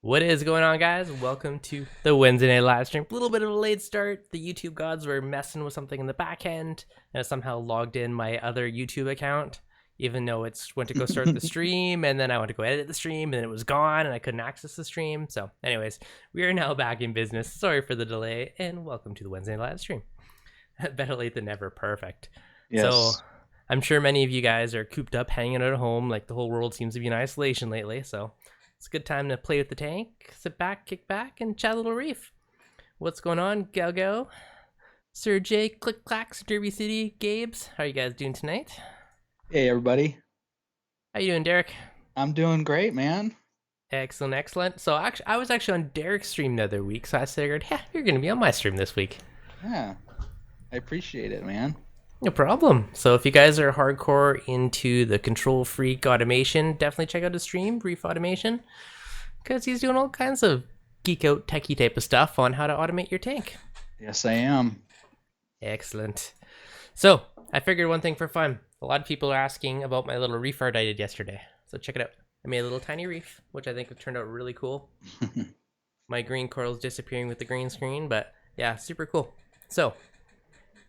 What is going on, guys? Welcome to the Wednesday night live stream. A little bit of a late start. The YouTube gods were messing with something in the back end, and I somehow logged in my other YouTube account, even though it's went to go start the stream, and then I went to go edit the stream, and it was gone, and I couldn't access the stream. So, anyways, we are now back in business. Sorry for the delay, and welcome to the Wednesday night live stream. Better late than never. Perfect. Yes. So, I'm sure many of you guys are cooped up, hanging out at home. Like the whole world seems to be in isolation lately, so it's a good time to play with the tank, sit back, kick back, and chat a little reef. What's going on, Galgo? Sir J, Click Clacks, Derby City, Gabes? How are you guys doing tonight? Hey, everybody. How you doing, Derek? I'm doing great, man. Excellent, excellent. So I was actually on Derek's stream the other week, so I figured, yeah, you're going to be on my stream this week. Yeah, I appreciate it, man. No problem. So if you guys are hardcore into the control freak automation, definitely check out his stream, Reef Automation, because he's doing all kinds of geek out techie type of stuff on how to automate your tank. Yes, I am. Excellent. So I figured one thing for fun. A lot of people are asking about my little reef art I did yesterday. So check it out. I made a little tiny reef, which I think turned out really cool. My green coral's disappearing with the green screen, but yeah, super cool. So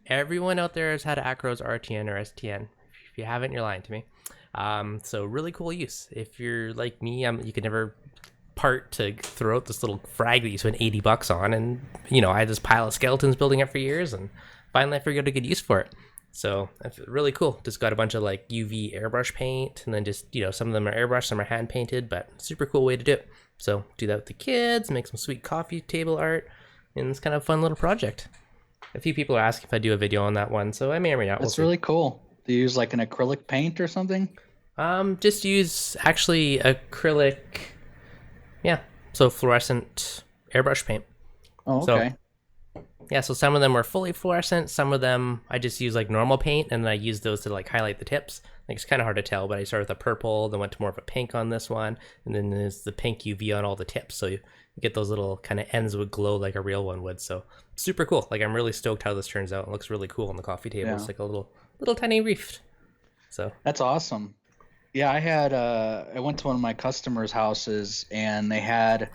everyone out there has had Acro's RTN or STN. If you haven't, you're lying to me. So really cool use. If you're like me, you could never part to throw out this little frag that you spent $80 on, and I had this pile of skeletons building up for years, and finally I figured out a good use for it. So that's really cool. Just got a bunch of like UV airbrush paint, and then just some of them are airbrush, some are hand painted, but super cool way to do it. So do that with the kids, make some sweet coffee table art, and it's kind of a fun little project. A few people are asking if I do a video on that one, so I may or may not. That's really cool. Do you use like an acrylic paint or something? Just use actually acrylic, so fluorescent airbrush paint. Oh, okay. So some of them are fully fluorescent, some of them I just use like normal paint, and then I use those to like highlight the tips. Like it's kind of hard to tell, but I started with a purple, then went to more of a pink on this one, and then there's the pink UV on all the tips, so you get those little kind of ends would glow like a real one would. So super cool. Like I'm really stoked how this turns out. It looks really cool on the coffee table. Yeah. It's like a little tiny reef. So that's awesome. Yeah, I went to one of my customers' houses, and they had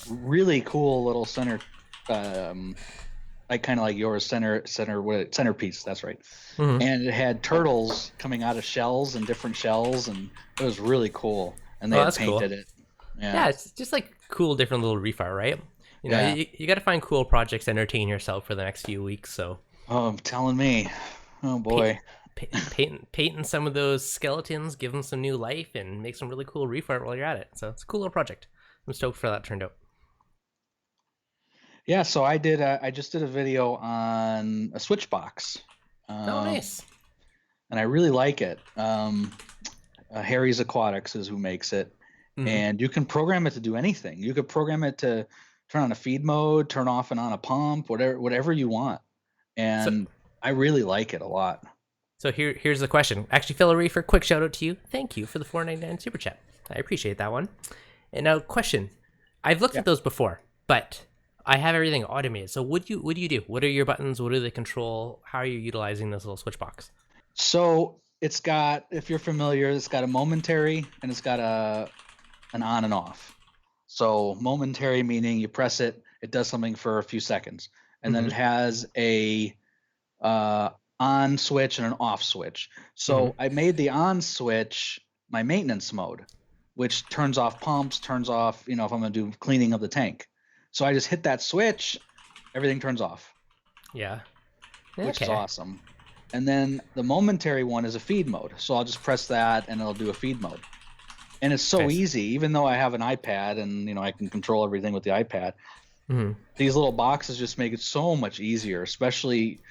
really cool little center, like kind of like yours, centerpiece. That's right. Mm-hmm. And it had turtles coming out of shells and different shells, and it was really cool. And they had painted it. Yeah, it's just like cool, different little reef art, right? You got to find cool projects to entertain yourself for the next few weeks. So. Oh, I'm telling me. Oh boy. Painting some of those skeletons, give them some new life, and make some really cool reef art while you're at it. So it's a cool little project. I'm stoked for that turned out. Yeah, so I just did a video on a switch box. Oh, nice. And I really like it. Harry's Aquatics is who makes it. Mm-hmm. And you can program it to do anything. You could program it to turn on a feed mode, turn off and on a pump, whatever you want. And I really like it a lot. So here's the question. Actually, Phil Reefer, quick shout out to you. Thank you for the $4.99 super chat. I appreciate that one. And now, question. I've looked at those before, but I have everything automated. So what do you do? What are your buttons? What do they control? How are you utilizing this little switch box? So it's got, if you're familiar, it's got a momentary and it's got an on and off. So momentary meaning you press it, it does something for a few seconds, and then it has a on switch and an off switch. So I made the on switch my maintenance mode, which turns off pumps, turns off, if I'm going to do cleaning of the tank. So I just hit that switch, everything turns off. Yeah. Which is awesome. And then the momentary one is a feed mode. So I'll just press that and it'll do a feed mode. And it's so easy, even though I have an iPad and, I can control everything with the iPad. Mm-hmm. These little boxes just make it so much easier, especially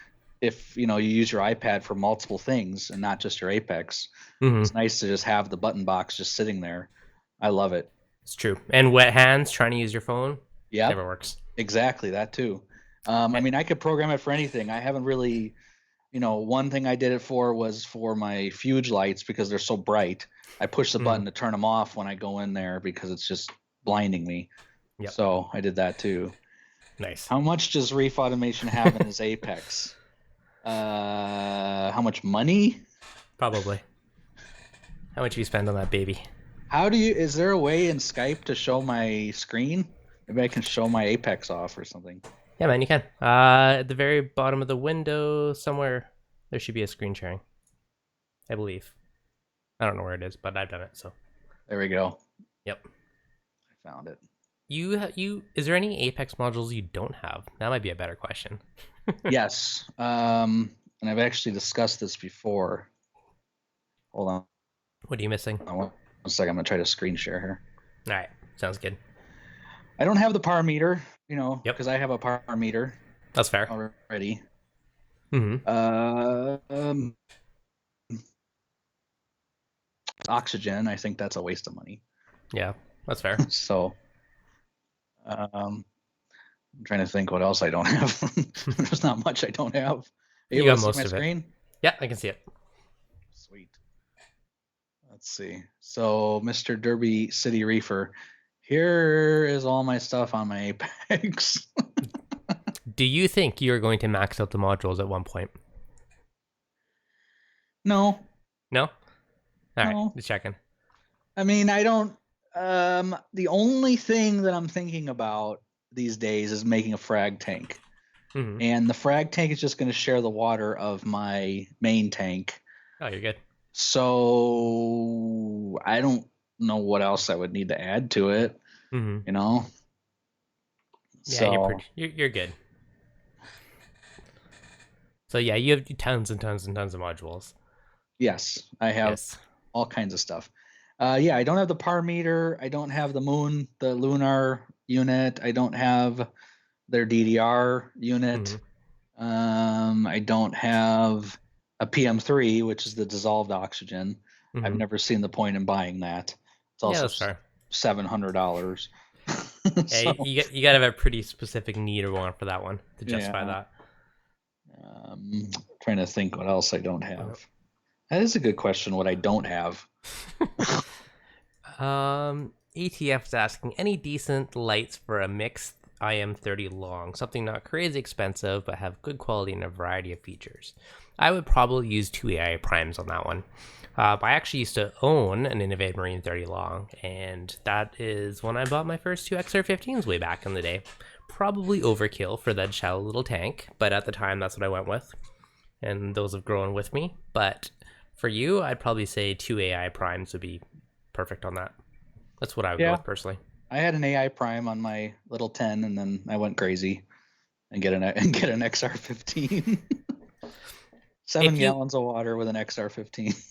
if, you use your iPad for multiple things and not just your Apex. Mm-hmm. It's nice to just have the button box just sitting there. I love it. It's true. And wet hands trying to use your phone? Yeah, never works. Exactly, that too. I could program it for anything. I haven't really, one thing I did it for was for my Fuge lights because they're so bright. I push the button to turn them off when I go in there because it's just blinding me. Yep. So I did that too. Nice. How much does Reef Automation have in his Apex? How much money? Probably. How much do you spend on that baby? How do you? Is there a way in Skype to show my screen? Maybe I can show my Apex off or something. Yeah, man, you can. At the very bottom of the window somewhere, there should be a screen sharing. I believe. I don't know where it is, but I've done it, so. There we go. Yep. I found it. Is there any Apex modules you don't have? That might be a better question. Yes. And I've actually discussed this before. Hold on. What are you missing? One second. I'm gonna try to screen share here. All right, sounds good. I don't have the par meter, Yep. because I have a par meter That's fair. already. Mm-hmm. Oxygen. I think that's a waste of money. Yeah, that's fair. So, I'm trying to think what else I don't have. There's not much I don't have. You able got to see most my of screen? it. Yeah, I can see it. Sweet. Let's see. So, Mr. Derby City Reefer, here is all my stuff on my Apex. Do you think you're going to max out the modules at one point? No. No? All right, No. just checking. I mean, I don't. The only thing that I'm thinking about these days is making a frag tank. Mm-hmm. And the frag tank is just going to share the water of my main tank. Oh, you're good. So I don't know what else I would need to add to it. Mm-hmm. Yeah, so, you're good. So yeah, you have tons and tons and tons of modules. Yes, I have all kinds of stuff. Yeah, I don't have the par meter. I don't have the lunar unit. I don't have their DDR unit. Mm-hmm. I don't have a PM3, which is the dissolved oxygen. Mm-hmm. I've never seen the point in buying that. It's also $700. Yeah, you got to have a pretty specific need or want for that one to justify that. Trying to think what else I don't have. That is a good question. What I don't have. ETF's asking any decent lights for a mixed IM30 long, something not crazy expensive but have good quality and a variety of features. I would probably use 2 AI primes on that one. I actually used to own an Innovative Marine 30 long, and that is when I bought my first 2 XR15s way back in the day. Probably overkill for that shallow little tank, but at the time that's what I went with, and those have grown with me. But for you, I'd probably say 2 AI primes would be perfect on that. That's what I would go with personally. I had an AI prime on my little 10, and then I went crazy and get an XR15. 7 gallons of water with an XR15.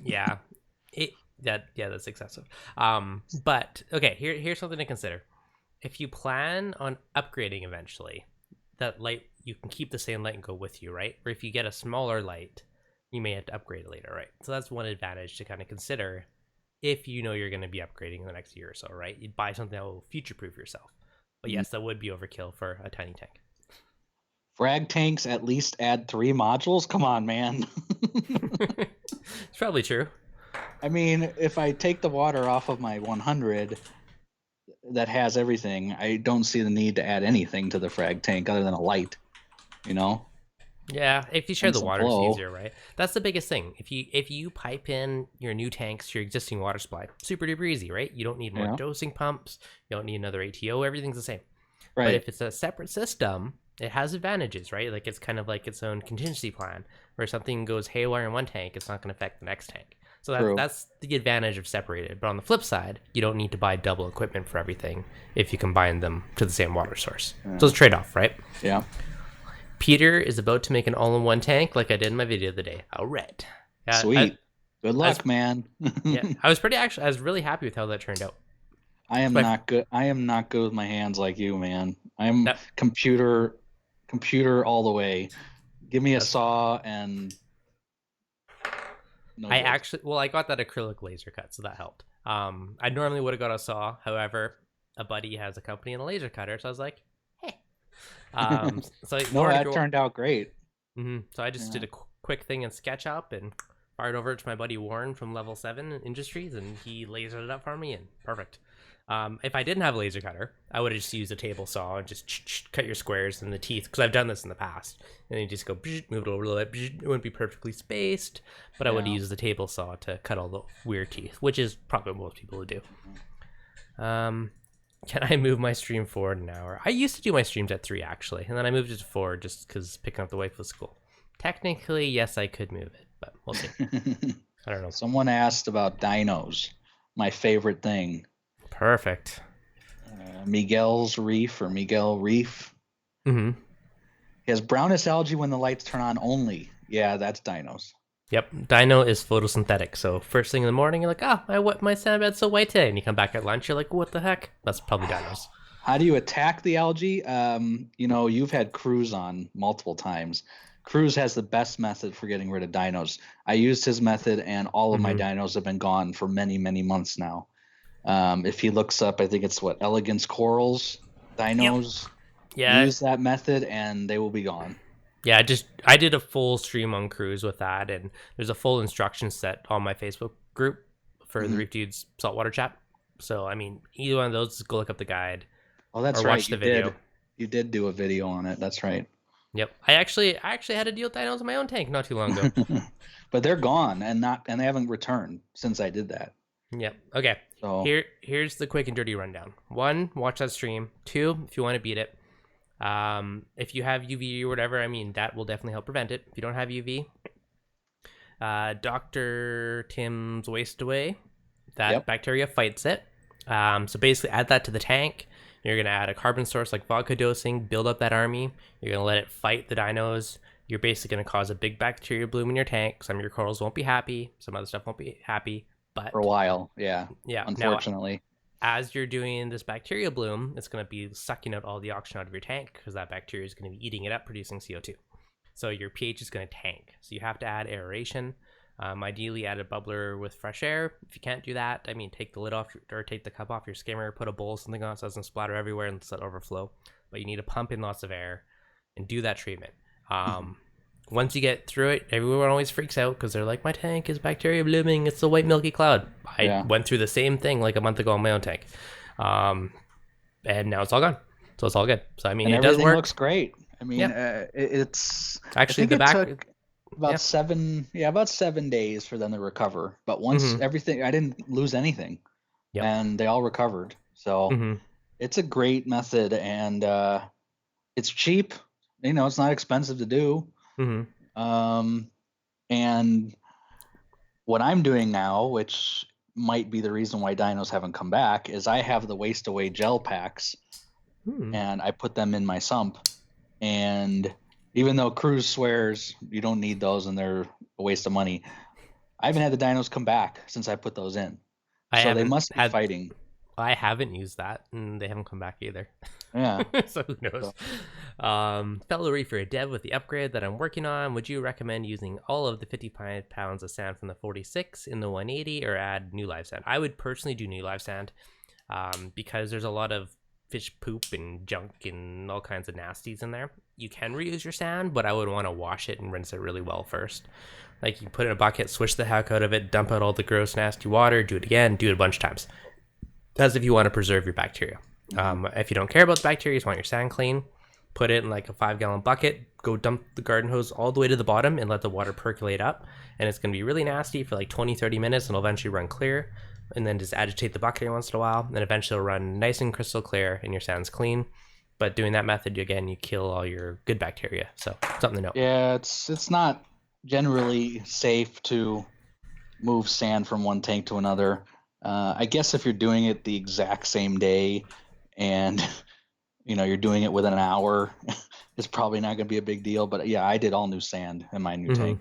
Yeah, that's excessive. But okay, here's something to consider. If you plan on upgrading eventually, that light, you can keep the same light and go with you, right? Or if you get a smaller light, you may have to upgrade it later, right? So that's one advantage to kind of consider if you know you're going to be upgrading in the next year or so, right? You'd buy something that will future-proof yourself. But yes, that would be overkill for a tiny tank. Frag tanks at least add 3 modules? Come on, man. It's probably true. I mean, if I take the water off of my 100 that has everything, I don't see the need to add anything to the frag tank other than a light, Yeah, if you share the water, it's easier, right? That's the biggest thing. If you pipe in your new tanks to your existing water supply, super duper easy, right? You don't need more dosing pumps. You don't need another ATO. Everything's the same. Right. But if it's a separate system, it has advantages, right? Like it's kind of like its own contingency plan, where something goes haywire in one tank, it's not going to affect the next tank. So that's the advantage of separated. But on the flip side, you don't need to buy double equipment for everything if you combine them to the same water source. So it's a trade-off, right? Yeah. Peter is about to make an all-in-one tank like I did in my video the day. All right. Sweet. Good luck, man. Yeah, I was really happy with how that turned out. I am not good with my hands like you, man. I'm computer all the way. Give me a saw and I got that acrylic laser cut, so that helped. I normally would have got a saw. However, a buddy has a company and a laser cutter, so I was like, hey. So that turned out great. So I just did a quick thing in SketchUp and fired over it to my buddy Warren from Level 7 Industries, and he lasered it up for me, and perfect. If I didn't have a laser cutter, I would have just used a table saw and just cut your squares in the teeth, because I've done this in the past. And you just go, move it over a little bit. It wouldn't be perfectly spaced, but I would use the table saw to cut all the weird teeth, which is probably what most people would do. Can I move my stream forward an hour? I used to do my streams at 3, actually, and then I moved it to 4 just because picking up the wife was cool. Technically, yes, I could move it, but we'll see. I don't know. Someone asked about dinos. My favorite thing. Perfect. Miguel's Reef or Miguel Reef. Mm-hmm. He has brownest algae when the lights turn on only. Yeah, that's dinos. Yep, dino is photosynthetic. So first thing in the morning, you're like, my sandbed's so white today. And you come back at lunch, you're like, what the heck? That's probably dinos. How do you attack the algae? You've had Cruz on multiple times. Cruz has the best method for getting rid of dinos. I used his method, and all of my dinos have been gone for many, many months now. If he looks up, I think it's Elegance Corals dinos. Yep. Use that method, and they will be gone. Yeah, I did a full stream on Cruise with that, and there's a full instruction set on my Facebook group for the Reef Dudes Saltwater chat. So, I mean, either one of those, just go look up the guide. Oh, that's or right. Watch the video. You did do a video on it. That's right. Yep. I actually had to deal with dinos in my own tank not too long ago. But they're gone and they haven't returned since I did that. Yep. Okay. So here's the quick and dirty rundown. 1, watch that stream. 2, if you want to beat it. If you have UV or whatever, I mean, that will definitely help prevent it. If you don't have UV, Dr. Tim's Waste Away, that bacteria fights it. So basically add that to the tank. You're going to add a carbon source like vodka dosing, build up that army. You're going to let it fight the dinos. You're basically going to cause a big bacteria bloom in your tank. Some of your corals won't be happy. Some other stuff won't be happy. But for a while, yeah. Now, Unfortunately. as you're doing this bacteria bloom, it's going to be sucking out all the oxygen out of your tank because that bacteria is going to be eating it up, producing CO2. So your pH is going to tank. So you have to add aeration. Ideally, add a bubbler with fresh air. If you can't do that, I mean, take the lid off or take the cup off your skimmer, put a bowl or something on so it doesn't splatter everywhere and let it overflow. But you need to pump in lots of air and do that treatment. Once you get through it, everyone always freaks out because they're like, my tank is bacteria blooming. It's a white milky cloud. I went through the same thing like a month ago on my own tank. And now it's all gone. So it's all good. So, I mean, and it does work. Everything looks great. I mean, it's actually took about 7 days for them to recover. But once everything, I didn't lose anything. And they all recovered. So it's a great method, and it's cheap. You know, it's not expensive to do. And what I'm doing now, which might be the reason why dinos haven't come back, is I have the Waste Away gel packs, and I put them in my sump. And even though Cruz swears you don't need those and they're a waste of money, I haven't had the dinos come back since I put those in. So they must be fighting. I haven't used that, and they haven't come back either. Yeah. So who knows? Fellow Reefer, Dev, with the upgrade that I'm working on, would you recommend using all of the 55 pounds of sand from the 46 in the 180 or add new live sand? I would personally do new live sand because there's a lot of fish poop and junk and all kinds of nasties in there. You can reuse your sand, but I would want to wash it and rinse it really well first. Like, you put it in a bucket, swish the heck out of it, dump out all the gross, nasty water, do it again, do it a bunch of times. That's if you want to preserve your bacteria. If you don't care about the bacteria, you just want your sand clean, put it in like a 5-gallon bucket, go dump the garden hose all the way to the bottom and let the water percolate up. And it's going to be really nasty for like 20-30 minutes and it'll eventually run clear. And then just agitate the bucket every once in a while. And eventually it'll run nice and crystal clear and your sand's clean. But doing that method, again, you kill all your good bacteria. So something to note. Yeah, it's not generally safe to move sand from one tank to another. I guess if you're doing it the exact same day and you're doing it within an hour, it's probably not going to be a big deal. But yeah, I did all new sand in my new tank.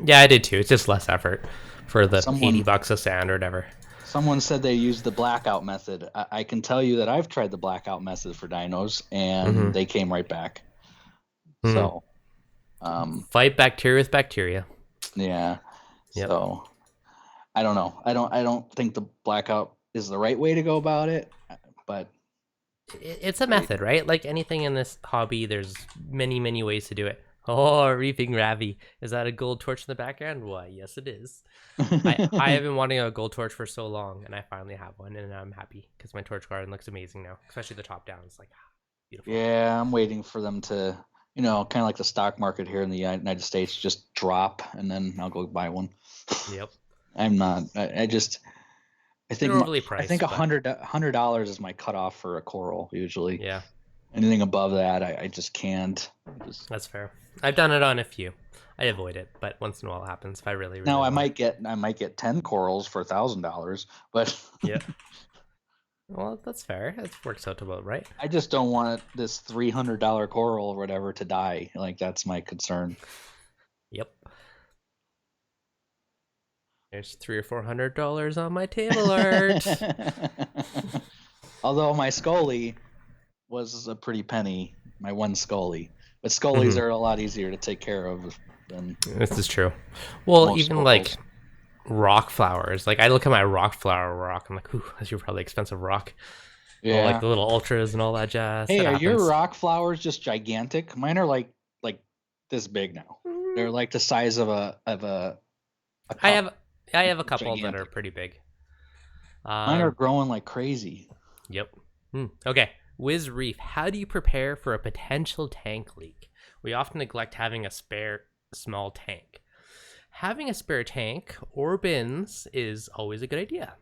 Yeah, I did too. It's just less effort for the $80 of sand or whatever. Someone said they used the blackout method. I can tell you that I've tried the blackout method for dinos and they came right back. So fight bacteria with bacteria. Yeah. Yep. So I don't know. I don't think the blackout is the right way to go about it, but it's a method, right? Like anything in this hobby, there's many ways to do it. Oh, reaping Ravi. Is that a gold torch in the background? Why, yes, it is. I have been wanting a gold torch for so long, and I finally have one, and I'm happy because my torch garden looks amazing now, especially the top down. It's like beautiful. Yeah, I'm waiting for them to, kind of like the stock market here in the United States, just drop, and then I'll go buy one. Yep. I'm not. I just. I think They're overly I think priced, but $100 is my cutoff for a coral usually. yeah, Anything above that, I just can't. that's fair. I've done it on a few. I avoid it, but once in a while it happens if I really, really Now I want. might get 10 corals for $1,000, but Yeah. Well, that's fair. It works out about right. I just don't want this $300 coral or whatever to die. Like that's my concern. Yep. There's $300 or $400 on my table art. Although my scully was a pretty penny, my one scully. But scullies are a lot easier to take care of than This is true. Well, most even corals. like rock flowers. Like I look at my rock flower rock, I'm like, ooh, that's your probably expensive rock. Yeah. All, like the little ultras and all that jazz. Hey, that are your happens. rock flowers just gigantic? Mine are like this big now. They're like the size of a cup. I have a couple Gigantic. that are pretty big. Mine are growing like crazy. Yep. Okay. Wiz Reef, how do you prepare for a potential tank leak? We often neglect having a spare small tank. Having a spare tank or bins is always a good idea.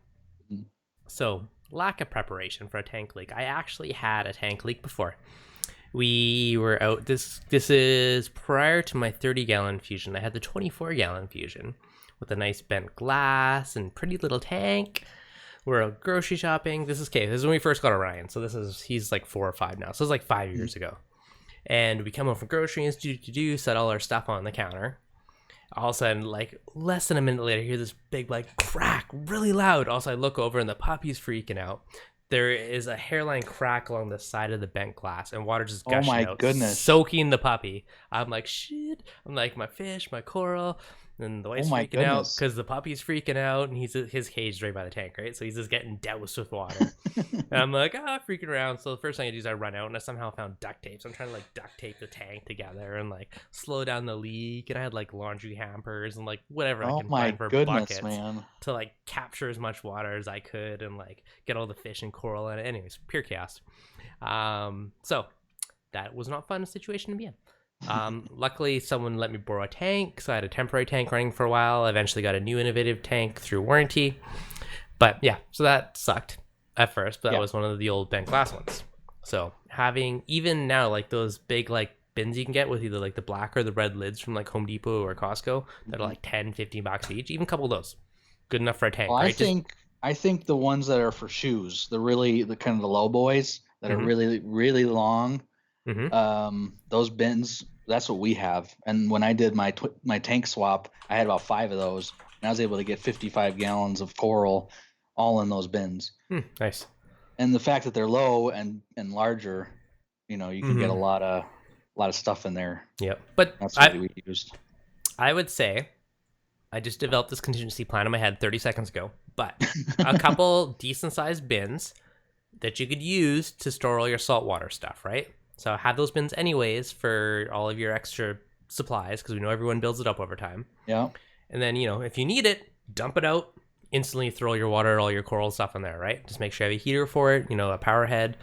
Mhm. So, lack of preparation for a tank leak. I actually had a tank leak before. We were out. This is prior to my 30-gallon fusion. I had the 24-gallon fusion with a nice bent glass and pretty little tank. We're out grocery shopping. This is when we first got Orion. So he's like 4 or 5 now. So it's like 5 years ago. And we come home from groceries, set all our stuff on the counter. All of a sudden, like less than a minute later, I hear this big like crack, really loud. Also, I look over and the puppy's freaking out. There is a hairline crack along the side of the bent glass, and water just gushing out, goodness, soaking the puppy. I'm like, shit. I'm like, my fish, my coral. And the wife's freaking out because the puppy's freaking out, and his cage is right by the tank, right? So he's just getting doused with water. And I'm like, freaking around. So the first thing I do is I run out, and I somehow found duct tape. So I'm trying to like duct tape the tank together and like slow down the leak. And I had like laundry hampers and like whatever I can find for buckets to like capture as much water as I could and like get all the fish and coral in it. Anyways, pure chaos. So that was not a fun situation to be in. Luckily someone let me borrow a tank, so I had a temporary tank running for a while. I eventually got a new innovative tank through warranty, but yeah, so that sucked at first, but that was one of the old bent glass ones. So having even now like those big like bins you can get with either like the black or the red lids from like Home Depot or Costco that are like $10-15 each, even a couple of those good enough for a tank. Well, right? I think the ones that are for shoes, the kind of the low boys that are really, really long. Those bins, that's what we have. And when I did my tank swap, I had about 5 of those, and I was able to get 55 gallons of coral all in those bins. Nice. And the fact that they're low and larger, you can get a lot of stuff in there. Yep. But that's what we used. I would say I just developed this contingency plan in my head 30 seconds ago, but a couple decent sized bins that you could use to store all your saltwater stuff, right? So have those bins anyways for all of your extra supplies, because we know everyone builds it up over time. Yeah. And then, if you need it, dump it out, instantly throw your water, all your coral stuff in there, right? Just make sure you have a heater for it, a power head.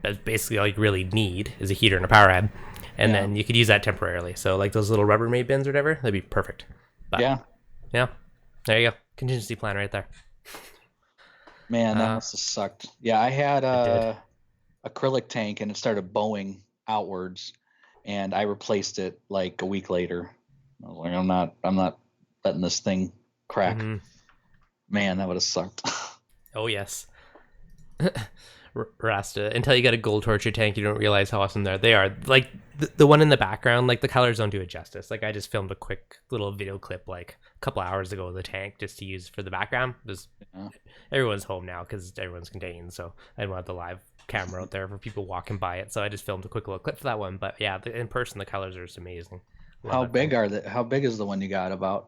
That's basically all you really need is a heater and a power head. And then you could use that temporarily. So like those little Rubbermaid bins or whatever, that'd be perfect. But, yeah. There you go. Contingency plan right there. Man, that must have sucked. Yeah, I had acrylic tank and it started bowing outwards, and I replaced it like a week later. I was like, I'm not letting this thing crack. Man, that would have sucked. Oh yes. Rasta, until you get a gold torture tank, you don't realize how awesome they are. Like the one in the background, like the colors don't do it justice. Like I just filmed a quick little video clip like a couple hours ago of the tank just to use for the background. Everyone's home now because everyone's contained, so I didn't want the live camera out there for people walking by it. So I just filmed a quick little clip for that one. But yeah, in person the colors are just amazing. How big are they? How big is the one you got about?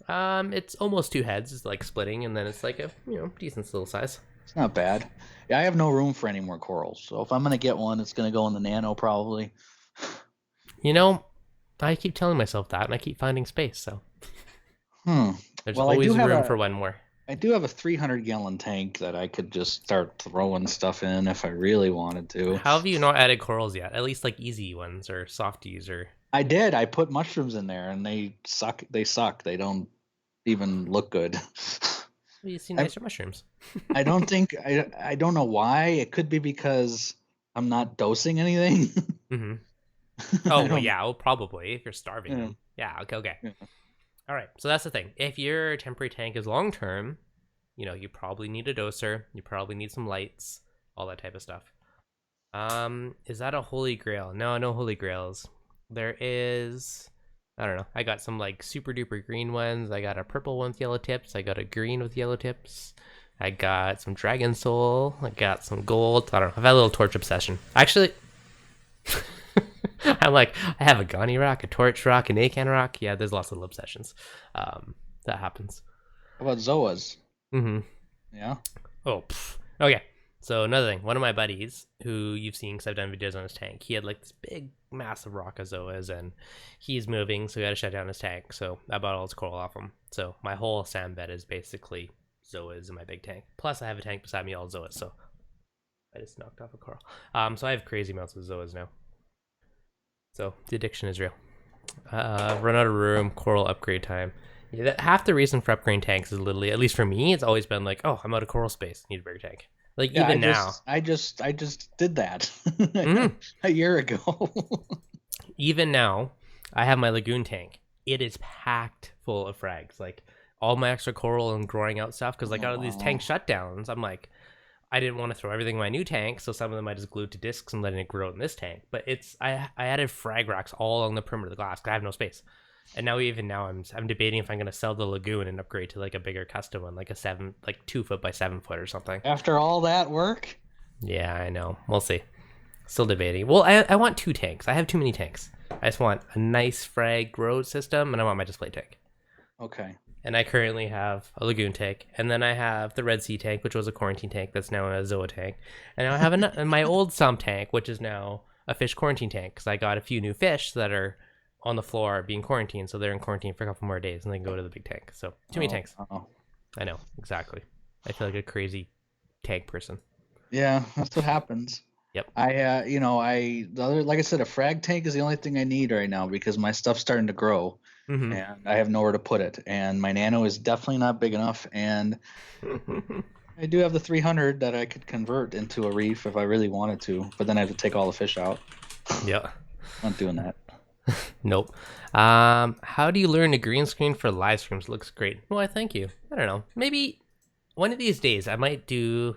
It's almost 2 heads. It's like splitting, and then it's like a decent little size. It's not bad. Yeah, I have no room for any more corals, so if I'm gonna get one, it's gonna go in the nano probably. I keep telling myself that, and I keep finding space. So there's Well, always room for one more. I do have a 300-gallon tank that I could just start throwing stuff in if I really wanted to. How have you not added corals yet? At least like easy ones or softies or. I did. I put mushrooms in there, and they suck. They suck. They don't even look good. Well, you see nicer mushrooms. I don't think I don't know why. It could be because I'm not dosing anything. Oh well, yeah, well, probably if you're starving Yeah. them. Yeah. Okay. Yeah. All right. So that's the thing. If your temporary tank is long term, you probably need a doser. You probably need some lights, all that type of stuff. Is that a holy grail? No, no holy grails. There is. I don't know. I got some like super duper green ones. I got a purple one with yellow tips. I got a green with yellow tips. I got some dragon soul. I got some gold. I don't know. I've had a little torch obsession. Actually, I'm like, I have a Gani rock, a torch rock, an Acan rock. Yeah, there's lots of little obsessions. That happens. How about Zoas? Mm-hmm. Yeah. Oh, okay. So another thing, one of my buddies who you've seen because I've done videos on his tank, he had like this big, massive rock of Zoas, and he's moving, so we got to shut down his tank. So I bought all his coral off him. So my whole sand bed is basically Zoas in my big tank. Plus, I have a tank beside me all Zoas. So I just knocked off a coral. So I have crazy amounts of Zoas now. So the addiction is real. Run out of room, coral upgrade time. Yeah, half the reason for upgrading tanks is literally, at least for me, it's always been like, oh, I'm out of coral space, need a bigger tank. Like Yeah, even now, I just did that Mhm. a year ago. even now, I have my lagoon tank. It is packed full of frags, like all my extra coral and growing out stuff. Because like out of these tank shutdowns, I'm like, I didn't want to throw everything in my new tank, so some of them I just glued to discs and letting it grow in this tank. But I added frag racks all along the perimeter of the glass because I have no space. And now I'm debating if I'm gonna sell the lagoon and upgrade to like a bigger custom one, like a 2 foot by 7 foot or something. After all that work? Yeah, I know. We'll see. Still debating. Well, I want 2 tanks. I have too many tanks. I just want a nice frag grow system, and I want my display tank. Okay. And I currently have a lagoon tank, and then I have the Red Sea tank, which was a quarantine tank that's now a Zoa tank, and I have my old Sump tank, which is now a fish quarantine tank because I got a few new fish that are on the floor being quarantined, so they're in quarantine for a couple more days, and then go to the big tank. So too many tanks. I know, exactly. I feel like a crazy tank person. Yeah, that's what happens. Yep. Like I said, a frag tank is the only thing I need right now because my stuff's starting to grow, and I have nowhere to put it, and my nano is definitely not big enough, and I do have the 300 that I could convert into a reef if I really wanted to, but then I have to take all the fish out. Yeah. I'm not doing that. Nope. How do you learn to green screen for live streams? Looks great. Well, thank you. I don't know. Maybe one of these days I might do,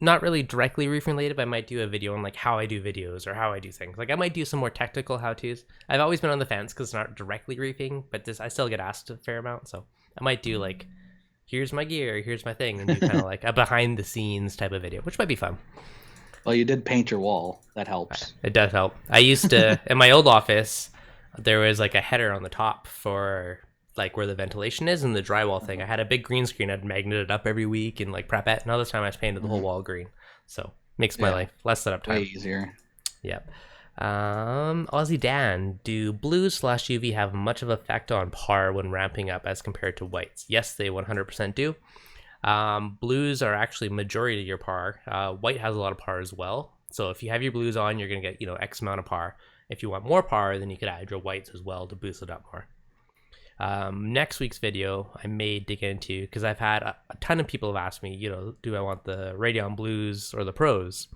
not really directly reef related, but I might do a video on like how I do videos or how I do things. Like I might do some more technical how-tos. I've always been on the fence because it's not directly reefing, but I still get asked a fair amount. So I might do like, here's my gear, here's my thing, and do kind of like a behind the scenes type of video, which might be fun. Well, you did paint your wall. That helps. It does help. I used to, in my old office, there was like a header on the top for like where the ventilation is and the drywall thing. I had a big green screen. I'd magnet it up every week and like prep it. And all this time I just painted the whole wall green. So makes my life less setup time. Way easier. Yep. Aussie Dan, do blues/UV have much of an effect on par when ramping up as compared to whites? Yes, they 100% do. Blues are actually majority of your par. White has a lot of par as well. So if you have your blues on, you're going to get, X amount of par. If you want more par, then you could add your whites as well to boost it up more. Next week's video, I may dig into, because I've had a ton of people have asked me, do I want the Radeon Blues or the Pros?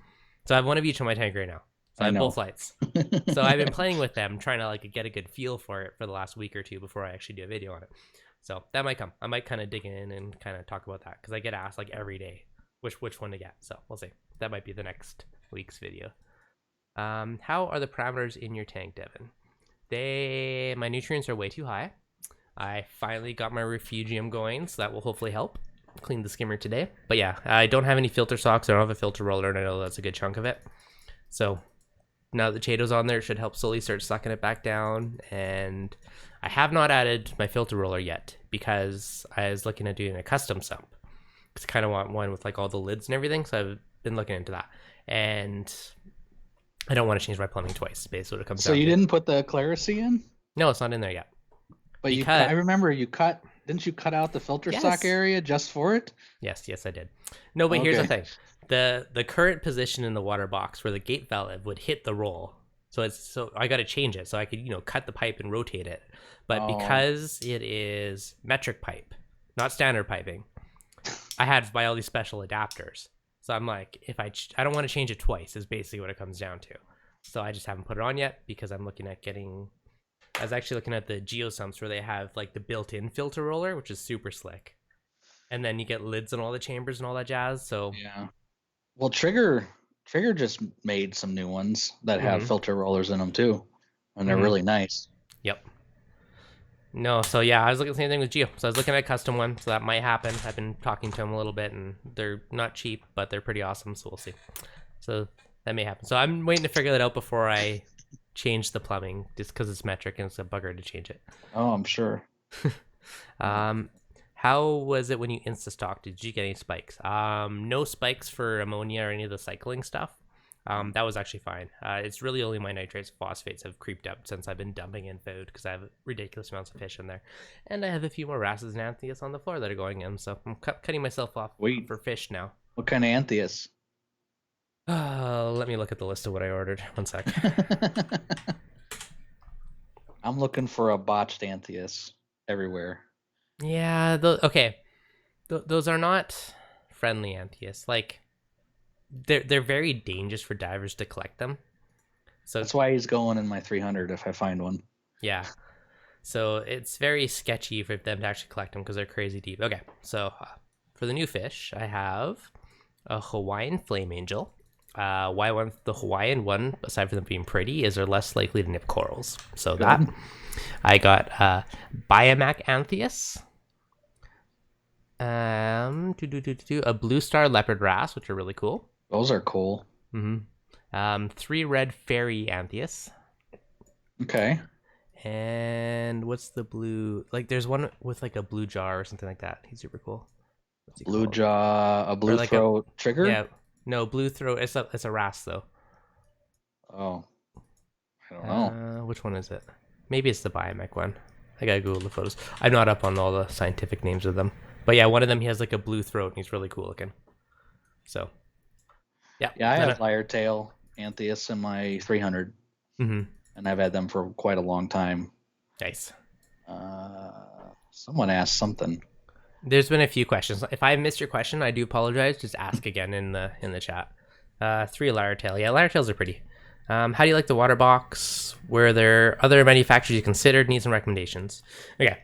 So I have one of each on my tank right now. So I have both lights. So I've been playing with them, trying to like get a good feel for it for the last week or two before I actually do a video on it. So that might come. I might kind of dig in and kind of talk about that because I get asked like every day which one to get. So we'll see. That might be the next week's video. How are the parameters in your tank, Devin? My nutrients are way too high. I finally got my Refugium going, so that will hopefully help. Cleaned the skimmer today. But yeah, I don't have any filter socks. I don't have a filter roller, and I know that's a good chunk of it. So now that the Chato's on there, it should help slowly start sucking it back down. And I have not added my filter roller yet because I was looking at doing a custom sump. Because I kind of want one with like all the lids and everything, so I've been looking into that. And I don't want to change my plumbing twice, basically what it comes down to. So you didn't put the Clarisy in? No, it's not in there yet. But I remember didn't you cut out the filter stock area just for it? Yes, I did. No, but here's the thing. The current position in the water box where the gate valve would hit the roll. So I got to change it so I could, cut the pipe and rotate it. But because it is metric pipe, not standard piping, I had to buy all these special adapters. So I'm like, if I don't want to change it twice is basically what it comes down to. So I just haven't put it on yet because I'm looking at I was actually looking at the Geosumps where they have like the built-in filter roller, which is super slick. And then you get lids on all the chambers and all that jazz. So yeah. Well, Trigger just made some new ones that have filter rollers in them too, and they're really nice. Yep. No, so yeah, I was looking at the same thing with Geo. So I was looking at a custom one, so that might happen. I've been talking to them a little bit, and they're not cheap, but they're pretty awesome. So we'll see. So that may happen. So I'm waiting to figure that out before I change the plumbing, just because it's metric and it's a bugger to change it. Oh, I'm sure. How was it when you insta-stocked? Did you get any spikes? No spikes for ammonia or any of the cycling stuff. That was actually fine. It's really only my nitrates and phosphates have creeped up since I've been dumping in food because I have ridiculous amounts of fish in there. And I have a few more wrasses and anthias on the floor that are going in, so I'm cutting myself off for fish now. What kind of anthias? Let me look at the list of what I ordered. One sec. I'm looking for a botched anthias everywhere. Yeah, okay. Those are not friendly anthias. Like, they're very dangerous for divers to collect them. So that's why he's going in my 300 if I find one. Yeah. So it's very sketchy for them to actually collect them because they're crazy deep. Okay, so for the new fish, I have a Hawaiian flame angel. Why the Hawaiian one, aside from them being pretty, is they're less likely to nip corals. So that. I got Biomac Anthias. A blue star leopard wrasse, which are really cool. Those are cool. 3 red fairy Anthias. Okay. And what's the blue? Like, there's one with like a blue jar or something like that. He's super cool. Blue jaw, a blue throat trigger? Yeah. No, blue throat. It's a wrasse though. Oh. I don't know. Which one is it? Maybe it's the Biomac one. I gotta Google the photos. I'm not up on all the scientific names of them. But yeah, one of them, he has like a blue throat and he's really cool looking. So, yeah. Yeah, I have lyre tail Anthias in my 300. And I've had them for quite a long time. Nice. Someone asked something. There's been a few questions. If I missed your question, I do apologize. Just ask again in the chat. 3 lyre tail. Yeah, lyre tails are pretty. How do you like the water box? Were there other manufacturers you considered? Need some recommendations. Okay.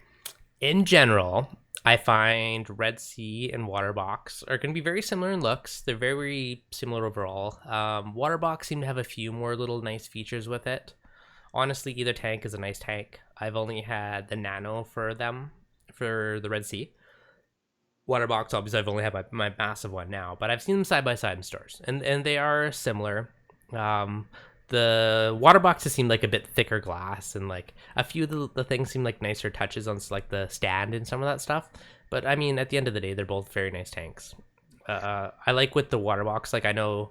In general, I find Red Sea and water box are going to be very similar in looks. They're very similar overall. Water box seem to have a few more little nice features with it. Honestly, either tank is a nice tank. I've only had the nano for them, for the Red Sea. Water box, obviously, I've only had my massive one now, but I've seen them side by side in stores, and they are similar. The water boxes seem like a bit thicker glass, and like a few of the things seem like nicer touches on like the stand and some of that stuff. But I mean, at the end of the day, they're both very nice tanks. I like with the water box, like I know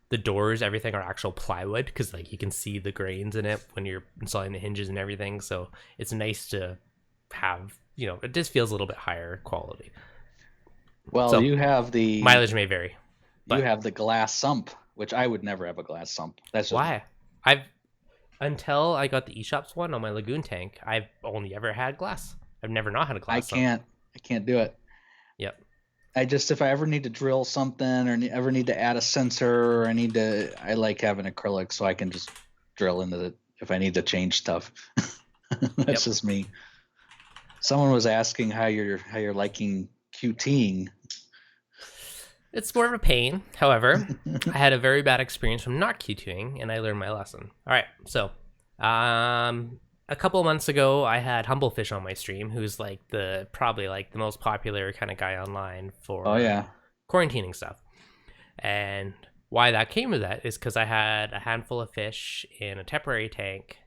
the doors, everything are actual plywood because like you can see the grains in it when you're installing the hinges and everything. So it's nice to have, it just feels a little bit higher quality. Well, so, you have the mileage may vary. You have the glass sump, which I would never have a glass sump. That's just why until I got the eShops one on my lagoon tank, I've only ever had glass. I've never not had a glass sump. I can't do it. Yep. If I ever need to drill something or ever need to add a sensor or I like having acrylic so I can just drill into it if I need to change stuff. That's just me. Someone was asking how you're liking QTing. It's more of a pain. However, I had a very bad experience from not Q2ing, and I learned my lesson. All right, so a couple of months ago, I had Humblefish on my stream, who's like probably the most popular kind of guy online for quarantining stuff. And why that came to that is because I had a handful of fish in a temporary tank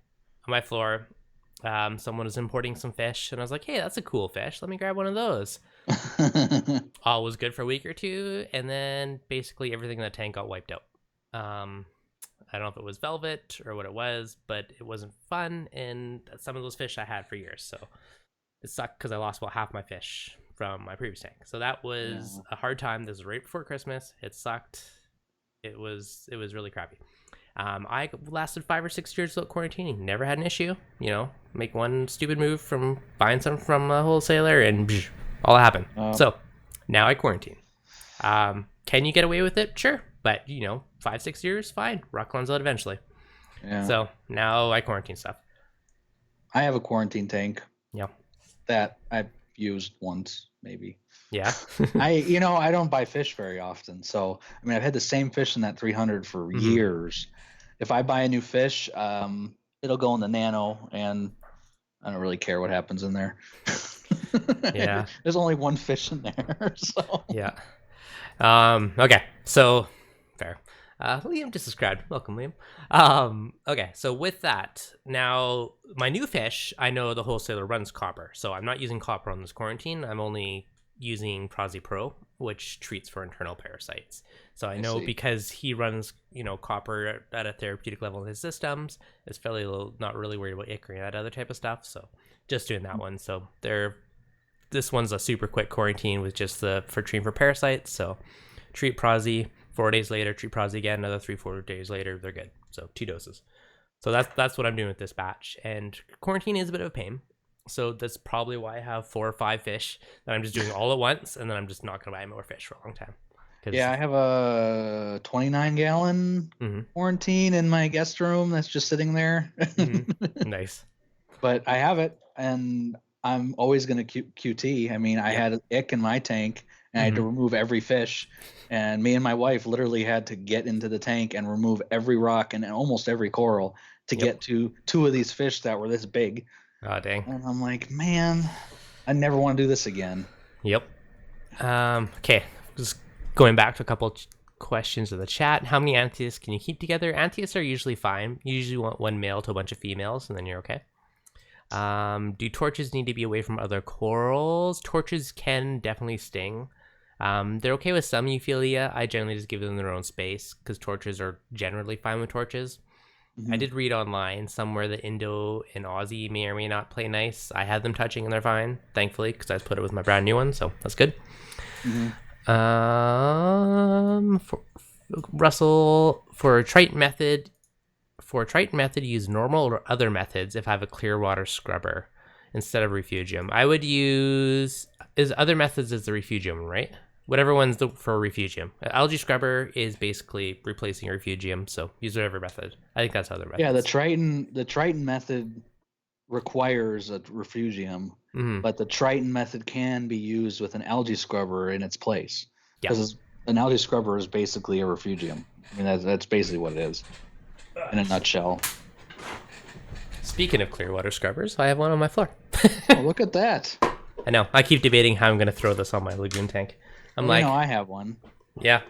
on my floor. Someone was importing some fish, and I was like, hey, that's a cool fish. Let me grab one of those. All was good for a week or two, and then basically everything in the tank got wiped out. I don't know if it was velvet or what it was, but it wasn't fun. And some of those fish I had for years. So it sucked because I lost about half my fish from my previous tank. So that was a hard time. This was right before Christmas. It sucked. It was really crappy. I lasted 5 or 6 years without quarantining. Never had an issue. Make one stupid move from buying some from a wholesaler and all happened. So now I quarantine. Can you get away with it? Sure. But 5-6 years, fine. Rock runs out eventually. Yeah. So now I quarantine stuff. I have a quarantine tank. Yeah. That I've used once, maybe. Yeah. I don't buy fish very often. So, I've had the same fish in that 300 for years. If I buy a new fish, it'll go in the nano, and I don't really care what happens in there. Yeah. There's only one fish in there. So. Yeah. Okay. So, fair. Liam just subscribed. Welcome, Liam. Okay. So with that, now my new fish, I know the wholesaler runs copper. So I'm not using copper on this quarantine. I'm only using Prosi Pro, which treats for internal parasites. So I know because he runs, copper at a therapeutic level in his systems, it's fairly not really worried about ick or that other type of stuff. So just doing that one. So this one's a super quick quarantine with just for treating for parasites. So treat Prosi, 4 days later, treat Prosi again, another 3-4 days later, they're good. So 2 doses. So that's what I'm doing with this batch. And quarantine is a bit of a pain. So that's probably why I have 4 or 5 fish that I'm just doing all at once, and then I'm just not going to buy more fish for a long time. Yeah, I have a 29-gallon quarantine in my guest room that's just sitting there. Nice. But I have it, and I'm always going to QT. I had ick in my tank, and I had to remove every fish. And me and my wife literally had to get into the tank and remove every rock and almost every coral to get to 2 of these fish that were this big. Oh, dang. And I'm like, man, I never want to do this again. Yep. Okay. Just going back to a couple questions of the chat. How many Anthias can you keep together? Anthias are usually fine. You usually want one male to a bunch of females, and then you're okay. Do torches need to be away from other corals? Torches can definitely sting. They're okay with some Euphyllia. I generally just give them their own space because torches are generally fine with torches. I did read online somewhere that Indo and Aussie may or may not play nice. I had them touching and they're fine, thankfully, because I put it with my brand new one, so that's good. Russell, for a Triton method, use normal or other methods if I have a clear water scrubber instead of Refugium. I would use other methods is the Refugium, right? Whatever one's for Refugium. Algae Scrubber is basically replacing Refugium, so use whatever method. I think that's other methods. Yeah, the Triton method requires a Refugium, but the Triton method can be used with an Algae Scrubber in its place. Because an Algae Scrubber is basically a Refugium. That's basically what it is, in a nutshell. Speaking of clear water scrubbers, I have one on my floor. Oh, look at that. I know. I keep debating how I'm going to throw this on my lagoon tank. I have one. Yeah.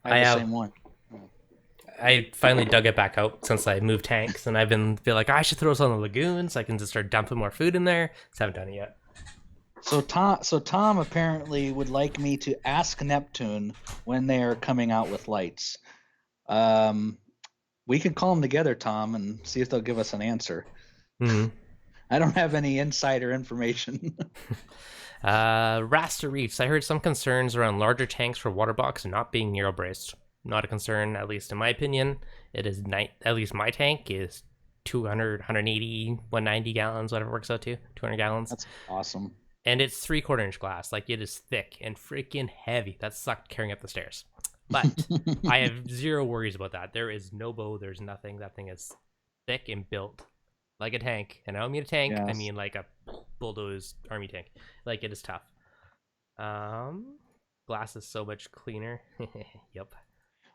I have the same one. I finally dug it back out since I moved tanks, and I've feel like I should throw this on the lagoon so I can just start dumping more food in there. Just haven't done it yet. So Tom apparently would like me to ask Neptune when they are coming out with lights. We could call them together, Tom, and see if they'll give us an answer. I don't have any insider information. Rasta Reefs. I heard some concerns around larger tanks for water box not being narrow braced. Not a concern, at least in my opinion. It is at least my tank is 200, 180, 190 gallons, whatever it works out to, 200 gallons. That's awesome. And it's 3/4 inch glass. Like, it is thick and freaking heavy. That sucked carrying up the stairs. But I have zero worries about that. There is no bow. There's nothing. That thing is thick and built like a tank. And I don't mean a tank. Yes. I mean like a bulldozed army tank. Like, it is tough. Glass is so much cleaner. Yep.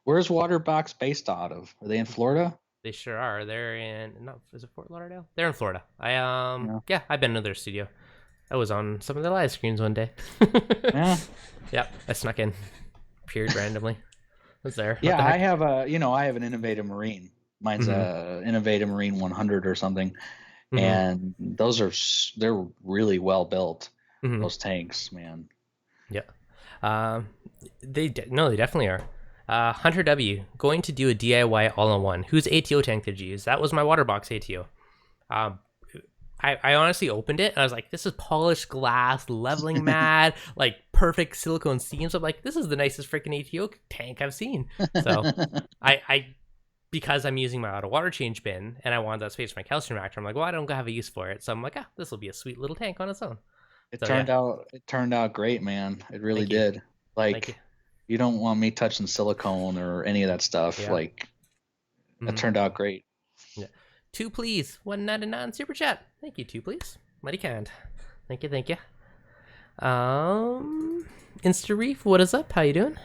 Where's Waterbox based out of? Are they in Florida? They sure are. They're in, is it Fort Lauderdale? They're in Florida. Yeah, I've been to their studio. I was on some of their live screens one day. Yeah. Yep, I snuck in. Appeared randomly. I was there. Yeah, I have an Innovative Marine. Mine's a Innovative Marine 100 or something. And they're really well built. Those tanks, man. Yeah. They definitely are. Hunter W, going to do a DIY all-in-one. Whose ATO tank did you use? That was my water box ATO. I honestly opened it and I was like, this is polished glass, leveling mat, like perfect silicone seams. I'm like, this is the nicest freaking ATO tank I've seen. So I because I'm using my auto water change bin and I wanted that space for my calcium reactor, I'm like, well, I don't have a use for it. So I'm like, this will be a sweet little tank on its own. It turned out great, man. It really did. Like, you don't want me touching silicone or any of that stuff. Yeah. Like, it turned out great. Yeah. 2 please, 199 super chat. Thank you, 2 please. Mighty kind. Thank you. Insta Reef, what is up? How you doing?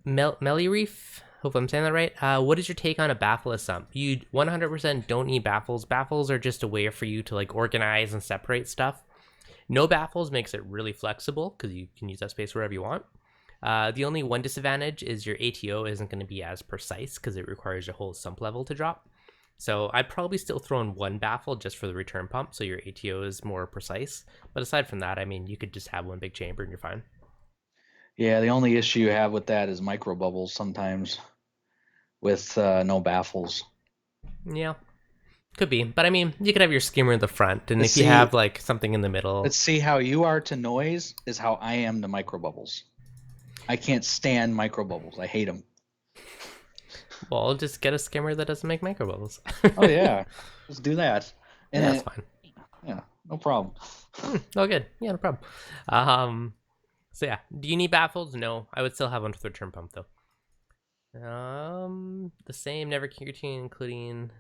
Melly Reef, hope I'm saying that right. What is your take on a baffle sump? You 100% don't need baffles. Baffles are just a way for you to like organize and separate stuff. No baffles makes it really flexible because you can use that space wherever you want. The only one disadvantage is your ATO isn't going to be as precise because it requires your whole sump level to drop. So I'd probably still throw in 1 baffle just for the return pump so your ATO is more precise. But aside from that, I mean, you could just have 1 big chamber and you're fine. Yeah, the only issue you have with that is micro bubbles sometimes with no baffles. Yeah, could be. But I mean, you could have your skimmer in the front, and if you have like something in the middle. Let's see, how you are to noise is how I am to micro bubbles. I can't stand micro bubbles. I hate them. Well, just get a skimmer that doesn't make micro bubbles. Oh yeah, just do that. And that's fine. Yeah, no problem. Oh, good. Yeah, no problem. So yeah, do you need baffles? No, I would still have 1 with the return pump though. The same, never keep your tank, including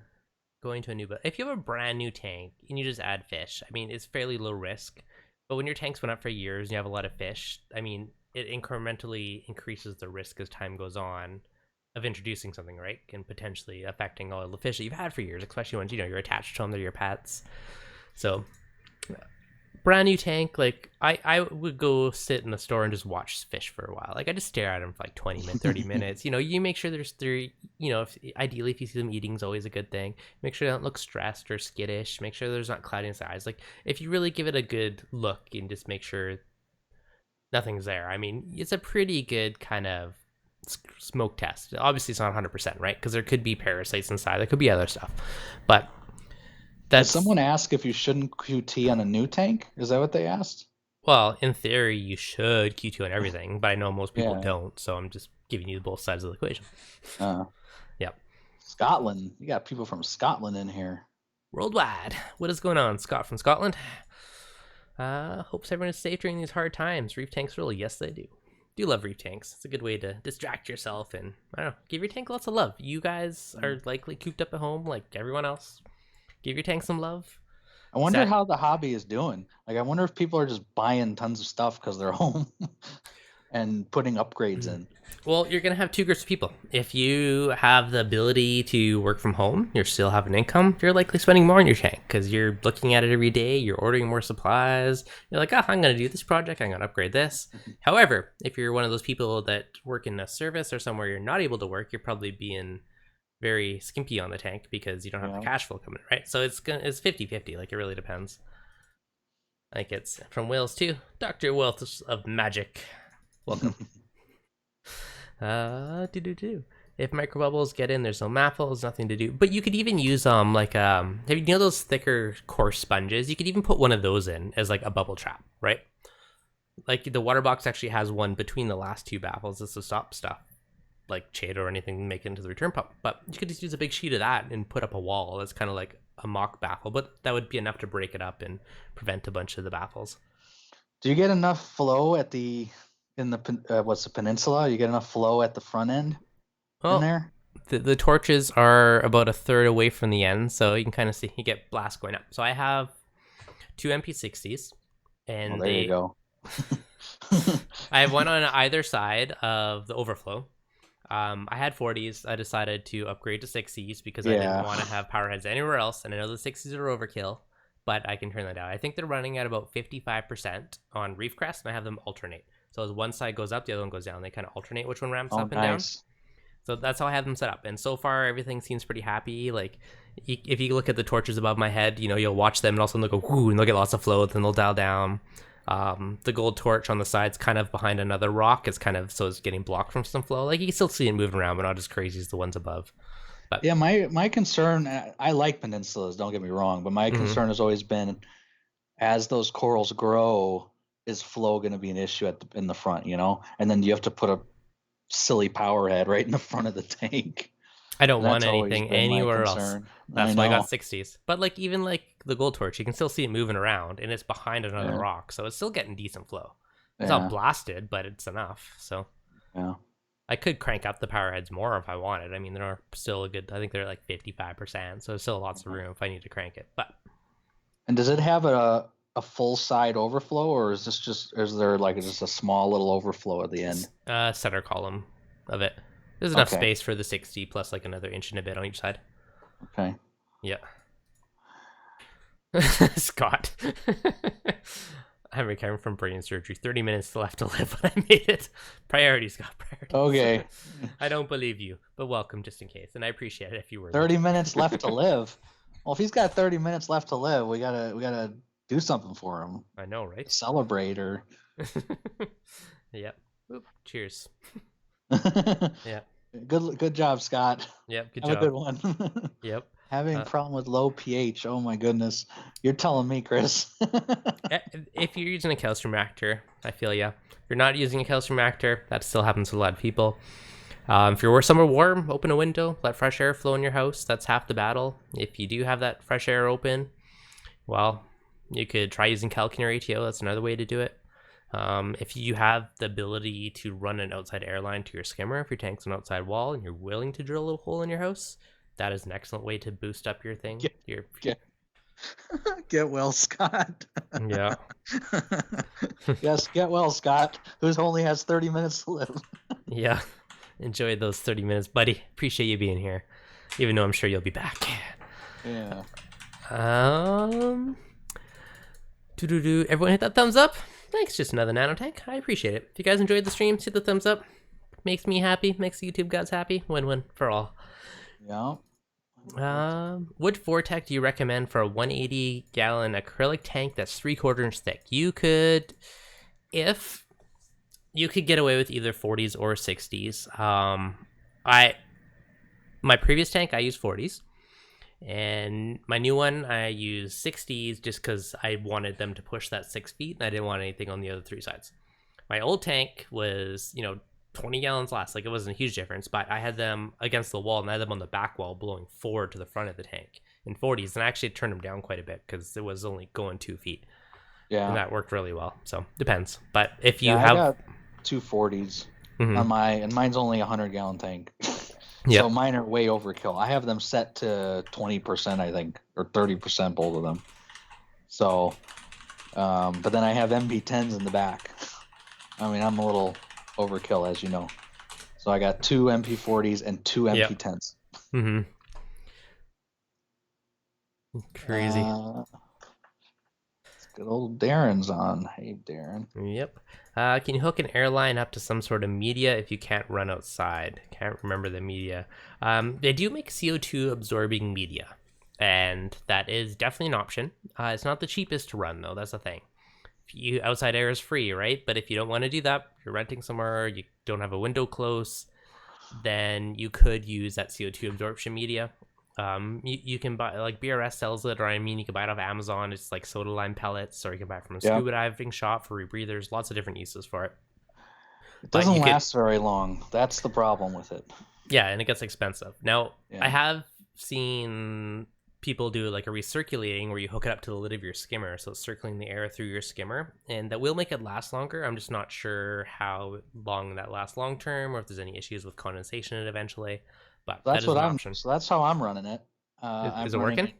going to a new. But if you have a brand new tank and you just add fish, I mean, it's fairly low risk. But when your tank's been up for years and you have a lot of fish, I mean, it incrementally increases the risk as time goes on of introducing something, right? And potentially affecting all the fish that you've had for years, especially once, you're attached to them, they're your pets. So brand new tank, like I would go sit in the store and just watch fish for a while. Like I just stare at them for like 20 minutes, 30 minutes. You make sure ideally if you see them eating is always a good thing. Make sure they don't look stressed or skittish. Make sure there's not cloudiness in the eyes. Like if you really give it a good look and just make sure nothing's there, I mean, it's a pretty good kind of smoke test. Obviously it's not 100%, right? Because there could be parasites inside, there could be other stuff, but did someone ask if you shouldn't QT on a new tank? Is that what they asked? Well, in theory you should QT on everything, but I know most people don't, so I'm just giving you both sides of the equation. Yep. Scotland, you got people from Scotland in here. Worldwide, what is going on? Scott from Scotland. Hopes everyone is safe during these hard times. Reef tanks rule. Yes, they do. Do love reef tanks. It's a good way to distract yourself and, I don't know, give your tank lots of love. You guys are likely cooped up at home like everyone else. Give your tank some love. I wonder how the hobby is doing. Like, I wonder if people are just buying tons of stuff because they're home and putting upgrades in. Well, you're going to have 2 groups of people. If you have the ability to work from home, you still have an income, you're likely spending more on your tank because you're looking at it every day, you're ordering more supplies. You're like, I'm going to do this project, I'm going to upgrade this. However, if you're one of those people that work in a service or somewhere you're not able to work, you're probably being very skimpy on the tank because you don't have the cash flow coming, right? So it's 50-50, like it really depends. Like it's from Wales too. Dr. Wealth of Magic. Welcome. If microbubbles get in, there's no baffles, nothing to do. But you could even use have you know those thicker coarse sponges? You could even put one of those in as like a bubble trap, right? Like the water box actually has one between the last 2 baffles. It's to stop stuff like shade or anything make it into the return pump. But you could just use a big sheet of that and put up a wall that's kind of like a mock baffle, but that would be enough to break it up and prevent a bunch of the baffles. Do you get enough flow at the peninsula? You get enough flow at the front end in there? The torches are about 1/3 away from the end, so you can kind of see you get blast going up. So I have 2 MP60s, and there you go. I have one on either side of the overflow. I had 40s. I decided to upgrade to 60s because I didn't want to have power heads anywhere else, and I know the 60s are overkill, but I can turn that down. I think they're running at about 55% on Reef Crest, and I have them alternate. So as one side goes up, the other one goes down. They kind of alternate which one ramps up and down. So that's how I have them set up. And so far, everything seems pretty happy. Like, if you look at the torches above my head, you'll watch them and all of a sudden they'll go, whoo, and they'll get lots of flow, then they'll dial down. The gold torch on the side's kind of behind another rock. It's kind of so it's getting blocked from some flow. Like you can still see it moving around, but not as crazy as the ones above. But Yeah, my concern, I like peninsulas, don't get me wrong, but my concern has always been as those corals grow, is flow going to be an issue in the front, And then you have to put a silly power head right in the front of the tank. I don't And want that's always anything been my anywhere else. concern. That's why I got 60s. But like even like the gold torch, you can still see it moving around, and it's behind another rock, so it's still getting decent flow. It's not blasted, but it's enough. So yeah, I could crank up the power heads more if I wanted. I mean, they're still a good. I think they're like 55%, so there's still lots of room if I need to crank it. But and does it have a full side overflow, or is there like just a small little overflow at the end? Center column of it. There's enough space for the 60 plus like another inch and a bit on each side. Okay. Yeah. Scott. I'm recovering from brain surgery. 30 minutes left to live when I made it. Priorities, Scott. Priorities. Okay. I don't believe you, but welcome just in case. And I appreciate it if you were 30 minutes left to live. Well, if he's got 30 minutes left to live, we gotta do something for him. I know, right? Celebrate or. Yep. Oop, cheers. Yeah. Good job, Scott. Yep. Good Have job. a good one. Yep. Having a problem with low pH. Oh my goodness. You're telling me, Chris. If you're using a calcium reactor, I feel ya. If you're not using a calcium reactor, that still happens to a lot of people. If you're somewhere warm, open a window, let fresh air flow in your house. That's half the battle. If you do have that fresh air open, well, you could try using Calkin or ATO. That's another way to do it. If you have the ability to run an outside air line to your skimmer, if your tank's an outside wall and you're willing to drill a little hole in your house, that is an excellent way to boost up your thing. Get well, Scott. Yeah. Yes, get well, Scott, who only has 30 minutes to live. Yeah. Enjoy those 30 minutes, buddy. Appreciate you being here, even though I'm sure you'll be back. Yeah. Everyone hit that thumbs up. Thanks, just another nano tank. I appreciate it. If you guys enjoyed the stream, hit the thumbs up. Makes me happy. Makes the YouTube gods happy. Win-win for all. Yeah. What Vortec do you recommend for a 180-gallon acrylic tank that's 3/4 inch thick? You could get away with either 40s or 60s. My previous tank I used 40s. And my new one, I use 60s just because I wanted them to push that 6 feet and I didn't want anything on the other three sides. My old tank was, 20 gallons less. Like it wasn't a huge difference, but I had them against the wall and I had them on the back wall blowing forward to the front of the tank in 40s. And I actually turned them down quite a bit because it was only going 2 feet. Yeah. And that worked really well. So depends. But if you have. I got two 40s on and mine's only a 100-gallon tank. So mine are way overkill. I have them set to 20%, I think, or 30%, both of them. So, but then I have MP10s in the back. I mean, I'm a little overkill, as you know. So I got two MP40s and two MP10s. Crazy. Good old Darren's on. Hey, Darren. Yep. Can you hook an airline up to some sort of media if you can't run outside? Can't remember the media. They do make CO2 absorbing media, and that is definitely an option. It's not the cheapest to run, though. That's the thing. Outside air is free, right? But if you don't want to do that, you're renting somewhere, you don't have a window close, then you could use that CO2 absorption media. You can buy, like BRS sells it, or you can buy it off Amazon. It's like soda lime pellets, or you can buy it from a scuba diving shop for rebreathers. Lots of different uses for it. It doesn't last very long. That's the problem with it. Yeah, and it gets expensive. Now, I have seen people do like a recirculating where you hook it up to the lid of your skimmer, so it's circling the air through your skimmer, and that will make it last longer. I'm just not sure how long that lasts long term, or if there's any issues with condensation eventually. But that's what I'm. So that's how I'm running it. Is it working?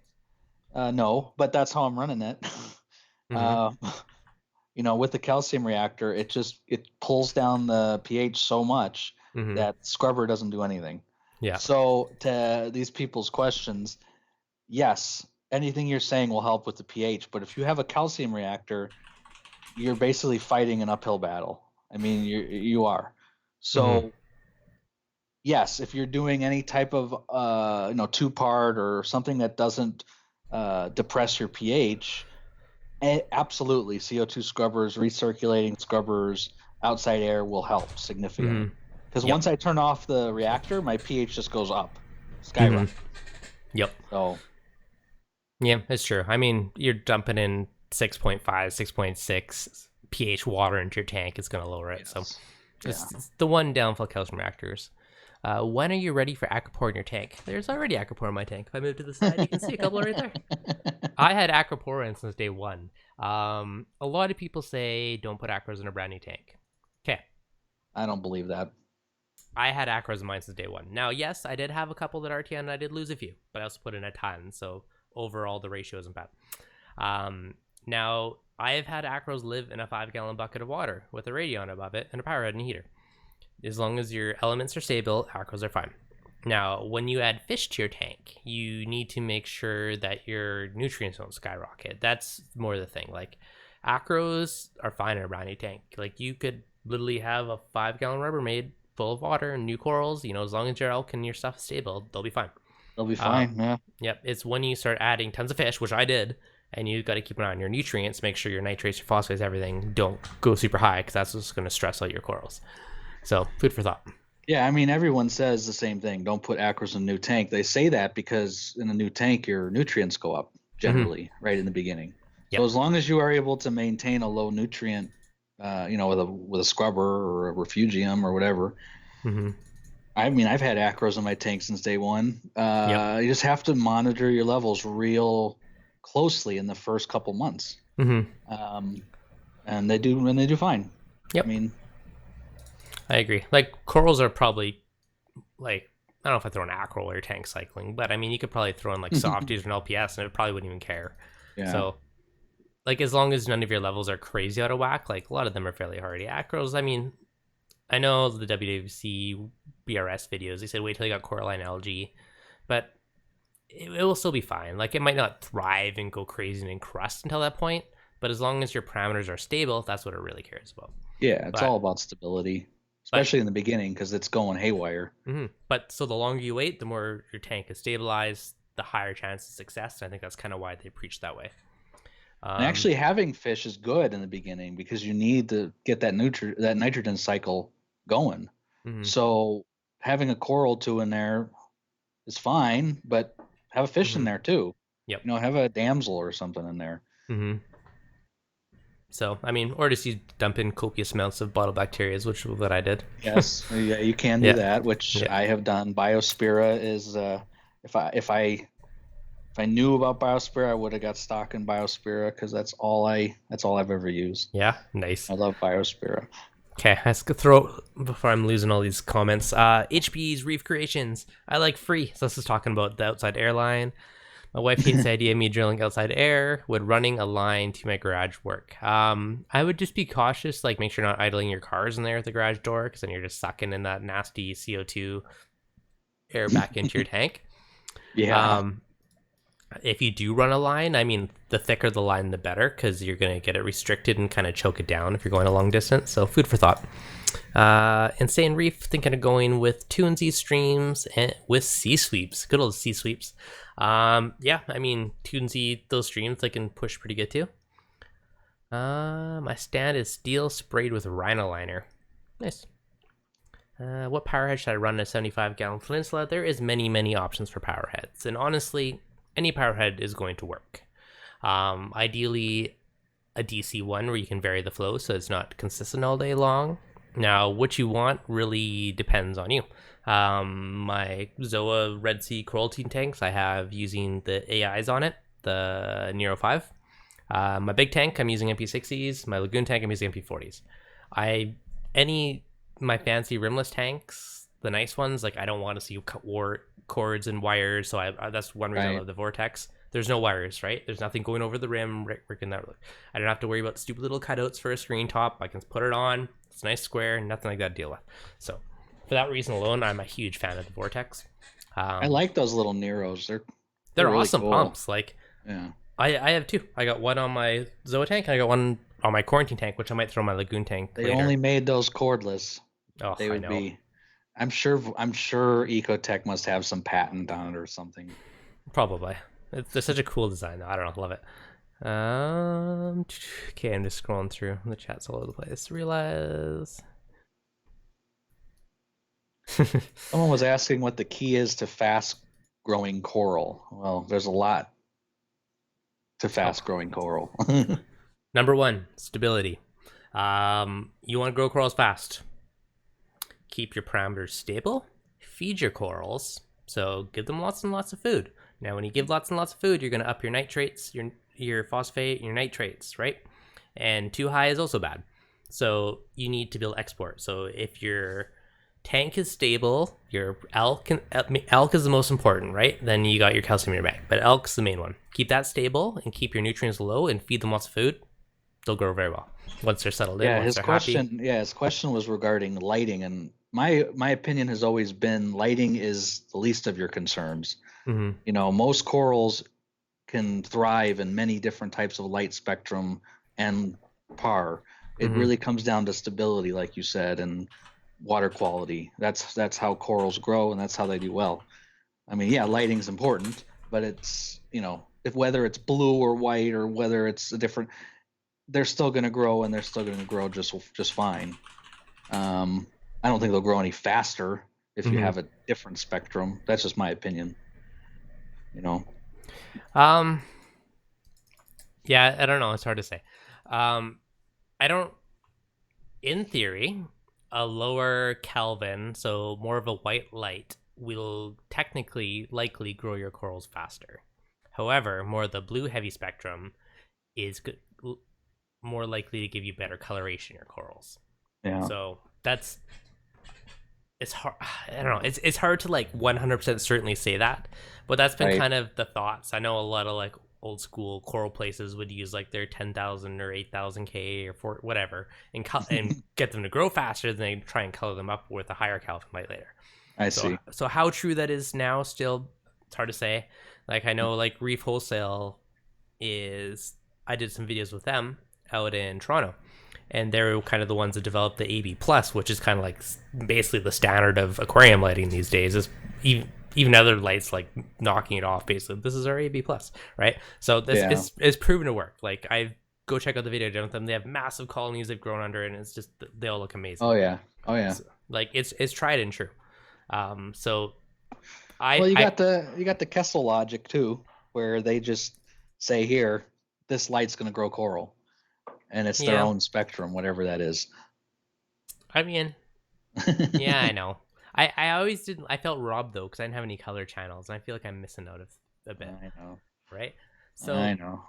No, but that's how I'm running it. With the calcium reactor, it pulls down the pH so much that scrubber doesn't do anything. Yeah. So to these people's questions, yes, anything you're saying will help with the pH. But if you have a calcium reactor, you're basically fighting an uphill battle. I mean, you are. So. Yes, if you're doing any type of 2-part or something that doesn't depress your pH, Absolutely. CO2 scrubbers, recirculating scrubbers, outside air will help significantly. Mm-hmm. Because Yep. once I turn off the reactor, my pH just goes up, Mm-hmm. skyrocket. Yep. So Yeah, it's true. I mean, you're dumping in 6.5, 6.6 pH water into your tank. It's going to lower it. So yes, yeah. it's the one downfall calcium reactors. When are you ready for aquapore in your tank? There's already aquapore in my tank. If I move to the side, you can see a couple right there. I had aquapore in since day one. A lot of people say don't put acros in a brand new tank. Okay, I don't believe that. I had acros in mine since day one. Now, yes, I did have a couple that RTN and I did lose a few, but I also put in a ton, so overall the ratio isn't bad. Now, I have had acros live in a 5-gallon bucket of water with a radion above it and a power head and a heater. As long as your elements are stable, acros are fine. Now, when you add fish to your tank, you need to make sure that your nutrients don't skyrocket. That's more the thing. Like, acros are fine in a brownie tank. Like, you could literally have a 5-gallon Rubbermaid full of water and new corals. You know, as long as your elk and your stuff is stable, they'll be fine. They'll be fine. Yeah. Yep. It's when you start adding tons of fish, which I did, and you got to keep an eye on your nutrients, make sure your nitrates, your phosphates, everything don't go super high because that's just going to stress out your corals. So, food for thought. Yeah, I mean, everyone says the same thing. Don't put acros in a new tank. They say that because in a new tank, your nutrients go up generally right in the beginning. Yep. So as long as you are able to maintain a low nutrient, with a scrubber or a refugium or whatever. I mean, I've had acros in my tank since day one. You just have to monitor your levels real closely in the first couple months. And they do fine. Yep. I mean, I agree. Like, corals are probably, like, I don't know if I throw an acro or tank cycling, but I mean, you could probably throw in like softies or an LPS and it probably wouldn't even care. yeah. So, like, as long as none of your levels are crazy out of whack, like, a lot of them are fairly hardy. Acros, I mean, I know the WWC BRS videos, they said wait till you got coralline algae, but it will still be fine. Like, it might not thrive and go crazy and encrust until that point, but as long as your parameters are stable, that's what it really cares about. Yeah, it's all about stability. Especially in the beginning, because it's going haywire. But so the longer you wait, the more your tank is stabilized, the higher chance of success. I think that's kind of why they preach that way. And actually, having fish is good in the beginning because you need to get that nitrogen cycle going. So having a coral too in there is fine, but have a fish in there too. Yep. Have a damsel or something in there. So, I mean, or just you dump in copious amounts of bottle bacteria, which is what I did. Yes, yeah, you can do that, which I have done. Biospira is if I knew about Biospira, I would have got stock in Biospira because that's all I've ever used. Yeah, nice. I love Biospira. Okay, let's go throw before I'm losing all these comments. HB's Reef Creations. I like free. So this is talking about the outside airline. My wife hates the idea of me drilling outside air. Would running a line to my garage work? I would just be cautious, like make sure you're not idling your cars in there at the garage door, because then you're just sucking in that nasty CO2 air back into your tank. Yeah. If you do run a line, I mean, the thicker the line, the better, because you're going to get it restricted and kind of choke it down if you're going a long distance. So food for thought. Insane Reef, thinking of going with 2&Z streams and with C-sweeps. Good old C-sweeps. Yeah, I mean, 2&Z, those streams, they can push pretty good too. My stand is steel sprayed with rhino liner. Nice. What power head should I run in a 75-gallon peninsula? There is many options for power heads, and honestly, any power head is going to work. Ideally, a DC one where you can vary the flow so it's not consistent all day long. Now, what you want really depends on you. My Zoa Red Sea Coral Team tanks I have using the AIs on it, the Nero 5. My big tank, I'm using MP60s. My Lagoon tank, I'm using MP40s. My fancy rimless tanks, the nice ones, like I don't want to see cords and wires, so that's one reason I love the Vortex. There's no wires, right? There's nothing going over the rim. I don't have to worry about stupid little cutouts for a screen top. I can put it on. It's nice square, nothing like that to deal with. So for that reason alone, I'm a huge fan of the Vortex. I like those little Neros. They're really awesome cool pumps. Like, yeah, I have two. I got one on my Zoa tank, and I got one on my quarantine tank, which I might throw on my Lagoon tank. They only made those cordless. Oh, they would be. I'm sure Ecotech must have some patent on it or something. Probably. They're such a cool design, though. I don't know. Love it. Okay, I'm just scrolling through. The chat's all over the place. Realize. Someone was asking what the key is to fast growing coral. Well, there's a lot to fast growing coral. Number one, stability. You want to grow corals fast. Keep your parameters stable. Feed your corals. So give them lots and lots of food. Now, when you give lots and lots of food, you're going to up your nitrates, your phosphate, your nitrates, right? And too high is also bad. So you need to build export. So if your tank is stable, your elk is the most important, right? Then you got your calcium in your bag. But elk's the main one. Keep that stable and keep your nutrients low and feed them lots of food. They'll grow very well once they're settled in. Once his they're question. happy. Yeah, his question was regarding lighting, and my opinion has always been lighting is the least of your concerns. Mm-hmm. You know, most corals can thrive in many different types of light spectrum and PAR. It really comes down to stability, like you said, and water quality. That's how corals grow, and that's how they do well. I mean, yeah, lighting's important, but it's, you know, if whether it's blue or white or whether it's a different, they're still going to grow, and they're still going to grow just fine. I don't think they'll grow any faster if you have a different spectrum. That's just my opinion. You know. Yeah, I don't know. It's hard to say. I don't. In theory, a lower Kelvin, so more of a white light, will technically likely grow your corals faster. However, more of the blue heavy spectrum is more likely to give you better coloration in your corals. Yeah. So it's hard. I don't know. It's hard to like 100% certainly say that, but that's been kind of the thoughts. I know a lot of like old school coral places would use like their 10,000 or 8,000 K or whatever and get them to grow faster. Than they try and color them up with a higher Kelvin light later. I see. So how true that is now, still, it's hard to say. Like I know like Reef Wholesale I did some videos with them out in Toronto, and they're kind of the ones that developed the AB Plus, which is kind of like basically the standard of aquarium lighting these days. Is even other lights like knocking it off. Basically, this is our AB Plus, right? So this is proven to work. Like I go check out the video with them. They have massive colonies they've grown under, and it's just they all look amazing. Oh yeah. So, like it's tried and true. So you got the Kessel logic too, where they just say here, this light's going to grow coral, and it's their own spectrum, whatever that is. I mean, yeah, I know. I always didn't. I felt robbed though because I didn't have any color channels, and I feel like I'm missing out a bit. I know, right? So I know.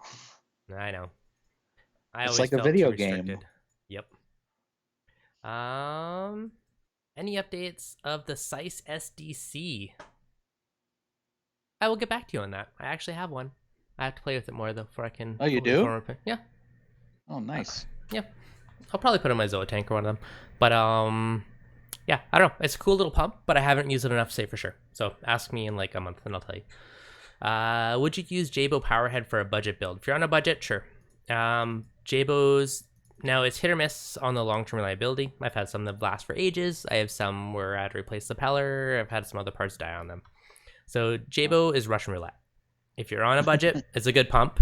It's like a video game. Yep. Any updates of the SICE SDC? I will get back to you on that. I actually have one. I have to play with it more though before I can. Oh, you do? Yeah. Oh, nice. Yeah. I'll probably put it in my Zoa tank or one of them. But yeah, I don't know. It's a cool little pump, but I haven't used it enough to say for sure. So ask me in like a month and I'll tell you. Would you use Jabo Powerhead for a budget build? If you're on a budget, sure. Jabo's, now it's hit or miss on the long-term reliability. I've had some that last for ages. I have some where I had to replace the peller. I've had some other parts die on them. So Jabo is Russian roulette. If you're on a budget, it's a good pump.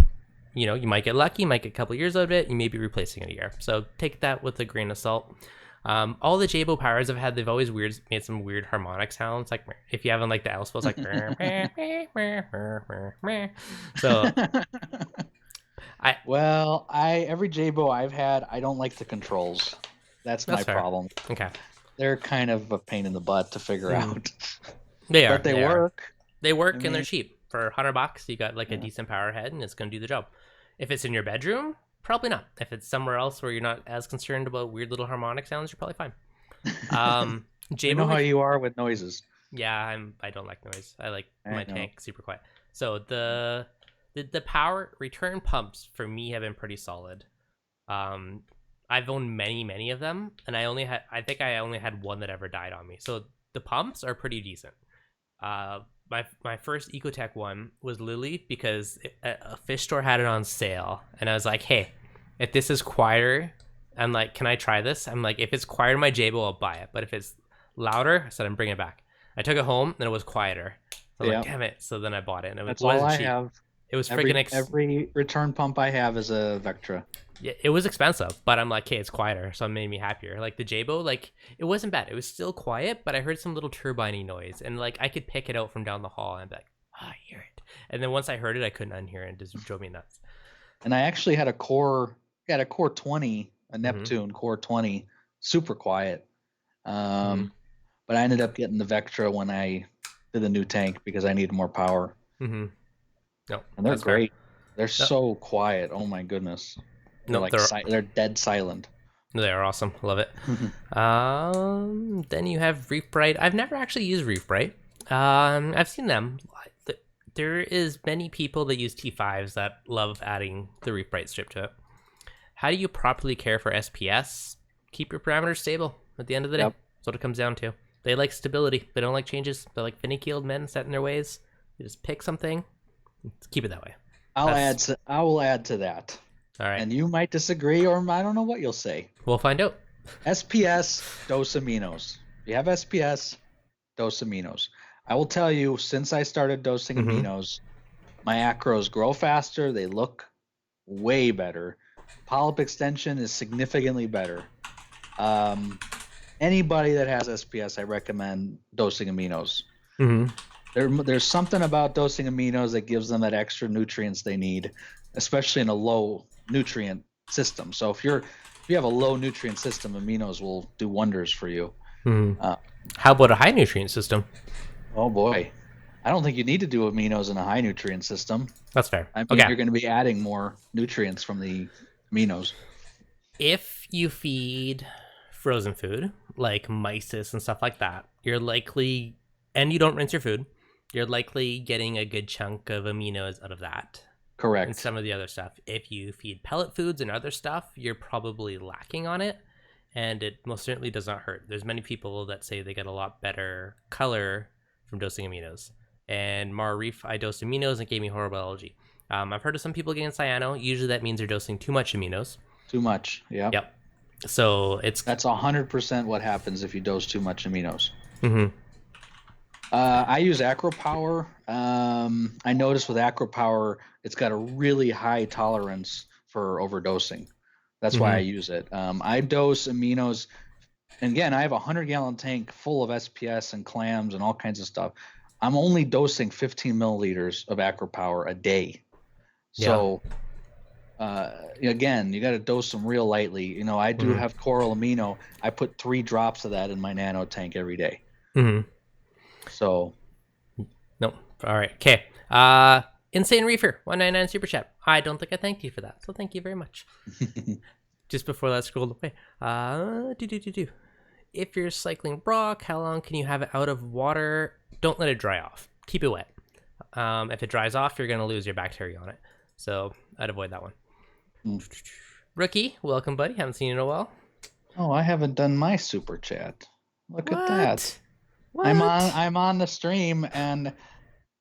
You know, you might get lucky, you might get a couple years out of it. You may be replacing it a year. So take that with a grain of salt. All the Jabo powers I've had, they've always made some weird harmonic sounds. Like if you haven't like the Elspeth, it's like so. Every Jabo I've had, I don't like the controls. That's my problem. Okay. They're kind of a pain in the butt to figure out. They are. But they work. They work and they're cheap. For $100, you got like a decent power head and it's going to do the job. If it's in your bedroom, probably not. If it's somewhere else where you're not as concerned about weird little harmonic sounds, you're probably fine. You know how you are with noises. Yeah, I don't like noise. I like my tank super quiet. So the power return pumps for me have been pretty solid. I've owned many of them, and I think I only had one that ever died on me. So the pumps are pretty decent. My first Ecotech one was Lily because a fish store had it on sale, and I was like, hey, if this is quieter, I'm like, can I try this? I'm like, if it's quieter my Jabo, I'll buy it, but if it's louder, I said I'm bringing it back. I took it home and it was quieter, so I'm like, damn it. So then I bought it, and that's all I have. It was every return pump I have is a Vectra. Yeah, it was expensive, but I'm like, hey, it's quieter, so it made me happier. Like the Jabo, like it wasn't bad. It was still quiet, but I heard some little turbiney noise, and like I could pick it out from down the hall, and I'd be like, I hear it. And then once I heard it, I couldn't unhear it, and it just drove me nuts. And I actually had a Core 20, a Neptune Core 20, super quiet. But I ended up getting the Vectra when I did the new tank because I needed more power. No, and they're great. Fair. They're so quiet. Oh my goodness. They're dead silent. They are awesome. Love it. Then you have Reef Bright. I've never actually used Reef Bright. I've seen them. There is many people that use T5s that love adding the Reef Bright strip to it. How do you properly care for SPS? Keep your parameters stable at the end of the day. That's what it comes down to. They like stability. They don't like changes. They're like finicky-keeled men set in their ways. You just pick something. Keep it that way. I will add to that. All right. And you might disagree, or I don't know what you'll say. We'll find out. SPS, dose aminos. If you have SPS, dose aminos. I will tell you, since I started dosing aminos, my acros grow faster. They look way better. Polyp extension is significantly better. Anybody that has SPS, I recommend dosing aminos. There's something about dosing aminos that gives them that extra nutrients they need, especially in a low nutrient system. So if you have a low nutrient system, aminos will do wonders for you. How about a high nutrient system? Oh boy, I don't think you need to do aminos in a high nutrient system. That's fair. I mean, you're going to be adding more nutrients from the aminos. If you feed frozen food like mysis and stuff like that, you're likely, and you don't rinse your food, you're likely getting a good chunk of aminos out of that. Correct. And some of the other stuff. If you feed pellet foods and other stuff, you're probably lacking on it, and it most certainly does not hurt. There's many people that say they get a lot better color from dosing aminos. And Mara Reef, I dosed aminos and it gave me horrible allergy. I've heard of some people getting cyano. Usually that means they're dosing too much aminos. Too much, yeah. Yep. So that's 100% what happens if you dose too much aminos. I use AcroPower. I noticed with AcroPower, it's got a really high tolerance for overdosing. That's why I use it. I dose aminos. And again, I have a 100-gallon tank full of SPS and clams and all kinds of stuff. I'm only dosing 15 milliliters of AcroPower a day. So, again, you got to dose them real lightly. You know, I do have coral amino. I put 3 drops of that in my nano tank every day. So. Nope. All right. Okay. Insane Reefer, 199 Super Chat. I don't think I thanked you for that, so thank you very much. Just before that scrolled away. If you're cycling rock, how long can you have it out of water? Don't let it dry off. Keep it wet. If it dries off, you're going to lose your bacteria on it. So I'd avoid that one. Rookie, welcome, buddy. Haven't seen you in a while. Oh, I haven't done my super chat. Look at that. What? I'm on the stream and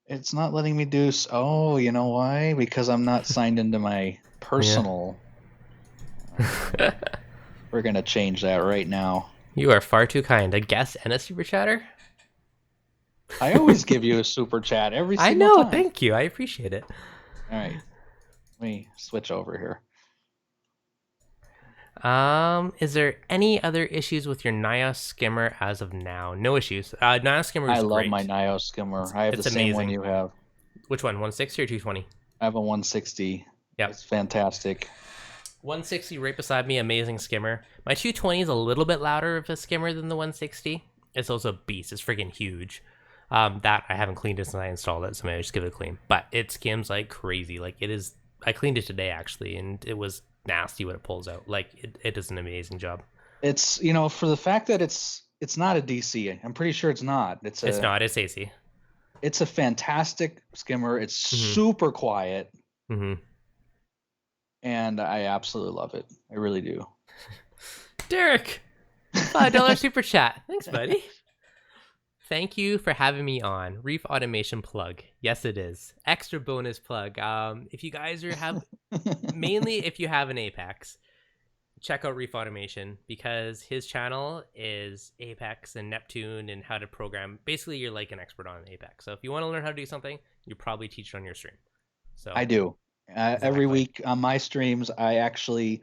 it's not letting me do. Oh, you know why? Because I'm not signed into my personal. We're gonna change that right now. You are far too kind. A guest and a super chatter. I always give you a super chat every single time. Thank you. I appreciate it. All right, let me switch over here. Is there any other issues with your Nios skimmer as of now? No issues. Nios skimmer is great. I love my Nios skimmer. I have the same one you have. Which one? 160 or 220? I have a 160. Yeah, it's fantastic. 160 right beside me, amazing skimmer. My 220 is a little bit louder of a skimmer than the 160. It's also a beast. It's freaking huge. That I haven't cleaned it since I installed it, so maybe I just give it a clean. But it skims like crazy. Like it is. I cleaned it today actually, and it was nasty when it pulls out. Like it does an amazing job. It's for the fact that it's not a DC. I'm pretty sure it's not. It's not. It's AC. It's a fantastic skimmer. It's super quiet. And I absolutely love it. I really do. Derek, $5 super chat. Thanks, buddy. Thank you for having me on. Reef automation plug. Yes, it is. Extra bonus plug. If you guys mainly if you have an Apex, check out Reef Automation because his channel is Apex and Neptune and how to program. Basically, you're like an expert on Apex. So if you want to learn how to do something, you probably teach it on your stream. So I do. Every exactly. week on my streams, I actually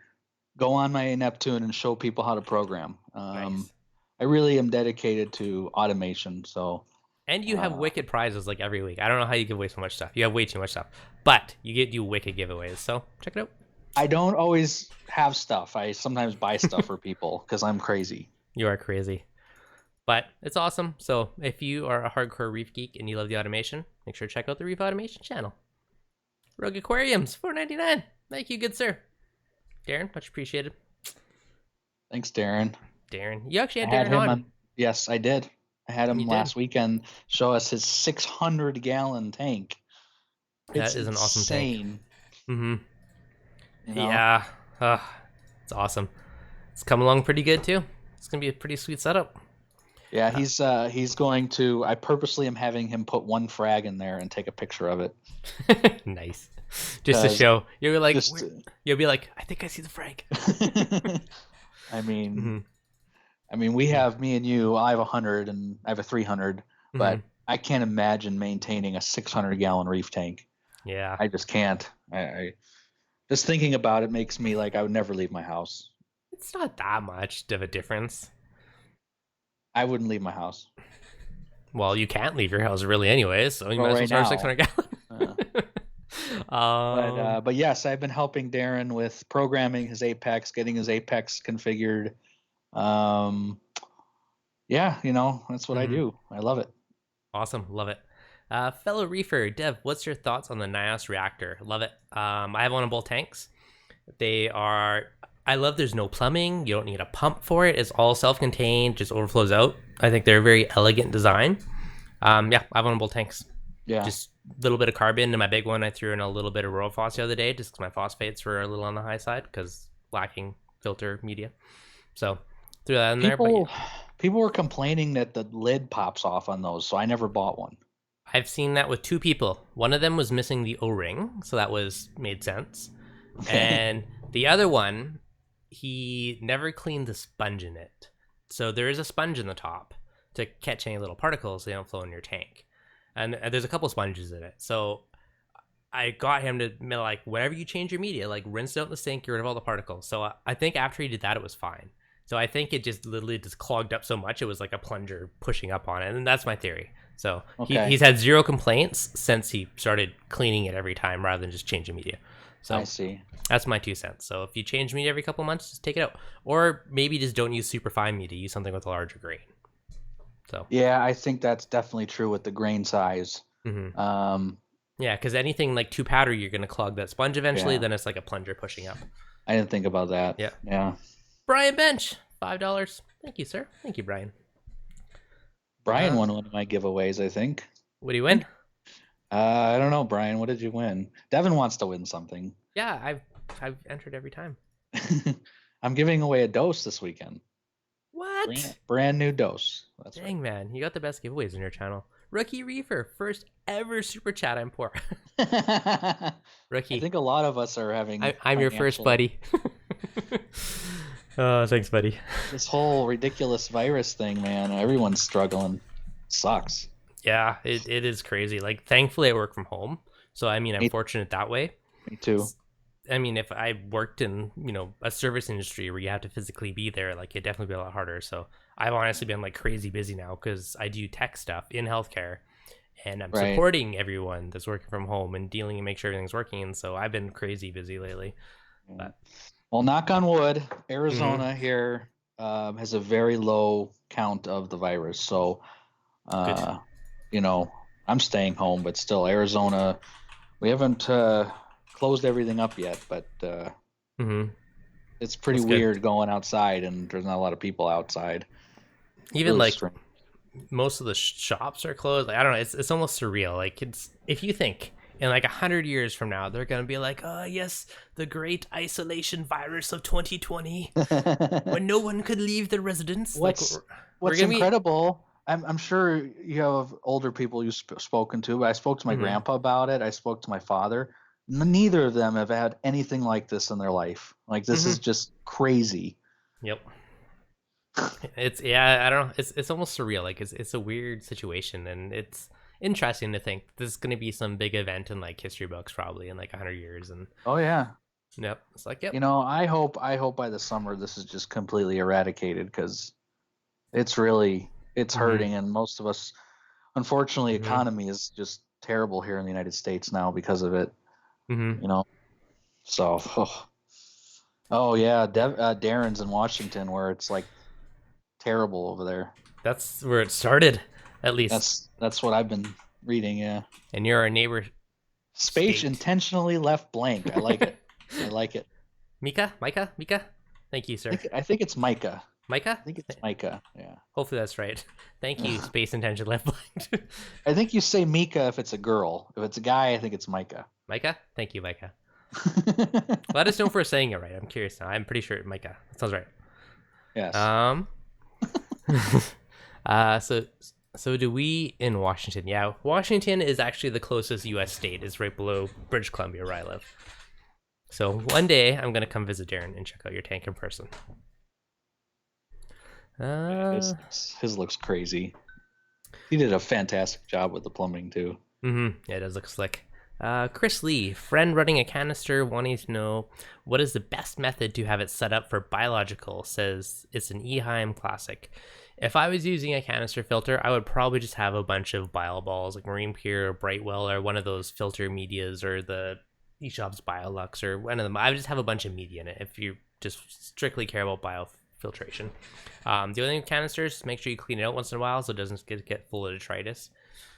go on my Neptune and show people how to program. Nice. I really am dedicated to automation. So, And you have uh, wicked prizes like every week. I don't know how you give away so much stuff. You have way too much stuff, but you get do wicked giveaways. So check it out. I don't always have stuff. I sometimes buy stuff for people because I'm crazy. You are crazy, but it's awesome. So if you are a hardcore reef geek and you love the automation, make sure to check out the Reef Automation channel. Rogue Aquariums, $4.99. Thank you, good sir. Darren, much appreciated. Thanks, Darren. Darren, you actually I had had Darren him on. on. Yes, I did. I had him You last did. weekend show us his 600-gallon tank. It's That is an awesome tank. insane. Mm-hmm. You know? Yeah. It's awesome. It's come along pretty good too. It's gonna be a pretty sweet setup. Yeah, he's going to. I purposely am having him put one frag in there and take a picture of it. Nice. Just to show. You'll be like, Just, I think I see the frag. I mean, Mm-hmm. we have me and you. I have 100 and I have a 300, but I can't imagine maintaining a 600-gallon reef tank. Yeah. I just can't. I just thinking about it makes me like I would never leave my house. It's not that much of a difference. I wouldn't leave my house. Well, you can't leave your house really anyways, so you might as well start 600 gallon. But yes, I've been helping Darren with programming his Apex, getting his Apex configured. Yeah, that's what I do. I love it. Awesome, love it. Fellow reefer, Dev, what's your thoughts on the NIOS reactor? Love it. I have one on both tanks. I love there's no plumbing. You don't need a pump for it. It's all self-contained, just overflows out. I think they're a very elegant design. Yeah, I have one on both tanks. Yeah. Just a little bit of carbon. In my big one, I threw in a little bit of Rophos the other day just because my phosphates were a little on the high side because lacking filter media. So threw that in there. But people were complaining that the lid pops off on those, so I never bought one. I've seen that with two people. One of them was missing the O-ring, so that made sense. And the other one, he never cleaned the sponge in it. So there is a sponge in the top to catch any little particles so they don't flow in your tank. And there's a couple sponges in it. So I got him to, like, whenever you change your media, like, rinse it out in the sink, get rid of all the particles. So I think after he did that, it was fine. So I think it just literally just clogged up so much, it was like a plunger pushing up on it. And that's my theory. So he's had zero complaints since he started cleaning it every time rather than just changing media. So I see. That's my 2 cents. So if you change media every couple months, just take it out. Or maybe just don't use super fine media. Use something with a larger grain. So yeah, I think that's definitely true with the grain size. Mm-hmm. Yeah, because anything like too powdery, you're going to clog that sponge eventually. Yeah. Then it's like a plunger pushing up. I didn't think about that. Yeah. Brian Bench, $5. Thank you, sir. Thank you, Brian. Brian won one of my giveaways, I think. What do you win? I don't know, Brian. What did you win? Devin wants to win something. Yeah, I've entered every time. I'm giving away a dose this weekend. What? Brand new dose. That's Dang, right. Man. You got the best giveaways in your channel. Rookie Reefer, first ever super chat I'm poor. Rookie. I think a lot of us are having. I'm your first buddy. Oh, thanks, buddy. This whole ridiculous virus thing, man. Everyone's struggling. Sucks. Yeah, it is crazy. Like, thankfully, I work from home. So, I mean, I'm fortunate that way. Me too. I mean, if I worked in, a service industry where you have to physically be there, like, it'd definitely be a lot harder. So I've honestly been like crazy busy now because I do tech stuff in healthcare and I'm supporting everyone that's working from home and dealing and make sure everything's working. And so I've been crazy busy lately. But well, knock on wood, Arizona here has a very low count of the virus. So, I'm staying home, but still Arizona, we haven't closed everything up yet, but it's pretty weird going outside and there's not a lot of people outside. Even really most of the shops are closed. Like, I don't know. It's almost surreal. Like, if you think in like 100 years from now, they're going to be like, oh yes, the great isolation virus of 2020 when no one could leave their residence. What's incredible, I'm sure you have older people you've spoken to, but I spoke to my grandpa about it. I spoke to my father. Neither of them have had anything like this in their life. Like, this is just crazy. Yep. I don't know. It's almost surreal. Like, it's a weird situation, and it's interesting to think this is going to be some big event in like history books probably in like 100 years. And Oh yeah. yep, it's like, yep. I hope by the summer this is just completely eradicated, because it's hurting, and most of us, unfortunately, economy is just terrible here in the United States now because of it. So oh yeah, Darren's in Washington, where it's like terrible over there. That's where it started, at least. That's what I've been reading. Yeah. And you're our neighbor. Space state. intentionally left blank. I like it. I like it. Mika. Thank you, sir. I think it's Micah. Micah? I think it's Micah. Yeah. Hopefully that's right. Thank you, space intention left blank. I think you say Mika if it's a girl. If it's a guy, I think it's Micah. Micah? Thank you, Micah. Let us know if we're saying it right. I'm curious now. I'm pretty sure Micah. That sounds right. Yes. So do we in Washington? Yeah, Washington is actually the closest U.S. state. It's right below British Columbia, where I live. So one day I'm gonna come visit Darren and check out your tank in person. His looks crazy. He did a fantastic job with the plumbing too. Yeah, it does look slick. Chris Lee, friend running a canister, wanting to know what is the best method to have it set up for biological, says it's an Eheim Classic. If I was using a canister filter, I would probably just have a bunch of bio balls like Marine Pure or Brightwell or one of those filter medias or the eShop's BioLux or one of them. I would just have a bunch of media in it if you just strictly care about biofiltration. The other thing with canisters, make sure you clean it out once in a while so it doesn't get full of detritus.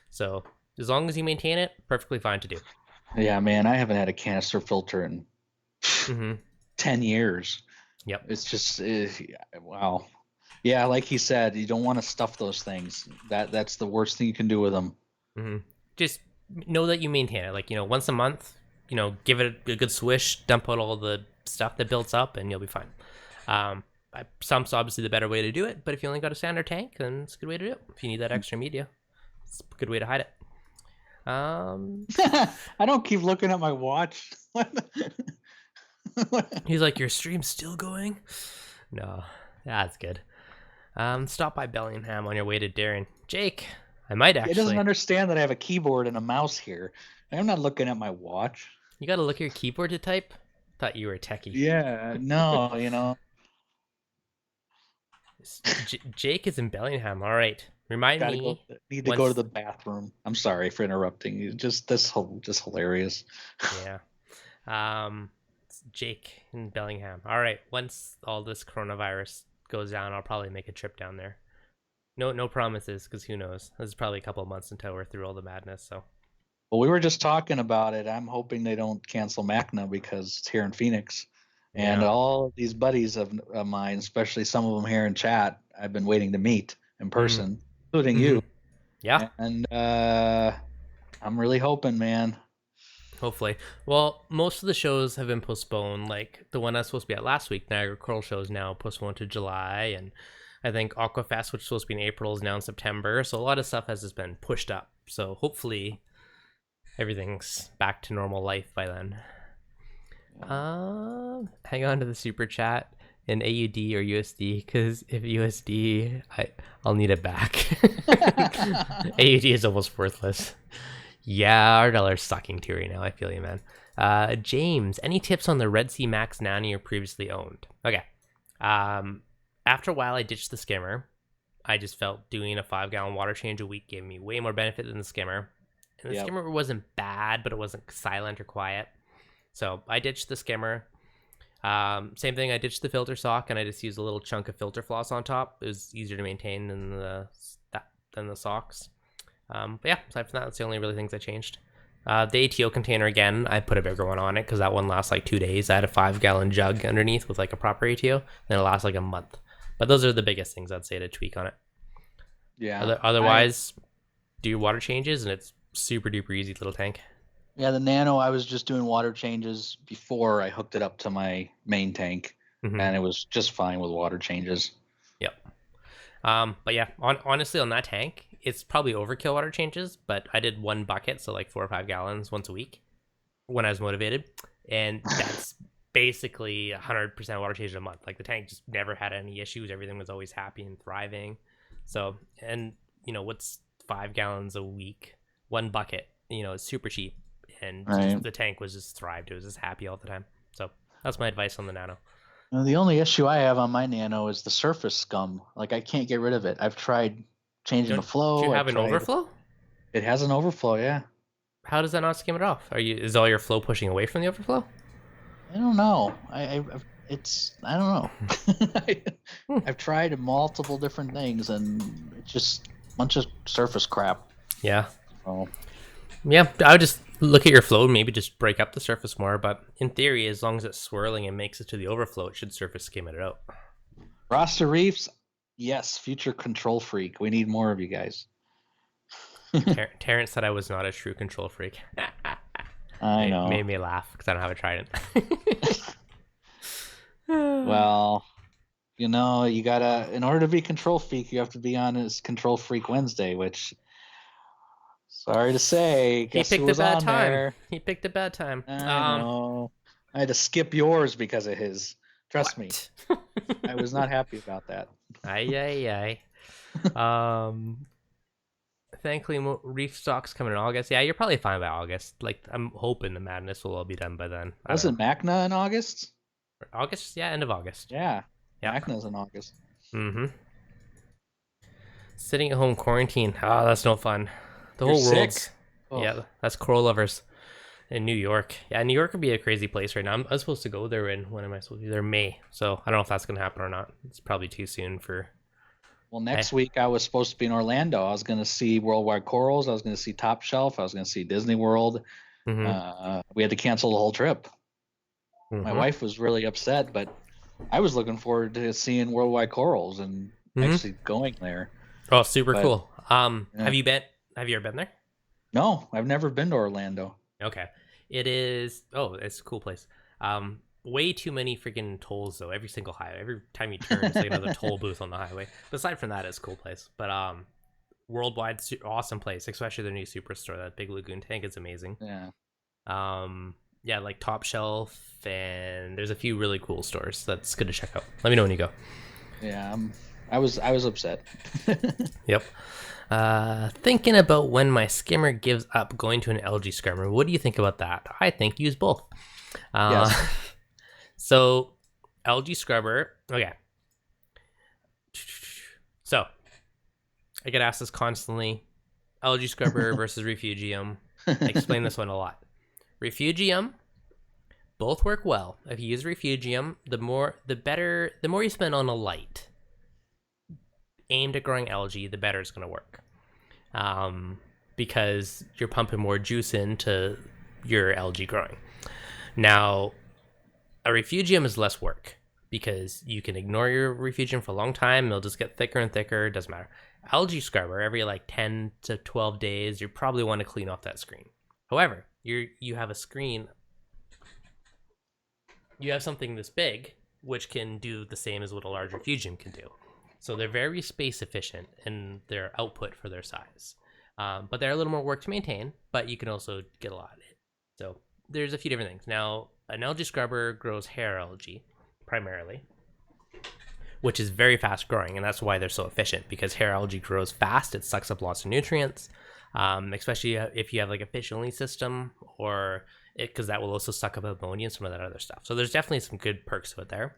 So as long as you maintain it, perfectly fine to do. Yeah, man, I haven't had a canister filter in 10 years. Yep. It's just, wow. Yeah, like he said, you don't want to stuff those things. That's the worst thing you can do with them. Just know that you maintain it. Like, once a month, give it a good swish, dump out all the stuff that builds up, and you'll be fine. Sump's obviously the better way to do it, but if you only got a standard tank, then it's a good way to do it. If you need that extra media, it's a good way to hide it. I don't keep looking at my watch. He's like, your stream's still going? No, that's good. Stop by Bellingham on your way to Darren. Jake, I might actually. It doesn't understand that I have a keyboard and a mouse here. I'm not looking at my watch. You got to look at your keyboard to type? Thought you were a techie. Yeah, no, Jake is in Bellingham. All right. Remind me. Need to go to the bathroom. I'm sorry for interrupting. Just hilarious. Yeah. Jake in Bellingham. All right. Once all this coronavirus goes down, I'll probably make a trip down there. No promises, because who knows? This is probably a couple of months until we're through all the madness. So. Well, we were just talking about it. I'm hoping they don't cancel MACNA because it's here in Phoenix. And all of these buddies of mine, especially some of them here in chat, I've been waiting to meet in person, including you. Yeah. And I'm really hoping, man. Hopefully. Well, most of the shows have been postponed. Like the one I was supposed to be at last week, Niagara Coral Show, is now postponed to July. And I think Aquafest, which was supposed to be in April, is now in September. So a lot of stuff has just been pushed up. So hopefully everything's back to normal life by then. Hang on to the super chat in AUD or USD, because if USD, I'll need it back. AUD is almost worthless. Yeah, our dollar's sucking too right now. I feel you, man. James, any tips on the Red Sea Max Nanny you previously owned? Okay. After a while, I ditched the skimmer. I just felt doing a 5-gallon water change a week gave me way more benefit than the skimmer. And the skimmer wasn't bad, but it wasn't silent or quiet. So I ditched the skimmer. Same thing, I ditched the filter sock, and I just used a little chunk of filter floss on top. It was easier to maintain than the socks. But yeah, aside from that, that's the only really things I changed. The ATO container, again, I put a bigger one on it because that one lasts like 2 days. I had a 5-gallon jug underneath with like a proper ATO, and it lasts like a month. But those are the biggest things I'd say to tweak on it. Yeah. Otherwise, do your water changes, and it's super duper easy little tank. Yeah, the Nano, I was just doing water changes before I hooked it up to my main tank, and it was just fine with water changes. Yep. But yeah, honestly, on that tank, it's probably overkill water changes, but I did 1 bucket, so like 4 or 5 gallons once a week when I was motivated, and that's basically 100% water changes a month. Like the tank just never had any issues. Everything was always happy and thriving. So, and what's 5 gallons a week? one bucket. It's super cheap, and Right. the tank was just thrived. It was just happy all the time. So that's my advice on the Nano. Now, the only issue I have on my Nano is the surface scum. Like, I can't get rid of it. I've tried changing the Do you flow. have an overflow? It has an overflow, yeah. How does that not skim it off? Is all your flow pushing away from the overflow? I don't know. I don't know. I've tried multiple different things, and it's just a bunch of surface crap. Yeah. Oh. Yeah, I would just look at your flow and maybe just break up the surface more. But in theory, as long as it's swirling and makes it to the overflow, it should surface skim it out. Roster Reefs, yes, future control freak. We need more of you guys. Terrence said I was not a true control freak. I know. Made me laugh because I don't have a trident. Well, you gotta, in order to be control freak, you have to be on his Control Freak Wednesday, which, sorry to say, he picked a bad time. There? He picked a bad time. I know. I had to skip yours because of his. Trust me. I was not happy about that. Aye. Thankfully, Reef stock's coming in August. Yeah, you're probably fine by August. Like, I'm hoping the madness will all be done by then. Wasn't Macna in August? August? Yeah, end of August. Yeah. Macna's in August. Mm-hmm. Sitting at home quarantine. Oh, that's no fun. You're whole world's sick. Oh. Yeah, that's coral lovers in New York. Yeah, New York would be a crazy place right now. I was supposed to go there when am I supposed to be there? May. So I don't know if that's gonna happen or not. It's probably too soon for. Well, next week I was supposed to be in Orlando. I was going to see Worldwide Corals. I was going to see Top Shelf. I was going to see Disney World. Mm-hmm. We had to cancel the whole trip. Mm-hmm. My wife was really upset, but I was looking forward to seeing Worldwide Corals and actually going there. Oh, super cool. Yeah. Have you ever been there? No, I've never been to Orlando. Okay. It is. Oh, it's a cool place. Way too many freaking tolls though. Every single highway, every time you turn, it's like another toll booth on the highway. But aside from that, it's a cool place. But worldwide, awesome place, especially their new superstore. That big lagoon tank is amazing. Yeah. Yeah, like Top Shelf, and there's a few really cool stores that's good to check out. Let me know when you go. Yeah, I was upset. Yep. Thinking about when my skimmer gives up going to an algae scrubber. What do you think about that? I think use both. Yes. So, algae scrubber. Okay. So, I get asked this constantly. Algae scrubber versus Refugium. I explain this one a lot. Refugium, both work well. If you use Refugium, the more you spend on a light aimed at growing algae, the better it's going to work. Because you're pumping more juice into your algae growing. Now, a Refugium is less work because you can ignore your Refugium for a long time. It'll just get thicker and thicker. It doesn't matter. Algae scrubber, every like 10 to 12 days, you probably want to clean off that screen. However, you have a screen. You have something this big, which can do the same as what a large Refugium can do. So they're very space efficient in their output for their size. But they're a little more work to maintain, but you can also get a lot of it. So there's a few different things. Now, an algae scrubber grows hair algae, primarily, which is very fast growing, and that's why they're so efficient, because hair algae grows fast. It sucks up lots of nutrients, especially if you have like a fish-only system, or because that will also suck up ammonia and some of that other stuff. So there's definitely some good perks to it there.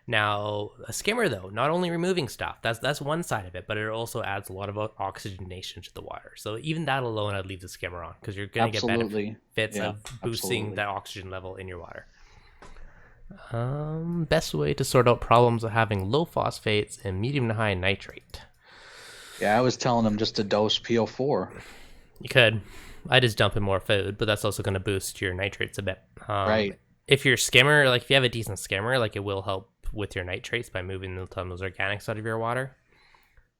Now, a skimmer, though, not only removing stuff, that's one side of it, but it also adds a lot of oxygenation to the water. So even that alone, I'd leave the skimmer on, because you're going to get benefits of boosting that oxygen level in your water. Best way to sort out problems of having low phosphates and medium to high nitrate. Yeah, I was telling them just to dose PO4. You could. I just dump in more food, but that's also going to boost your nitrates a bit. Right. If your skimmer, like if you have a decent skimmer, like it will help with your nitrates by moving those organics out of your water.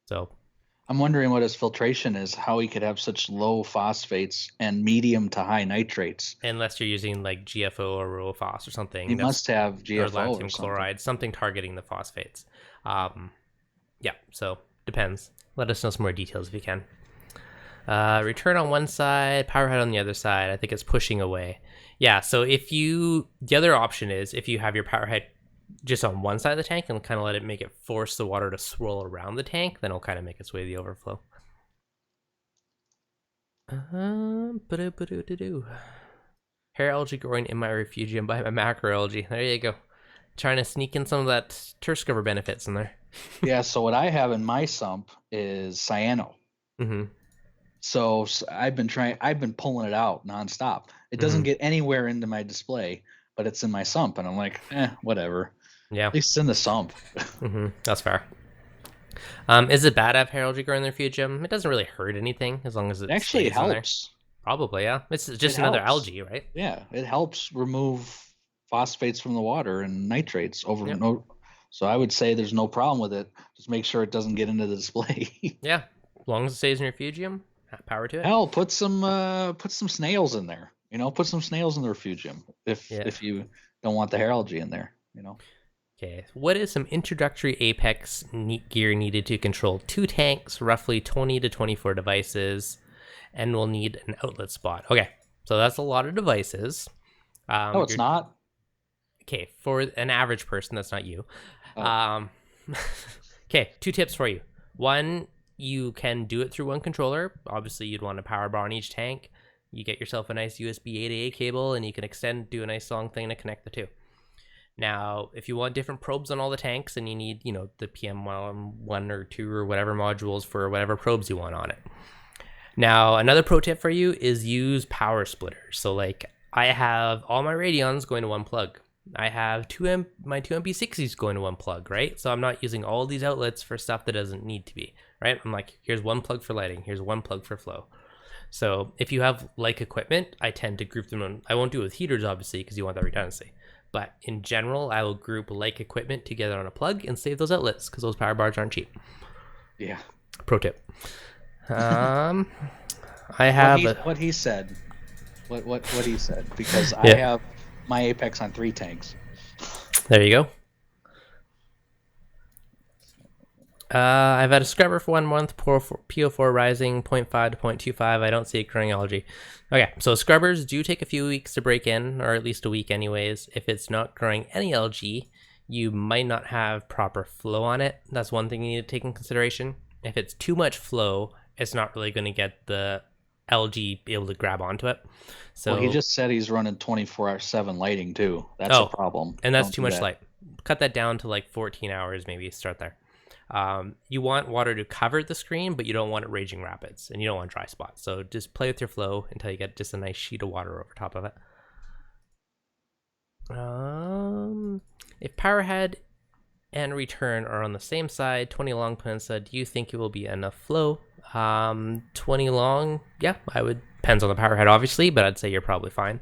So I'm wondering what his filtration is, how he could have such low phosphates and medium to high nitrates. Unless you're using like GFO or Ruofos or something. He must have GFO or lanthanum chloride, something targeting the phosphates. Yeah, so depends. Let us know some more details if you can. Return on one side, power head on the other side. I think it's pushing away. Yeah, so the other option is if you have your power head just on one side of the tank and kind of let it force the water to swirl around the tank, then it'll kind of make its way to the overflow. Ba-do-ba-do-do-do. Hair algae growing in my refugium by my macroalgae. There you go. Trying to sneak in some of that turf scrubber benefits in there. Yeah, so what I have in my sump is cyano. Mm-hmm. So I've been pulling it out nonstop. It doesn't get anywhere into my display, but it's in my sump, and I'm like, whatever. Yeah. At least it's in the sump. That's fair. Is it bad to have hair algae growing in the refugium? It doesn't really hurt anything as long as it Actually, it stays in there. helps. Probably, yeah. It's just another algae, right? Yeah, it helps remove phosphates from the water and nitrates over. Yep. So I would say there's no problem with it. Just make sure it doesn't get into the display. Yeah, as long as it stays in your refugium, power to it. Hell, put some snails in there. Put some snails in the refugium if you don't want the hair algae in there. Okay, what is some introductory Apex gear needed to control 2 tanks, roughly 20 to 24 devices, and we'll need an outlet spot. Okay, so that's a lot of devices. No, it's not. Okay, for an average person, that's not you. Oh. Okay, 2 tips for you. One, you can do it through one controller. Obviously, you'd want a power bar on each tank. You get yourself a nice USB 8A cable, and you can do a nice long thing to connect the 2. Now, if you want different probes on all the tanks, and you need, the PM1 or 2 or whatever modules for whatever probes you want on it. Now, another pro tip for you is use power splitters. So, like, I have all my Radions going to one plug. I have my 2 MP60s going to one plug, right? So I'm not using all these outlets for stuff that doesn't need to be, right? I'm like, here's one plug for lighting, here's one plug for flow. So if you have like equipment, I tend to group them on. I won't do it with heaters, obviously, because you want that redundancy. But in general, I will group like equipment together on a plug and save those outlets because those power bars aren't cheap. Yeah. Pro tip. I have what he said. What he said, because I have my Apex on 3 tanks. There you go. I've had a scrubber for 1 month, PO4 rising 0.5 to 0.25. I don't see it growing algae. Okay, so scrubbers do take a few weeks to break in, or at least a week anyways. If it's not growing any algae, you might not have proper flow on it. That's one thing you need to take in consideration. If it's too much flow, it's not really going to get the algae able to grab onto it. So he just said he's running 24/7 lighting too. That's a problem. And that's too much light. Cut that down to like 14 hours, maybe start there. You want water to cover the screen, but you don't want it raging rapids, and you don't want dry spots. So just play with your flow until you get just a nice sheet of water over top of it. If powerhead and return are on the same side, 20 long Peninsula, do you think it will be enough flow? 20 long, yeah, I would. Depends on the power head, obviously, but I'd say you're probably fine.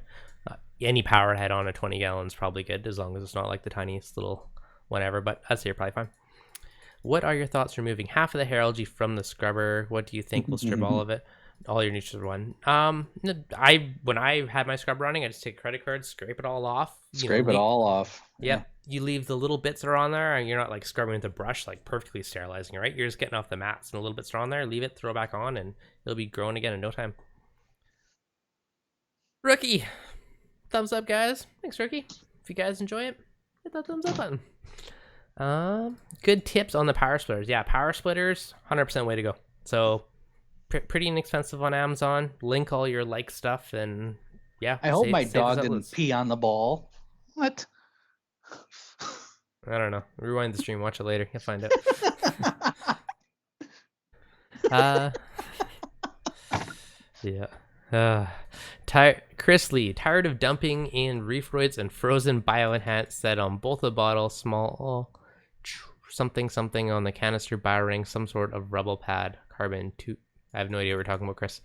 Any power head on a 20 gallon is probably good, as long as it's not like the tiniest little whatever, but I'd say you're probably fine. What are your thoughts removing half of the hair algae from the scrubber? What do you think will strip all of it? All your nutrients one. When I had my scrubber running, I just take a credit card, scrape it all off. Scrape it all off. Yeah. You leave the little bits that are on there, and you're not like scrubbing with a brush, like perfectly sterilizing it, right? You're just getting off the mats, and the little bits are on there. Leave it, throw it back on, and it'll be growing again in no time. Rookie, thumbs up, guys. Thanks, Rookie. If you guys enjoy it, hit that thumbs up button. Good tips on the power splitters. Yeah, power splitters, 100% way to go. So pretty inexpensive on Amazon. Link all your like stuff, and yeah. I hope my dog didn't pee on the ball. What? I don't know. Rewind the stream, watch it later. You'll find out. Yeah. Chris Lee, tired of dumping in reefroids and frozen bioenhance set on both the bottle, small something on the canister bio-ring, some sort of rubble pad, carbon 2. I have no idea what we're talking about, Chris.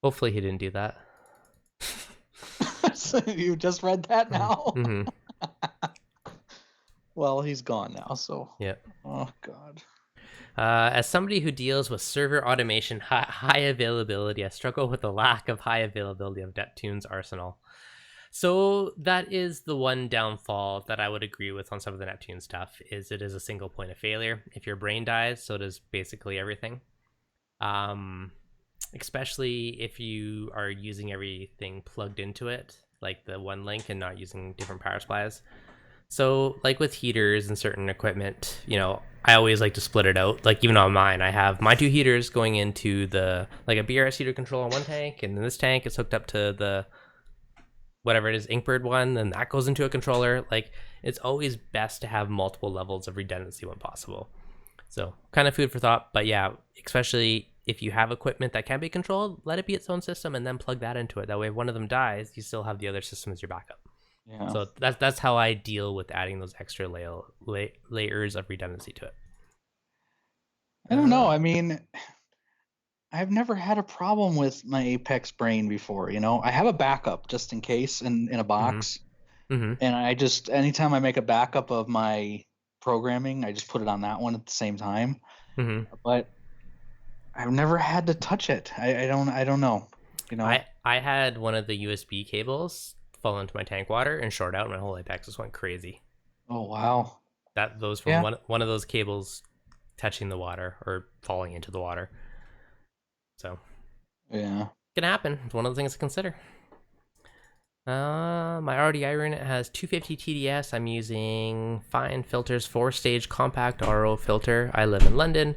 Hopefully he didn't do that. So you just read that now? Mm-hmm. Well, he's gone now, so. Yeah. Oh, God. As somebody who deals with server automation, high availability, I struggle with the lack of high availability of Neptune's arsenal. So that is the one downfall that I would agree with on some of the Neptune stuff, is it is a single point of failure. If your brain dies, so does basically everything. Especially if you are using everything plugged into it, like the one link, and not using different power supplies. So like with heaters and certain equipment, I always like to split it out. Like even on mine, I have my 2 heaters going into the like a BRS heater control on one tank, and then this tank is hooked up to the whatever it is Inkbird one, and that goes into a controller. Like it's always best to have multiple levels of redundancy when possible. So kind of food for thought, but yeah, especially if you have equipment that can be controlled, let it be its own system and then plug that into it. That way, if one of them dies, you still have the other system as your backup. Yeah. So that's how I deal with adding those extra layers of redundancy to it. I don't know. I mean, I've never had a problem with my Apex brain before. I have a backup just in case in a box. Mm-hmm. And I just, anytime I make a backup of my programming, I just put it on that one at the same time. Mm-hmm. But I've never had to touch it. I don't know. I had one of the USB cables fall into my tank water and short out, and my whole Apex just went crazy. Oh wow. Those from one of those cables touching the water or falling into the water. So yeah, it can happen. It's one of the things to consider. My RDI unit has 250 TDS. I'm using Fine Filters 4-stage compact RO filter. I live in London.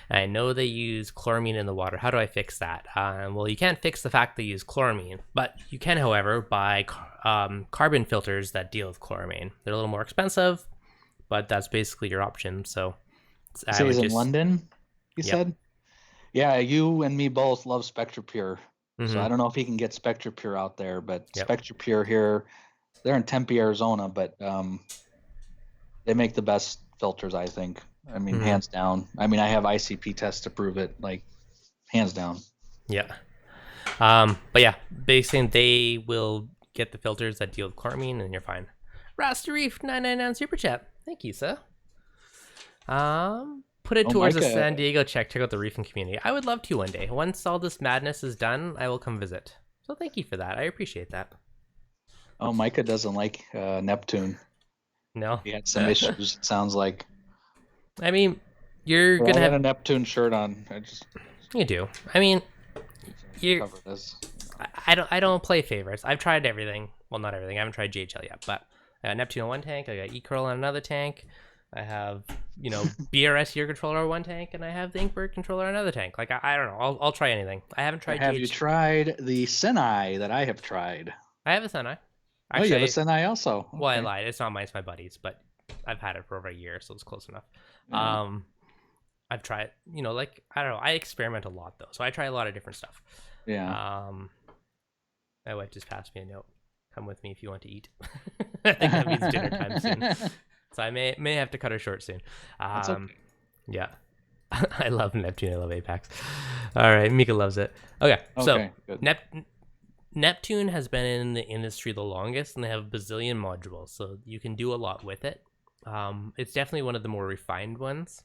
I know they use chloramine in the water. How do I fix that? Well, you can't fix the fact they use chloramine, but you can, however, buy carbon filters that deal with chloramine. They're a little more expensive, but that's basically your option. So he's in London, you said? Yeah, you and me both love SpectraPure. Mm-hmm. So I don't know if he can get SpectraPure out there, but SpectraPure here, they're in Tempe, Arizona, but they make the best filters, I think. I mean, hands down. I mean, I have ICP tests to prove it, like, hands down. Yeah. But yeah, basically they will get the filters that deal with chloramine, and you're fine. Rusty Reef 999 Super Chat. Thank you, sir. Put it towards a San Diego check out the reefing community. I would love to one day. Once all this madness is done, I will come visit. So thank you for that. I appreciate that. Oh, Micah doesn't like Neptune. No. He had some issues, it sounds like. I mean, you're going to have a Neptune shirt on. You do. I mean, I don't play favorites. I've tried everything. Well, not everything. I haven't tried JHL yet, but I got Neptune on one tank. I got E-Curl on another tank. I have, BRS Gear controller on one tank, and I have the Inkbird controller on another tank. Like, I don't know. I'll try anything. I haven't tried Have you tried the Senai that I have tried? I have a Senai. Actually, you have a Senai also? Okay. Well, I lied. It's not mine. It's my buddy's, but I've had it for over a year, so it's close enough. Yeah. I've tried, I don't know. I experiment a lot, though, so I try a lot of different stuff. Yeah. My wife just passed me a note. Come with me if you want to eat. I think that means dinner time soon. So I may have to cut her short soon. That's okay. Yeah. I love Neptune. I love Apex. All right. Mika loves it. Okay. So Neptune has been in the industry the longest, and they have a bazillion modules, so you can do a lot with it. It's definitely one of the more refined ones.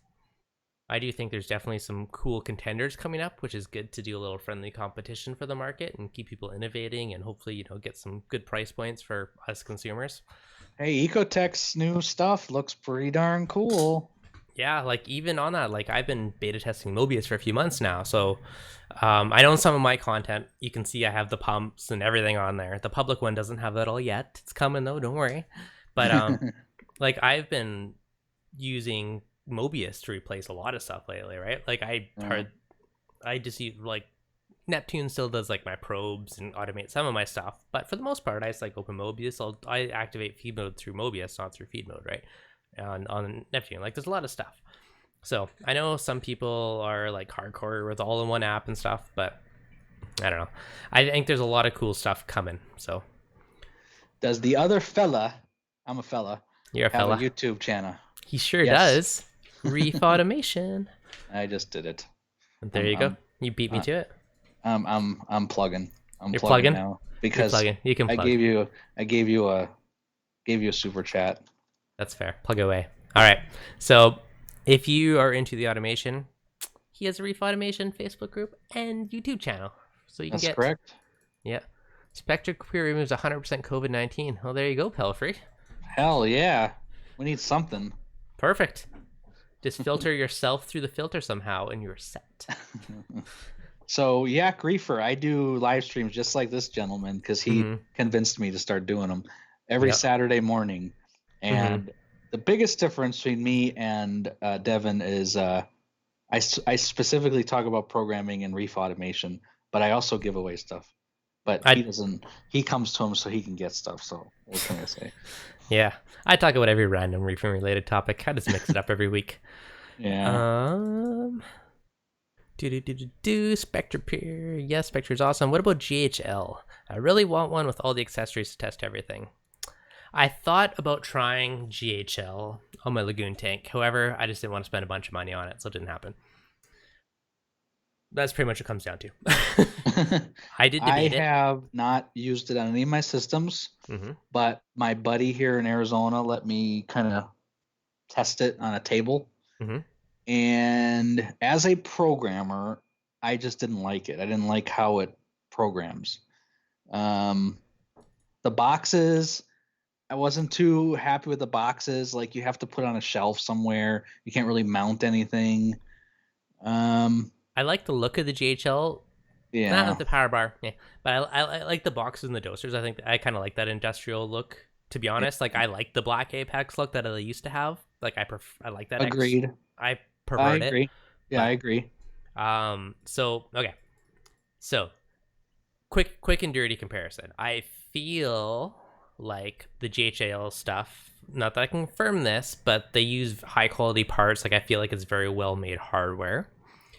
I do think there's definitely some cool contenders coming up, which is good to do a little friendly competition for the market and keep people innovating and hopefully, get some good price points for us consumers. Hey, Ecotech's new stuff looks pretty darn cool. Yeah, like even on that, like I've been beta testing Mobius for a few months now. So I know in some of my content, you can see I have the pumps and everything on there. The public one doesn't have that all yet. It's coming though, don't worry. But like I've been using Mobius to replace a lot of stuff lately, right? Like I just use like Neptune still does like my probes and automate some of my stuff, but for the most part, I just like open Mobius. I activate feed mode through Mobius, not through feed mode, right? On Neptune, like there's a lot of stuff. So I know some people are like hardcore with all in one app and stuff, but I don't know. I think there's a lot of cool stuff coming. So does the other fella? I'm a fella. You're a fella. Have a YouTube channel. He sure does. Reef Automation. I just did it. There you go. You beat me to it. I'm plugging. You're plugging now because you can plug. I gave you a super chat. That's fair. Plug away. All right. So if you are into the automation, he has a Reef Automation Facebook group and YouTube channel. So you can That's correct. Yeah. SpectraPure removes 100% COVID-19. Well, there you go, Pelfrey. Hell yeah. We need something. Perfect. Just filter yourself through the filter somehow and you're set. So Yak Reefer, I do live streams just like this gentleman because he convinced me to start doing them every Saturday morning. And The biggest difference between me and Devin is I specifically talk about programming and reef automation, but I also give away stuff. But he I doesn't. He comes to him so he can get stuff. So what can I say? Yeah, I talk about every random reefing related topic. I just mix it up every week. Yeah. Spectre Pier. Yes, Spectre's awesome. What about GHL? I really want one with all the accessories to test everything. I thought about trying GHL on my lagoon tank. However, I just didn't want to spend a bunch of money on it, so it didn't happen. That's pretty much what it comes down to. I did debate I have not used it on any of my systems, but my buddy here in Arizona let me kind of test it on a table. And as a programmer, I just didn't like it. I didn't like how it programs. The boxes, I wasn't too happy with the boxes. Like you have to put on a shelf somewhere. You can't really mount anything. I like the look of the GHL. Yeah. Not the power bar. Yeah. But I like the boxes and the dosers. I think I kind of like that industrial look, to be honest. Like I like the black Apex look that I used to have. Like I like that. Agreed. I I preferred agree. it. Yeah, I agree. So okay. So quick and dirty comparison. I feel like the GHL stuff, not that I can confirm this, but they use high quality parts. Like I feel like it's very well made hardware.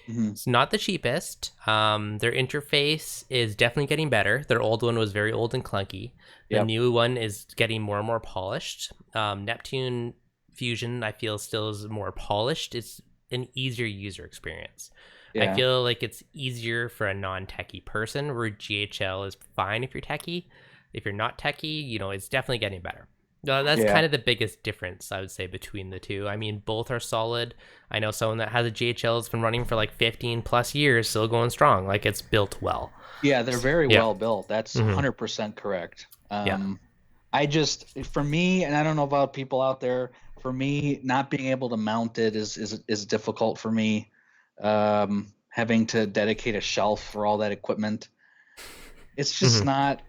It's not the cheapest. Their interface is definitely getting better. Their old one was very old and clunky. The new one is getting more and more polished. Neptune Fusion, I feel, still is more polished. It's an easier user experience. I feel like it's easier for a non-techie person, where GHL is fine if you're techie. If you're not techie, it's definitely getting better. That's kind of the biggest difference, I would say, between the two. I mean, both are solid. I know someone that has a GHL that's been running for like 15 plus years, still going strong. Like it's built well. Yeah, they're very well built. That's 100% correct. I just, for me, and I don't know about people out there, for me, not being able to mount it is difficult for me. Having to dedicate a shelf for all that equipment, it's just not.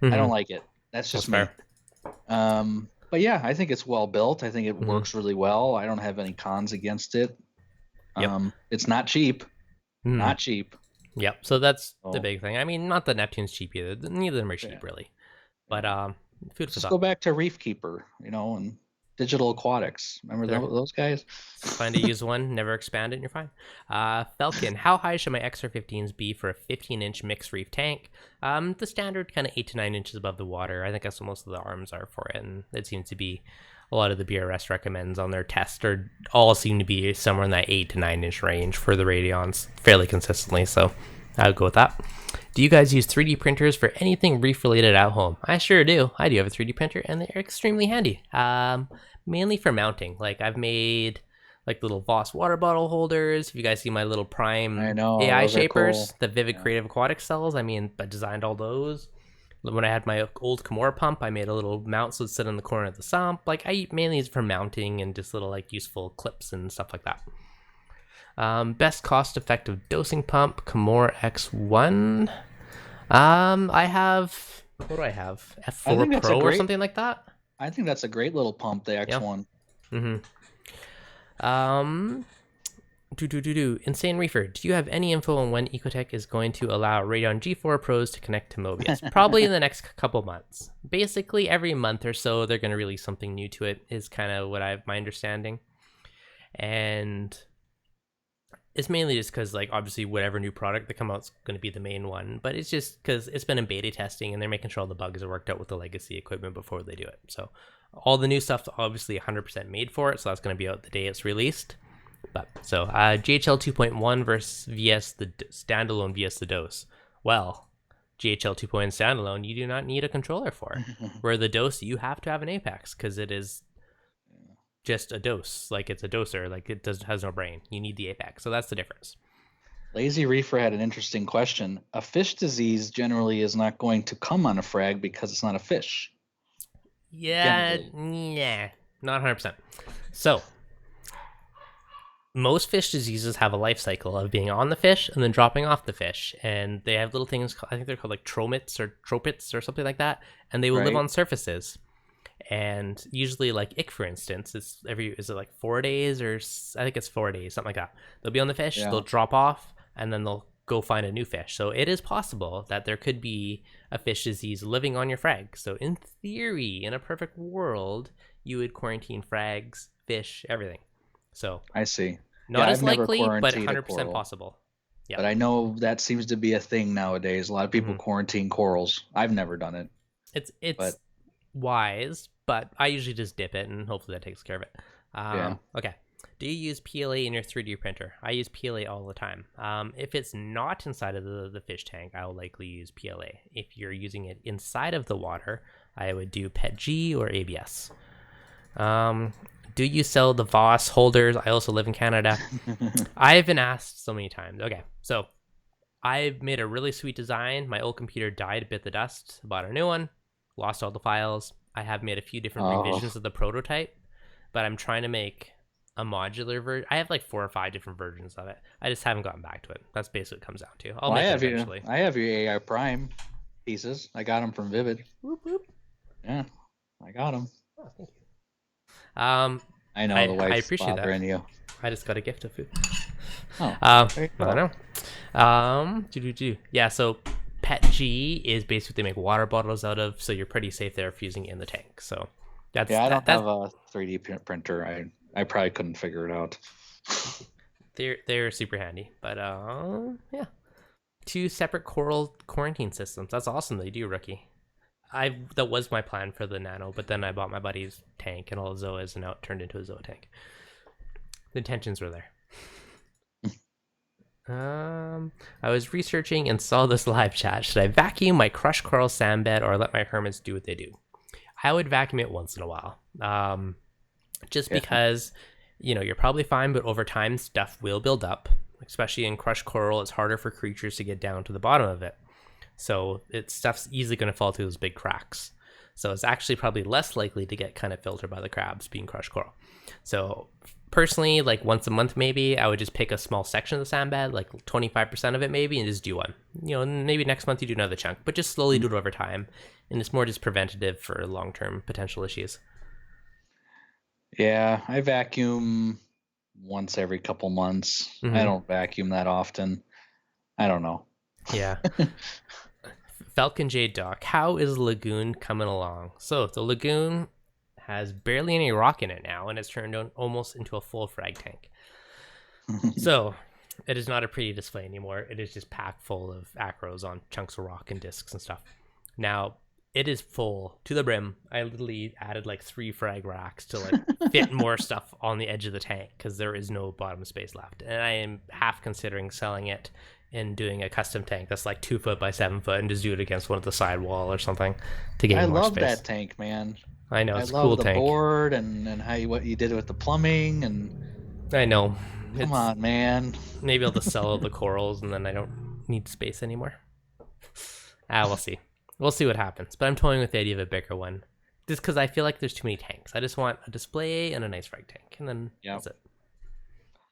I don't like it. That's just me. Fair. But yeah, I think it's well built. I think it works really well. I don't have any cons against it. It's not cheap. Not cheap. Yep. So that's the big thing. I mean, not that Neptune's cheap either. Neither of them are cheap, really. But food for thought. Go back to Reef Keeper, and Digital Aquatics. Remember those guys? Find a used one, never expand it, and you're fine. Falcon, how high should my XR15s be for a 15-inch mixed reef tank? The standard kind of 8 to 9 inches above the water. I think that's what most of the arms are for it, and it seems to be a lot of the BRS recommends on their test, or all seem to be somewhere in that 8 to 9 inch range for the Radions fairly consistently, so I would go with that. Do you guys use 3D printers for anything reef related at home? I sure do. I do have a 3D printer, and they're extremely handy. Mainly for mounting. Like I've made like little Voss water bottle holders. If you guys see my little Prime AI shapers, cool. The Vivid Creative Aquatic cells, I designed all those. When I had my old Kimura pump, I made a little mount so it'd sit in the corner of the sump. Like I mainly use it for mounting and just little like useful clips and stuff like that. Best cost-effective dosing pump, Kimura X1. I have, what do I have? F4 Pro or something like that? I think that's a great little pump, the X1. Insane Reefer, do you have any info on when Ecotech is going to allow Radeon G4 Pros to connect to Mobius? Probably in the next couple months. Basically, every month or so, they're going to release something new to it, is kind of what my understanding. And it's mainly just because, like, obviously, whatever new product that comes out is going to be the main one. But it's just because it's been in beta testing, and they're making sure all the bugs are worked out with the legacy equipment before they do it. So all the new stuff, obviously, 100% made for it. So that's going to be out the day it's released. But so GHL 2.1 versus VS the standalone VS the dose. Well, GHL 2.1 standalone, you do not need a controller for. Where the dose, you have to have an Apex because it is just a dose. Like it's a doser. Like it has no brain. You need the Apex. So that's the difference. Lazy Reefer had an interesting question. A fish disease generally is not going to come on a frag because it's not a fish. Yeah, not 100%. So most fish diseases have a life cycle of being on the fish and then dropping off the fish. And they have little things, I think they're called like tromits or tropits or something like that. And they will live on surfaces. And usually, like ick, for instance, is it like 4 days, or I think it's 4 days, something like that. They'll be on the fish, they'll drop off, and then they'll go find a new fish. So it is possible that there could be a fish disease living on your frag. So in theory, in a perfect world, you would quarantine frags, fish, everything. So I see. not as I've never likely, but quarantined a 100% coral. possible. Yeah. But I know that seems to be a thing nowadays. A lot of people quarantine corals. I've never done it. It's wise, but I usually just dip it, and hopefully that takes care of it. Okay. Do you use PLA in your 3D printer? I use PLA all the time. If it's not inside of the fish tank, I will likely use PLA. If you're using it inside of the water, I would do PETG or ABS. Do you sell the Voss holders? I also live in Canada. I've been asked so many times. Okay, so I made a really sweet design. My old computer died, bit the dust, bought a new one, lost all the files. I have made a few different revisions of the prototype, but I'm trying to make a modular version. I have like 4 or 5 different versions of it. I just haven't gotten back to it. That's basically what it comes down to. I'll make it eventually. I have your AI Prime pieces. I got them from Vivid. Whoop, whoop. Yeah, I got them. Oh, thank you. I know the wife's I appreciate bothering that. you. I just got a gift of food. I don't know. Yeah, so PETG is basically they make water bottles out of, so you're pretty safe there if using it in the tank. So that's I don't have a 3D printer. I probably couldn't figure it out. They're super handy, but yeah, 2 separate coral quarantine systems. That's awesome. They do, rookie. That was my plan for the nano, but then I bought my buddy's tank and all the zoas, and now it turned into a zoa tank. The intentions were there. I was researching and saw this live chat. Should I vacuum my crushed coral sand bed or let my hermits do what they do? I would vacuum it once in a while. Just because, you're probably fine, but over time stuff will build up. Especially in crushed coral, it's harder for creatures to get down to the bottom of it. So stuff's easily going to fall through those big cracks. So it's actually probably less likely to get kind of filtered by the crabs being crushed coral. So personally, like once a month maybe, I would just pick a small section of the sand bed, like 25% of it maybe, and just do one. Maybe next month you do another chunk, but just slowly do it over time. And it's more just preventative for long-term potential issues. Yeah, I vacuum once every couple months. I don't vacuum that often. I don't know. Yeah. Falcon J Doc, how is the lagoon coming along? So the lagoon has barely any rock in it now, and it's turned almost into a full frag tank. So it is not a pretty display anymore. It is just packed full of acros on chunks of rock and discs and stuff. Now it is full to the brim. I literally added like 3 frag racks to like fit more stuff on the edge of the tank because there is no bottom space left, and I am half considering selling it and doing a custom tank that's like 2 foot by 7 foot and just do it against one of the side wall or something to get more space. I love that tank, man. I know, it's a cool tank. I love the board and what you did with the plumbing and. I know. Come on, man. Maybe I'll just sell the corals and then I don't need space anymore. We'll see. We'll see what happens. But I'm toying with the idea of a bigger one, just because I feel like there's too many tanks. I just want a display and a nice frag tank, and then that's it.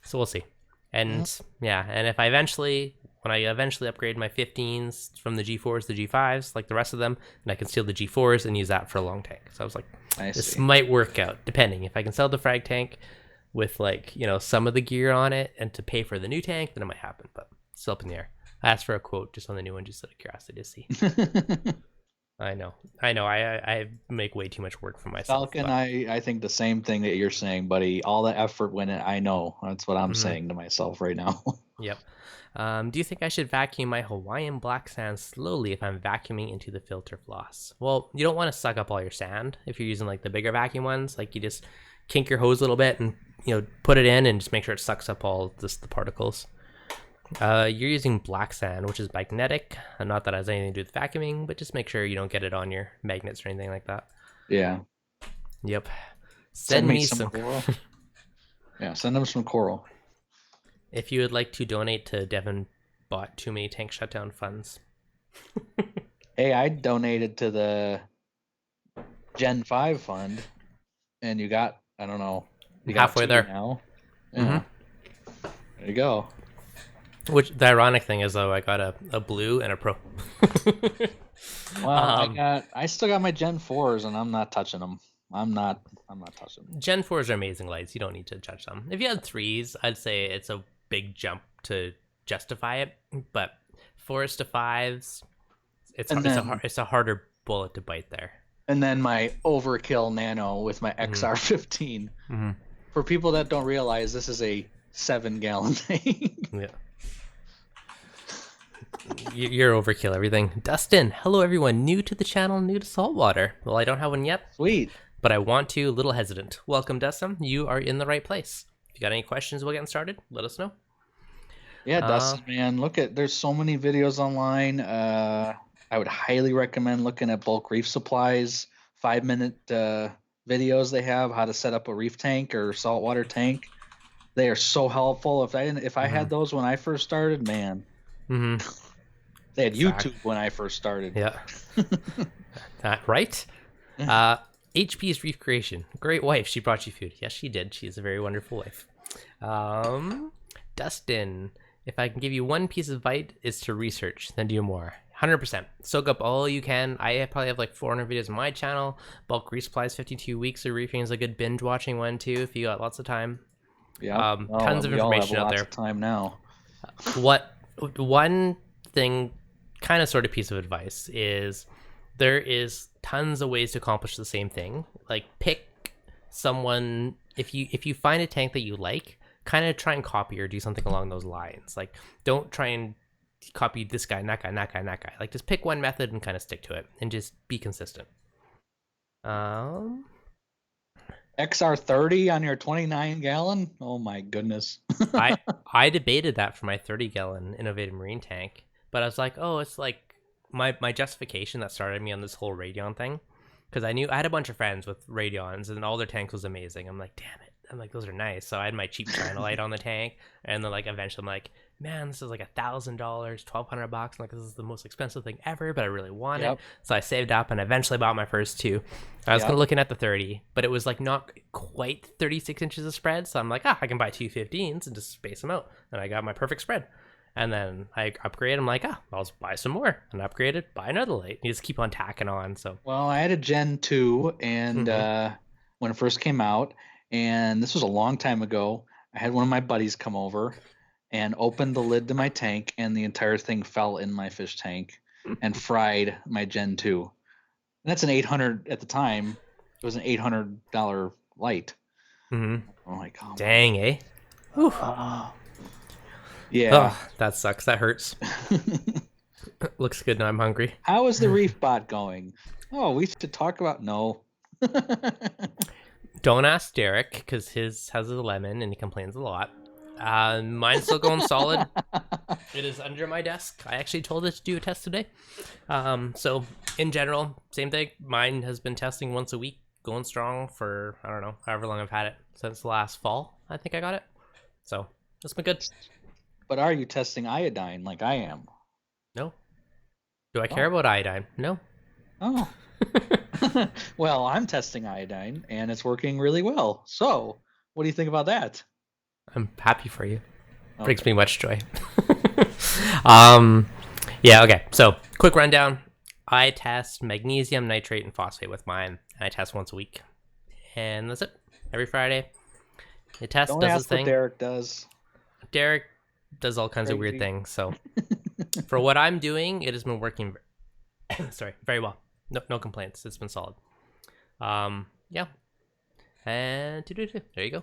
So we'll see. And and if when I eventually upgrade my 15s from the G4s to G5s, like the rest of them, and I can steal the G4s and use that for a long tank. So I was like, this might work out, depending. If I can sell the frag tank with some of the gear on it and to pay for the new tank, then it might happen, but still up in the air. I asked for a quote just on the new one, just out of curiosity to see. I know. I make way too much work for myself. Falcon, I think the same thing that you're saying, buddy. All the effort went in. I know. That's what I'm saying to myself right now. Yep. Do you think I should vacuum my Hawaiian black sand slowly if I'm vacuuming into the filter floss? Well, you don't want to suck up all your sand if you're using like the bigger vacuum ones. Like you just kink your hose a little bit and put it in and just make sure it sucks up all the particles. You're using black sand, which is magnetic. Not that it has anything to do with vacuuming, but just make sure you don't get it on your magnets or anything like that. Yeah. Yep. Send me some coral. Yeah, send them some coral. If you would like to donate to Devin bought too many tank shutdown funds. Hey, I donated to the Gen 5 fund, and you got, I don't know, you got halfway there now. Yeah. There you go. Which the ironic thing is, though, I got a blue and a pro. Well, I still got my Gen 4s, and I'm not touching them. I'm not touching them. Gen 4s are amazing lights. You don't need to touch them. If you had 3s, I'd say it's a big jump to justify it. But 4s to 5s, it's a harder bullet to bite there. And then my overkill nano with my XR15. Mm-hmm. For people that don't realize, this is a 7-gallon tank. Yeah. You're overkill everything. Dustin, hello everyone. New to the channel, new to Saltwater. Well, I don't have one yet. Sweet. But I want to, a little hesitant. Welcome, Dustin. You are in the right place. If you got any questions about getting started, let us know. Yeah, Dustin, man. There's so many videos online. I would highly recommend looking at Bulk Reef Supplies 5-minute videos they have, how to set up a reef tank or saltwater tank. They are so helpful. If I had those when I first started, man. Mm-hmm. They had YouTube when I first started. Yeah. Right? HP's Reef Creation. Great wife. She brought you food. Yes, she did. She's a very wonderful wife. Dustin, if I can give you one piece of advice, is to research, then do more. 100%. Soak up all you can. I probably have like 400 videos on my channel. Bulk Reef Supplies 52 weeks of reefing is a good binge watching one too if you got lots of time. Yeah. Tons of information out there. Of time now. One thing, kind of sort of piece of advice is there is tons of ways to accomplish the same thing. Like pick someone, if you find a tank that you like, kind of try and copy or do something along those lines. Like don't try and copy this guy and that guy and that guy and that guy. Like just pick one method and kind of stick to it and just be consistent. XR30 on your 29-gallon? Oh my goodness. I debated that for my 30-gallon innovative marine tank, but I was like, oh, it's like my justification that started me on this whole Radion thing, because I had a bunch of friends with Radions and all their tanks was amazing. I'm like, damn it. I'm like, those are nice. So I had my cheap China light on the tank, and then like eventually I'm like, man, this is like $1,000, $1,200 bucks. Like this is the most expensive thing ever, but I really want it. So I saved up and eventually bought my first 2. I was looking at the 30, but it was like not quite 36 inches of spread. So I'm like, I can buy 2 15s and just space them out. And I got my perfect spread. And then I upgrade. I'm like, I'll just buy some more and upgrade it, buy another light. You just keep on tacking on. So well, I had a Gen 2 and when it first came out, and this was a long time ago, I had one of my buddies come over and opened the lid to my tank, and the entire thing fell in my fish tank and fried my Gen 2. And that's an 800 at the time. It was an $800 light. Mm-hmm. I'm like, oh, dang, eh? Yeah. Oh, that sucks. That hurts. Looks good now. I'm hungry. How is the Reef bot going? Oh, we should talk about no. Don't ask Derek because his has a lemon and he complains a lot. Mine's still going solid. It is under my desk. I actually told it to do a test today. So in general, same thing. Mine has been testing once a week, going strong for, I don't know, however long I've had it, since last fall. I think I got it. So it's been good. But are you testing iodine like I am? No. Do I care about iodine? No. Oh. Well, I'm testing iodine and it's working really well. So what do you think about that? I'm happy for you. Okay. Brings me much joy. Yeah, okay. So quick rundown. I test magnesium, nitrate, and phosphate with mine. And I test once a week. And that's it. Every Friday. It tests, Don't does ask its thing. what Derek does. Derek does all kinds of weird things. So for what I'm doing, it has been working very well. No complaints. It's been solid. Yeah. And there you go.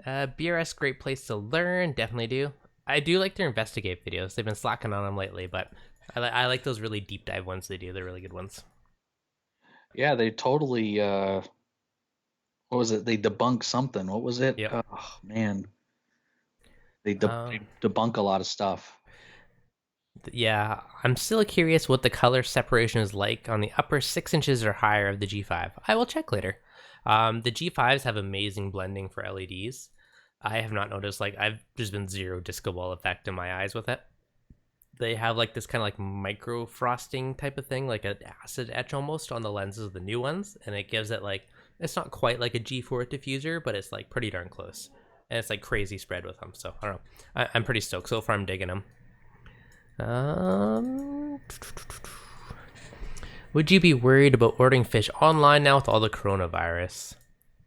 BRS, great place to learn. Definitely do. I do like their investigate videos. They've been slacking on them lately, but I like those really deep dive ones they do. They're really good ones. Yeah, they totally. What was it? They debunk something. What was it? Yep. Oh man. They debunk a lot of stuff. Yeah, I'm still curious what the color separation is like on the upper 6 inches or higher of the G5. I will check later. The G5s have amazing blending for LEDs. I have not noticed, like, there's been zero disco ball effect in my eyes with it. They have like this kind of like micro frosting type of thing, like an acid etch almost on the lenses of the new ones, and it gives it like, it's not quite like a G4 diffuser, but it's like pretty darn close. And it's like crazy spread with them, so I don't know. I'm pretty stoked. So far I'm digging them. Would you be worried about ordering fish online now with all the coronavirus?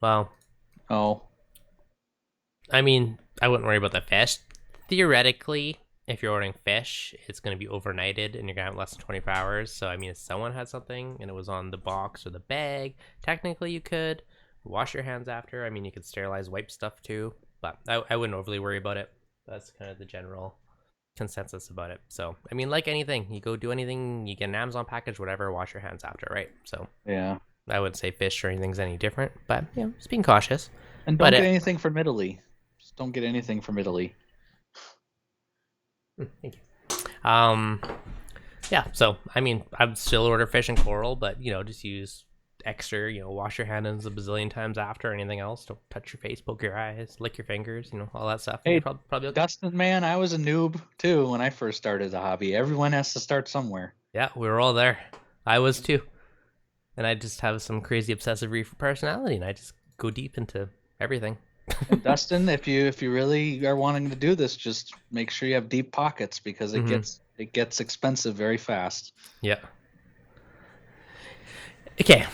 Well, Oh, I mean, I wouldn't worry about the fish. Theoretically, if you're ordering fish, it's going to be overnighted and you're going to have less than 24 hours. So, I mean, if someone had something and it was on the box or the bag, technically you could wash your hands after. I mean, you could sterilize, wipe stuff too, but I wouldn't overly worry about it. That's kind of the general consensus about it. So, I mean, like anything, you go do anything, you get an Amazon package, whatever, wash your hands after, right? So, yeah. I wouldn't say fish or anything's any different, but, just being cautious. And don't get anything from Italy. Just don't get anything from Italy. Thank you. Yeah, so, I mean, I'd still order fish and coral, but, just use extra, wash your hands a bazillion times after. Anything else, don't touch your face, poke your eyes, lick your fingers, all that stuff. Hey, probably Dustin, man, I was a noob too when I first started the hobby. Everyone has to start somewhere. Yeah, we were all there. I was too. And I just have some crazy obsessive reef personality, and I just go deep into everything. And Dustin, if you really are wanting to do this, just make sure you have deep pockets because it gets expensive very fast. Yeah. Okay.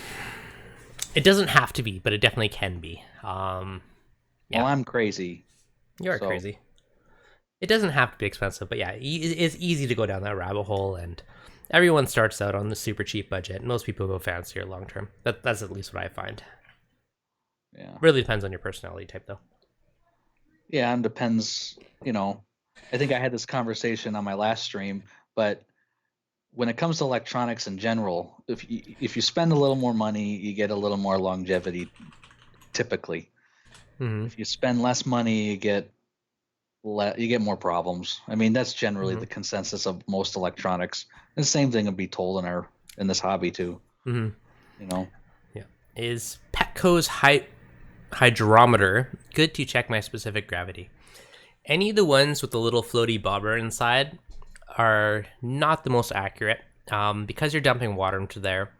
It doesn't have to be, but it definitely can be. Yeah. Well, I'm crazy. You're crazy. It doesn't have to be expensive, but yeah, it's easy to go down that rabbit hole, and everyone starts out on the super cheap budget. Most people go fancier long term. That's at least what I find. Yeah. Really depends on your personality type, though. Yeah, and depends, I think I had this conversation on my last stream, but when it comes to electronics in general, if you spend a little more money, you get a little more longevity, typically. Mm-hmm. If you spend less money, you get more problems. I mean, that's generally the consensus of most electronics. And the same thing would be told in this hobby too. Mm-hmm. Yeah. Is Petco's Hydrometer good to check my specific gravity? Any of the ones with the little floaty bobber inside are not the most accurate because you're dumping water into there.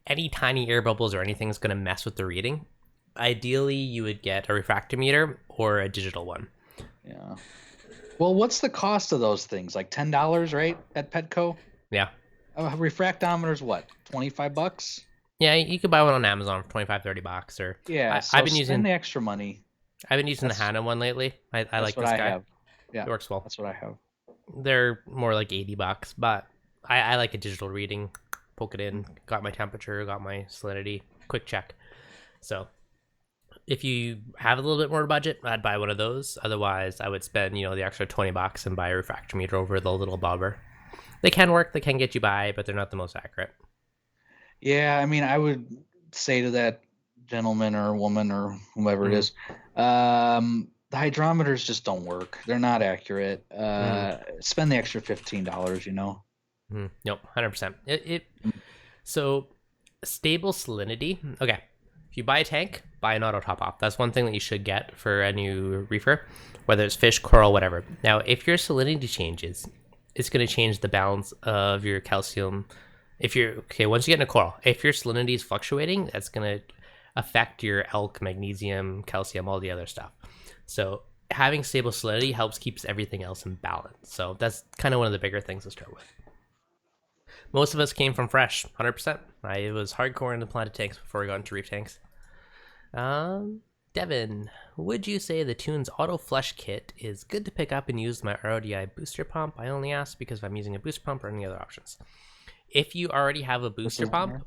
Any tiny air bubbles or anything is going to mess with the reading. Ideally, you would get a Refugium or a digital one. Yeah. Well, what's the cost of those things? Like $10, right, at Petco? Yeah. A refractometer's what? $25? Yeah, you could buy one on Amazon for $25-$30, or I've been using the extra money. I've been using the Hana one lately. I like this guy. Yeah, it works well. That's what I have. They're more like $80, but I like a digital reading. Poke it in, got my temperature, got my salinity, quick check. So if you have a little bit more budget, I'd buy one of those. Otherwise, I would spend the extra $20 and buy a Refugium over the little bobber. They can work, they can get you by, but they're not the most accurate. Yeah, I mean, I would say to that gentleman or woman or whoever it is, the hydrometers just don't work. They're not accurate. Spend the extra $15, Nope, 100%. So stable salinity. Okay, if you buy a tank, buy an auto top off. That's one thing that you should get for a new reefer, whether it's fish, coral, whatever. Now, if your salinity changes, it's going to change the balance of your calcium. Once you get in a coral, if your salinity is fluctuating, that's going to affect your elk, magnesium, calcium, all the other stuff. So having stable salinity helps keeps everything else in balance. So that's kind of one of the bigger things to start with. Most of us came from fresh, 100%. I was hardcore into planted tanks before we got into reef tanks. Devin, would you say the Tune's auto flush kit is good to pick up and use my RODI booster pump? I only ask because if I'm using a booster pump or any other options. If you already have a booster pump,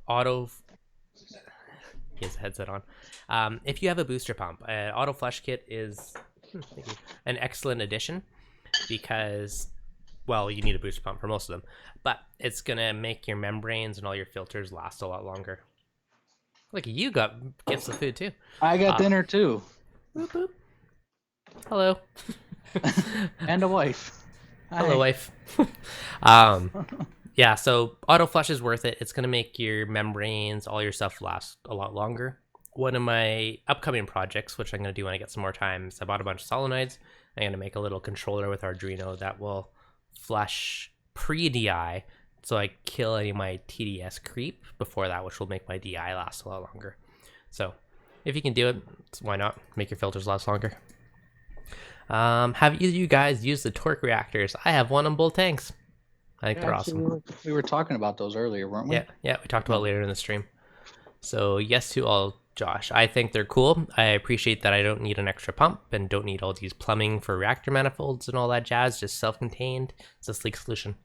he has a headset on. If you have a booster pump, auto flush kit is an excellent addition because, well, you need a booster pump for most of them, but it's going to make your membranes and all your filters last a lot longer. Look, you got gifts of food too. I got dinner too. Boop, boop. Hello. And a wife. Hello, wife. Yeah, so auto flush is worth it. It's going to make your membranes, all your stuff last a lot longer. One of my upcoming projects, which I'm going to do when I get some more time, is I bought a bunch of solenoids. I'm going to make a little controller with Arduino that will flush pre-DI, so I kill any of my TDS creep before that, which will make my DI last a lot longer. So if you can do it, why not? Make your filters last longer. Have either of you guys used the torque reactors? I have one on both tanks. I think Yeah, they're actually, awesome. we were talking about those earlier, weren't we? Yeah, we talked about Yeah. later in the stream. So yes to all, Josh. I think they're cool. I appreciate that I don't need an extra pump and don't need all these plumbing for reactor manifolds and all that jazz. Just self-contained. It's a sleek solution.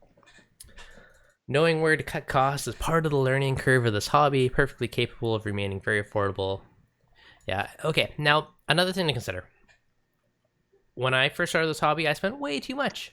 Knowing where to cut costs is part of the learning curve of this hobby. Perfectly capable of remaining very affordable. Yeah. Okay. Now another thing to consider. When I first started this hobby, I spent way too much.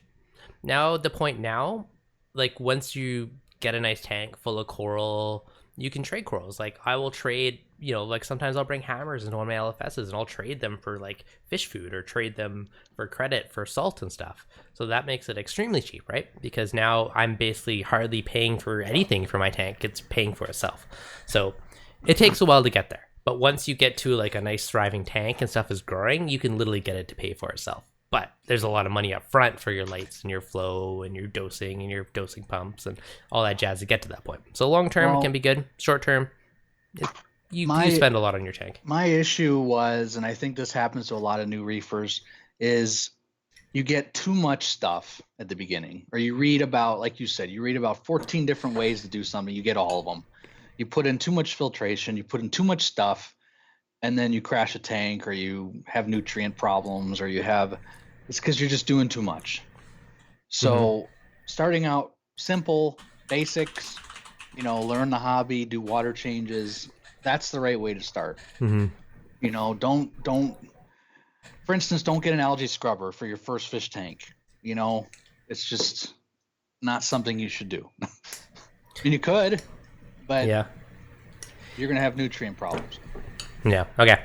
Now the point now, like once you get a nice tank full of coral, you can trade corals. Like I will trade, like sometimes I'll bring hammers into one of my LFSs and I'll trade them for like fish food or trade them for credit for salt and stuff. So that makes it extremely cheap, right? Because now I'm basically hardly paying for anything for my tank. It's paying for itself. So it takes a while to get there. But once you get to like a nice thriving tank and stuff is growing, you can literally get it to pay for itself. But there's a lot of money up front for your lights and your flow and your dosing pumps and all that jazz to get to that point. So long term it can be good. Short term, you spend a lot on your tank. My issue was, and I think this happens to a lot of new reefers, is you get too much stuff at the beginning, or you read about, like you said, you read about 14 different ways to do something. You get all of them. You put in too much filtration, you put in too much stuff, and then you crash a tank, or you have nutrient problems, or it's because you're just doing too much. So starting out simple, basics, learn the hobby, do water changes. That's the right way to start. Don't, for instance, don't get an algae scrubber for your first fish tank. It's just not something you should do. I mean, you could, but yeah, you're going to have nutrient problems. Yeah. Okay.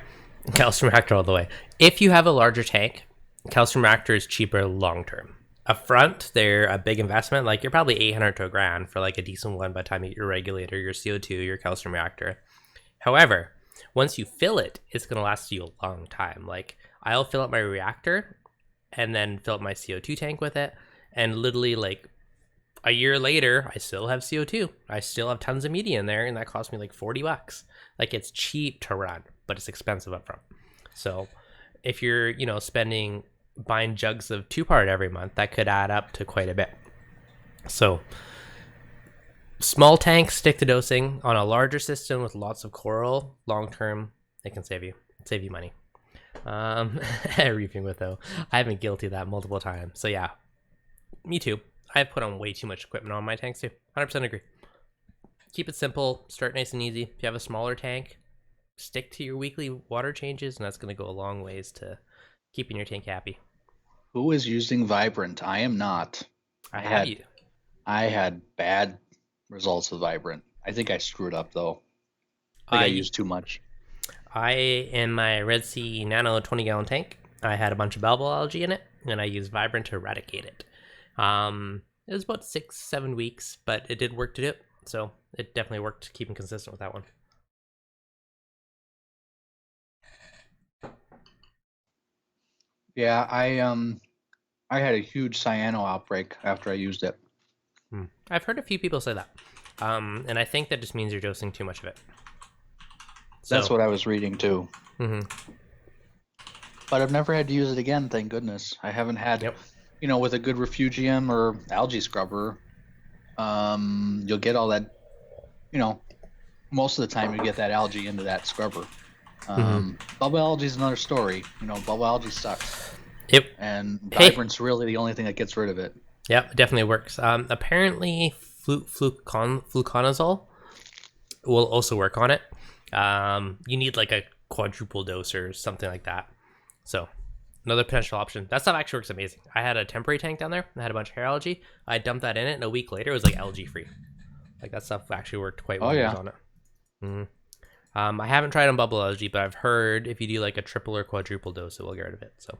Calcium reactor all the way. If you have a larger tank, calcium reactor is cheaper long term. Up front, they're a big investment. Like you're probably 800 to $1,000 for like a decent one by the time you get your regulator, your CO2, your calcium reactor. However, once you fill it, it's going to last you a long time. Like I'll fill up my reactor and then fill up my CO2 tank with it. And literally like a year later, I still have CO2. I still have tons of media in there, and that cost me like $40. Like it's cheap to run, but it's expensive up front. So if you're, buying jugs of 2-part every month, that could add up to quite a bit. So small tanks, stick to dosing. On a larger system with lots of coral, long term, it can save you money. Reefing with though, I've been guilty of that multiple times. So yeah, me too. I've put on way too much equipment on my tanks too. 100% agree. Keep it simple. Start nice and easy. If you have a smaller tank, stick to your weekly water changes, and that's going to go a long ways to keeping your tank happy. Who is using Vibrant? I am not. I had bad results with Vibrant. I think I screwed up though. I used too much. In my Red Sea Nano 20-gallon tank, I had a bunch of Baffle algae in it, and I used Vibrant to eradicate it. It was about 6-7 weeks, but it did work to do it. So it definitely worked keeping consistent with that one. Yeah, I had a huge cyano outbreak after I used it. I've heard a few people say that. And I think that just means you're dosing too much of it. So, that's what I was reading too. But I've never had to use it again, thank goodness. I haven't had, with a good Refugium or Algae Scrubber, you'll get all that, most of the time you get that algae into that scrubber. Bubble algae is another story. Bubble algae sucks. Yep. And Vibrant's really the only thing that gets rid of it. Yep, it definitely works. Apparently, fluconazole will also work on it. You need like a quadruple dose or something like that. So another potential option. That stuff actually works amazing. I had a temporary tank down there. I had a bunch of hair algae. I dumped that in it, and a week later, it was like algae free. Like that stuff actually worked quite well on it. I haven't tried on bubble algae, but I've heard if you do like a triple or quadruple dose, it will get rid of it. So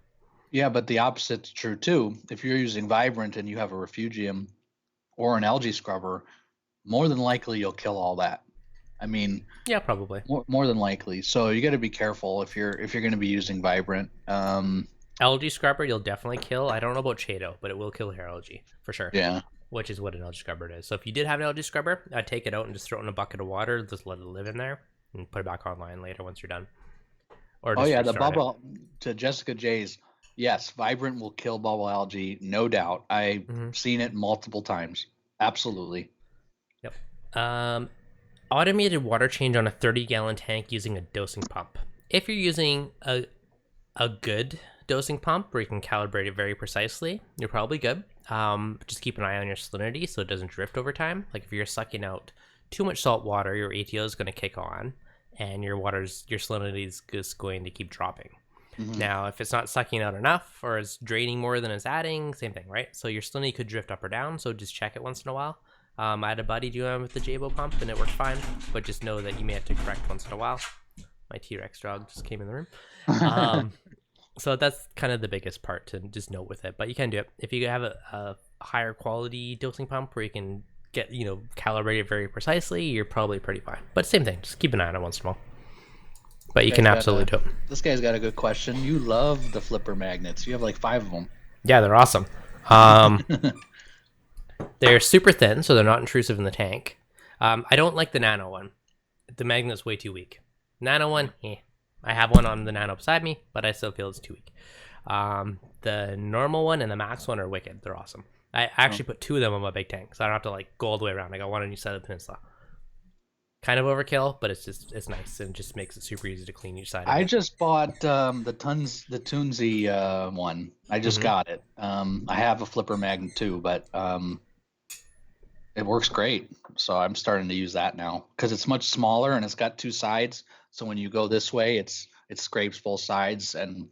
yeah, but the opposite's true too. If you're using Vibrant and you have a Refugium or an algae scrubber, more than likely you'll kill all that. I mean, yeah, probably more than likely. So you got to be careful if you're going to be using Vibrant. Algae scrubber, you'll definitely kill. I don't know about Chaeto, but it will kill hair algae for sure. Yeah, which is what an algae scrubber is. So if you did have an algae scrubber, I'd take it out and just throw it in a bucket of water, just let it live in there, and put it back online later once you're done. Or just the bubble to Jessica J's. Yes, Vibrant will kill bubble algae, no doubt. I've seen it multiple times. Absolutely. Yep. Automated water change on a 30-gallon tank using a dosing pump. If you're using a good dosing pump where you can calibrate it very precisely, you're probably good. Just keep an eye on your salinity so it doesn't drift over time. Like if you're sucking out too much salt water, your ATO is going to kick on, and your salinity is just going to keep dropping. Mm-hmm. Now, if it's not sucking out enough or it's draining more than it's adding, same thing, right? So your salinity could drift up or down. So just check it once in a while. I had a buddy do it with the Jabo pump and it worked fine, but just know that you may have to correct once in a while. My T-Rex dog just came in the room. So that's kind of the biggest part to just note with it, but you can do it. If you have a higher quality dosing pump where you can get, calibrate it very precisely, you're probably pretty fine. But same thing, just keep an eye on it once in a while. But you can absolutely do it. This guy's got a good question. You love the flipper magnets. You have like 5 of them. Yeah, they're awesome. They're super thin, so they're not intrusive in the tank. I don't like the nano one. The magnet's way too weak. Nano one, I have one on the nano beside me, but I still feel it's too weak. The normal one and the max one are wicked. They're awesome. I actually put 2 of them on my big tank, so I don't have to like go all the way around. I got one on each side of the peninsula. Kind of overkill, but it's nice and just makes it super easy to clean each side. I just bought the Tunzi one. I just got it. I have a flipper magnet too, but it works great. So I'm starting to use that now because it's much smaller and it's got 2 sides. So when you go this way, it scrapes both sides and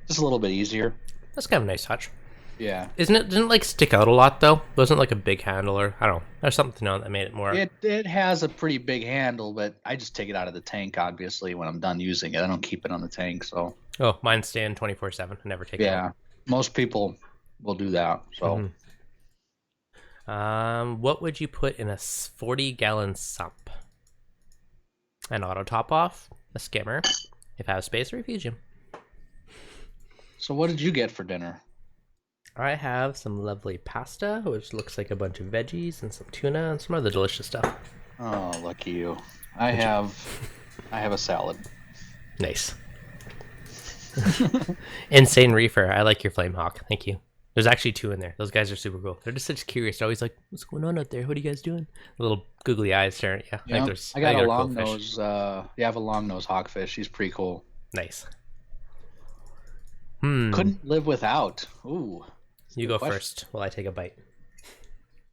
just a little bit easier. That's kind of a nice touch. Yeah. Didn't it like stick out a lot though? It wasn't like a big handle or I don't know. There's something on that made it more. It has a pretty big handle, but I just take it out of the tank obviously when I'm done using it. I don't keep it on the tank, so. Oh, mine's staying 24/7. I never take it out. Yeah. Most people will do that. So. What would you put in a 40-gallon sump? An auto top off, a skimmer, if I have space, a Refugium. So what did you get for dinner? I have some lovely pasta, which looks like a bunch of veggies and some tuna and some other delicious stuff. Oh, lucky you. I have a salad. Nice. Insane Reefer. I like your Flame Hawk. Thank you. There's actually 2 in there. Those guys are super cool. They're just such curious. They're always like, what's going on out there? What are you guys doing? Little googly eyes staring at you. Yeah, I got a long nose. I have a long nose hawkfish. He's pretty cool. Nice. Couldn't live without. Ooh. You go first while I take a bite.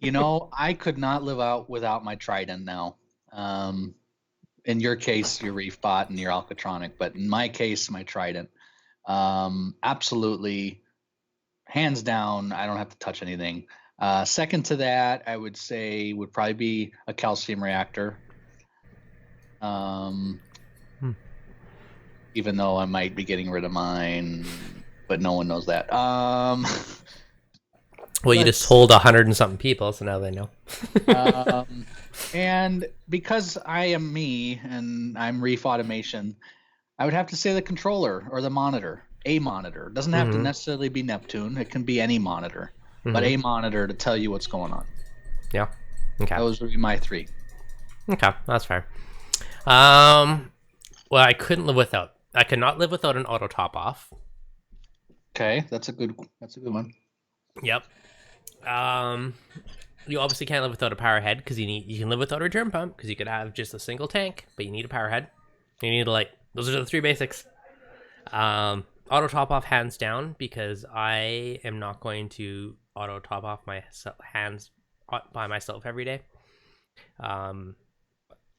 I could not live out without my Trident now. In your case, your Reef bot and your Alcatronic, but in my case, my Trident. Absolutely, hands down, I don't have to touch anything. Second to that, I would say would probably be a calcium reactor. Even though I might be getting rid of mine, but no one knows that. Well, you just told 100 and something people, so now they know. And because I am me and I'm Reef Automation, I would have to say the controller or the monitor. A monitor. It doesn't have to necessarily be Neptune. It can be any monitor. But a monitor to tell you what's going on. Yeah. Okay. Those would be my 3. Okay, that's fair. Well, I couldn't live without. I could not live without an auto top off. Okay, that's a good one. Yep. You obviously can't live without a power head because you can live without a return pump because you could have just a single tank, but you need a power head. You need those are the 3 basics. Auto top off hands down because I am not going to auto top off my hands by myself every day. I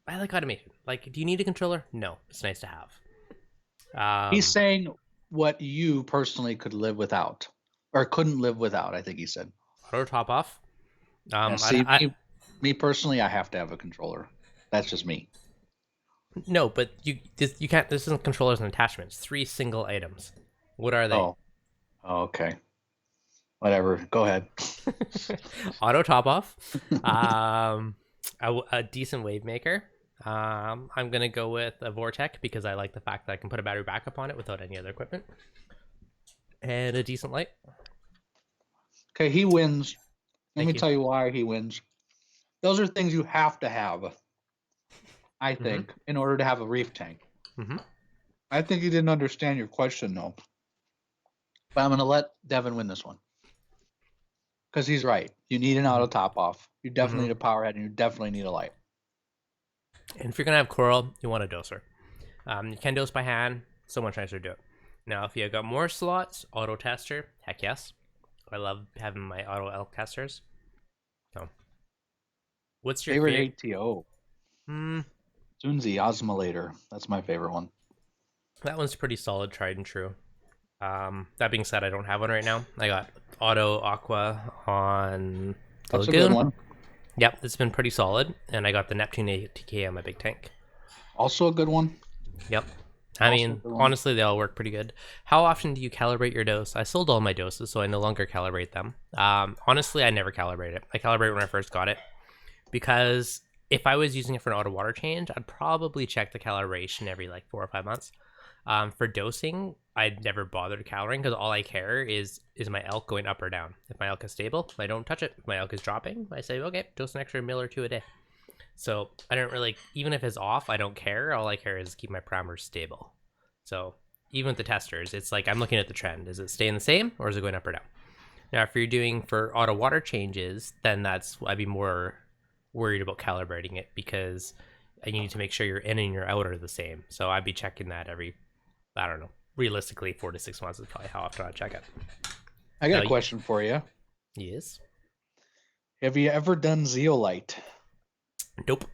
like automation. Do you need a controller? No, it's nice to have. He's saying what you personally could live without or couldn't live without. I think he said auto top off. Me personally, I have to have a controller. That's just me. No, but you can't. This isn't controllers and attachments. 3 single items. What are they? Oh, okay. Whatever. Go ahead. Auto top off. A decent wave maker. I'm gonna go with a Vortec because I like the fact that I can put a battery backup on it without any other equipment. And a decent light. Okay, he wins. Let me you. tell you why he wins. Those are things you have to have, I think, in order to have a reef tank. I think you didn't understand your question, though. But I'm going to let Devin win this one. Because he's right. You need an auto top off. You definitely Mhm. need a power head, and you definitely need a light. And if you're gonna have coral, you want a doser. You can dose by hand. So much nicer to do it. Now, if you got more slots, auto tester, heck yes. I love having my auto elk testers. So, what's your Favorite favorite? ATO? Zunzi Osmolator. That's my favorite one. That one's pretty solid, tried and true. That being said, I don't have one right now. I got Auto Aqua on the That's a good Lagoon. one. Yep, it's been pretty solid. And I got the Neptune ATK on my big tank. Also a good one. Yep. I Also mean, a good one. honestly, they all work pretty good. How often do you calibrate your dose? I sold all my doses, so I no longer calibrate them. Honestly, I never calibrate it. I calibrate when I first got it because if I was using it for an auto water change, I'd probably check the calibration every like 4 or 5 months. For dosing, I'd never bothered caloring because all I care is my elk going up or down. If my elk is stable, I don't touch it. If my elk is dropping, I say, okay, dose an extra mil or two a day. So I don't really, even if it's off, I don't care. All I care is keep my parameters stable. So even with the testers, it's like I'm looking at the trend. Is it staying the same or is it going up or down? Now, if you're doing for auto water changes, then I'd be more worried about calibrating it because you need to make sure your in and your out are the same. So I'd be checking that every, I don't know, realistically 4 to 6 months is probably how often I check it. I got a question for you. Yes. Have you ever done zeolite? Nope.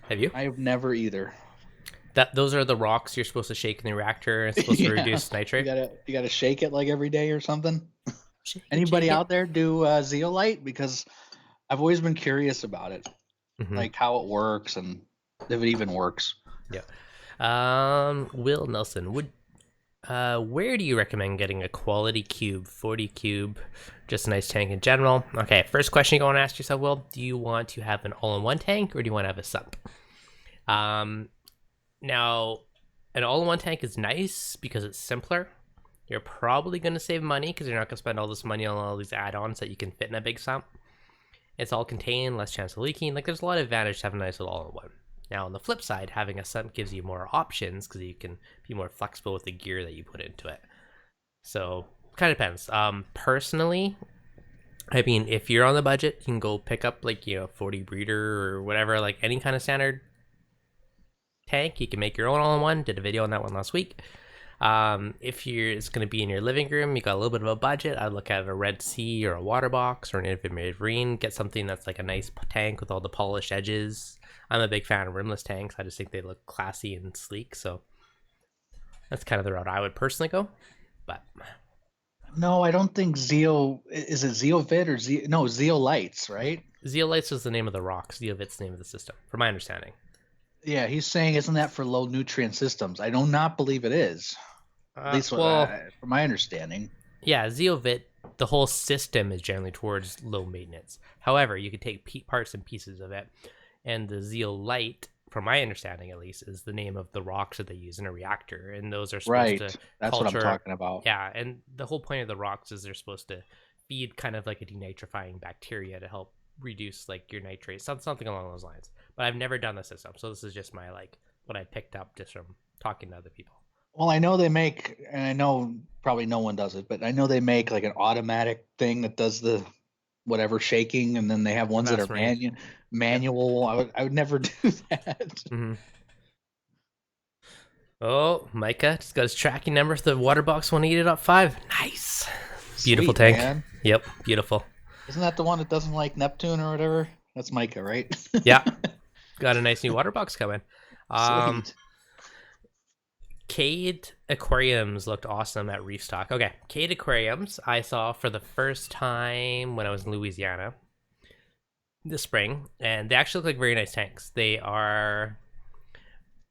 Have you? I have never either. Those are the rocks you're supposed to shake in the reactor. It's supposed to reduce nitrate. You gotta shake it like every day or something. Anybody shake it. out there do zeolite? Because I've always been curious about it, like how it works and if it even works. Yeah. Will Nelson, where do you recommend getting a quality cube, 40 cube, just a nice tank in general? Okay, first question you want to ask yourself, Will, do you want to have an all-in-one tank or do you want to have a sump? Now, an all-in-one tank is nice because it's simpler. You're probably going to save money because you're not going to spend all this money on all these add-ons that you can fit in a big sump. It's all contained, less chance of leaking. Like, there's a lot of advantage to having a nice little all-in-one. Now, on the flip side, having a sump gives you more options because you can be more flexible with the gear that you put into it. So, kind of depends. Personally, I mean, if you're on the budget, you can go pick up, 40 breeder or whatever, like any kind of standard tank. You can make your own all-in-one. Did a video on that one last week. If it's going to be in your living room, you got a little bit of a budget, I'd look at a Red Sea or a water box or an Infinite Marine. Get something that's like a nice tank with all the polished edges. I'm a big fan of rimless tanks. I just think they look classy and sleek. So that's kind of the route I would personally go. But no, I don't think is it Zeovit or Zeolites, right? Zeolites is the name of the rock. Zeovit's the name of the system, from my understanding. Yeah, he's saying isn't that for low nutrient systems? I do not believe it is. At least from my understanding. Yeah, Zeovit, the whole system is generally towards low maintenance. However, you can take parts and pieces of it, and the zeolite, from my understanding at least, is the name of the rocks that they use in a reactor, and those are supposed to That's what I'm talking about. Yeah, and the whole point of the rocks is they're supposed to feed kind of like a denitrifying bacteria to help reduce like your nitrate, something along those lines. But I've never done the system, so this is just my what I picked up just from talking to other people. Well, I know they make, and I know probably no one does it, but I know they make like an automatic thing that does the whatever shaking, and then they have ones that are manual. Yep. I would never do that. Mm-hmm. Oh, Micah just got his tracking number for the water box 188.5. Nice. Beautiful Sweet, tank. Man. Yep, beautiful. Isn't that the one that doesn't like Neptune or whatever? That's Micah, right? Yeah. Got a nice new water box coming. Sweet. Cade Aquariums looked awesome at Reef stock. Okay, Cade Aquariums I saw for the first time when I was in Louisiana this spring, and they actually look like very nice tanks. They are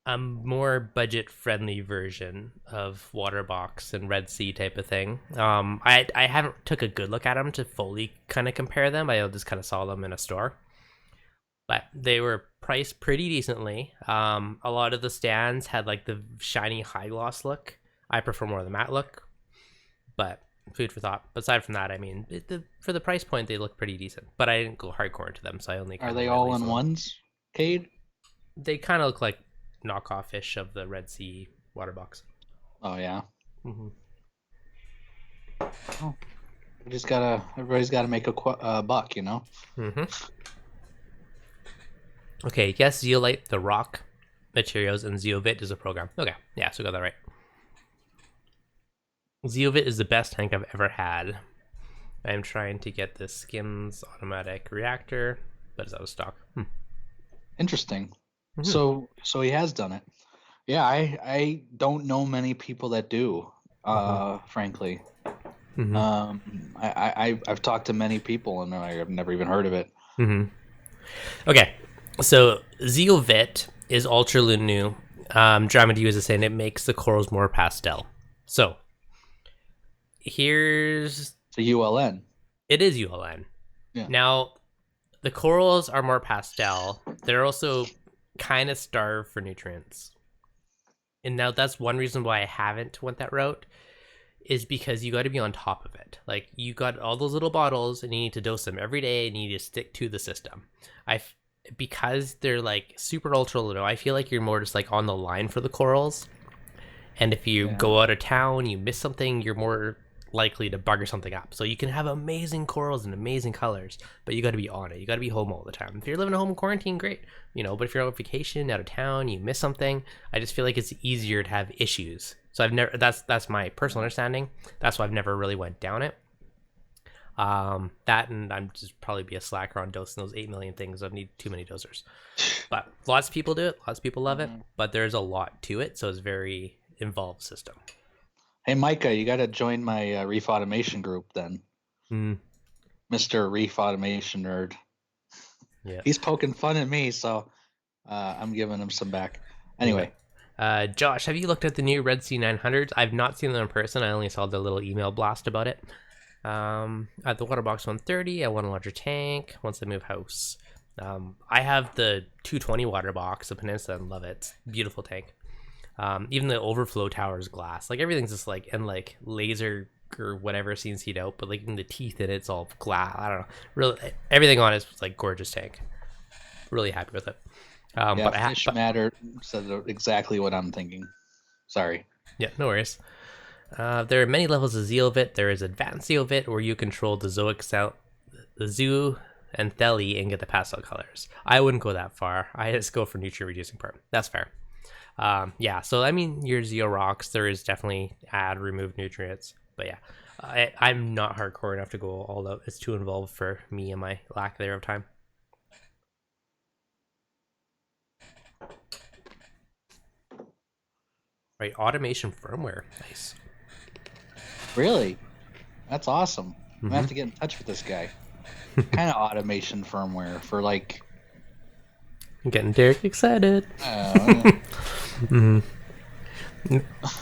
a more budget-friendly version of water box and Red Sea type of thing. I haven't took a good look at them to fully kind of compare them. I just kind of saw them in a store. But they were priced pretty decently. A lot of the stands had like the shiny high gloss look. I prefer more of the matte look, but food for thought. Aside from that, I mean, for the price point, they look pretty decent. But I didn't go hardcore into them, so I only. Are they all in ones, Cade? They kind of look like knockoff-ish of the Red Sea water box. Oh yeah. Mm-hmm. Oh. Everybody's gotta make a buck, you know. Mm-hmm. Okay, yes, zeolite, the rock materials, and zeovit is a program. Okay, yeah, so we got that right. Zeovit is the best tank I've ever had. I'm trying to get the Skims automatic reactor, but it's out of stock. Interesting. Mhm. So he has done it. Yeah, I don't know many people that do. Frankly, I've talked to many people and I've never even heard of it. Okay, so zeovit is ultra new. Dramedy was saying it makes the corals more pastel. So here's So ULN. it is ULN. Yeah. Now the corals are more pastel. They're also kind of starved for nutrients. And now that's one reason why I haven't went that route is because you got to be on top of it. Like you got all those little bottles and you need to dose them every day and you need to stick to the system. Because they're like super ultra low, I feel like you're more just like on the line for the corals. And if you go out of town, you miss something, you're more likely to bugger something up. So you can have amazing corals and amazing colors, but you got to be on it. You got to be home all the time. If you're living at home in quarantine, great, but if you're on vacation out of town, you miss something, I just feel like it's easier to have issues. So I've never, that's my personal understanding. That's why I've never really went down it. That, and I'm just probably be a slacker on dosing those 8 million things. I need too many dosers, but lots of people do it. Lots of people love it, but there's a lot to it. So it's very involved system. Hey, Micah, you got to join my Reef Automation group then. Mr. Reef Automation Nerd. Yeah. He's poking fun at me, so I'm giving him some back. Anyway. Josh, have you looked at the new Red Sea 900s? I've not seen them in person. I only saw the little email blast about it. At the Waterbox 130, I want a larger tank once I move house. I have the 220 Waterbox, the Peninsula, and love it. It's a beautiful tank. Even the overflow tower is glass. Like everything's just like, and like laser or whatever scenes heat out, but like in the teeth in it's all glass. I don't know. Really, everything on it's like gorgeous tank. Really happy with it. But Fish Matter said exactly what I'm thinking. Sorry. Yeah, no worries. There are many levels of Zeovit. There is Advanced Zeovit, where you control the zoo and Theli and get the pastel colors. I wouldn't go that far. I just go for nutrient reducing part. That's fair. Yeah, so I mean, your Zeo rocks, there is definitely remove nutrients. But yeah, I'm not hardcore enough to go all out. It's too involved for me and my lack there of time. Right, automation firmware. Nice. Really? That's awesome. I'm gonna have to get in touch with this guy. Kind of automation firmware for like. I'm getting Derek excited.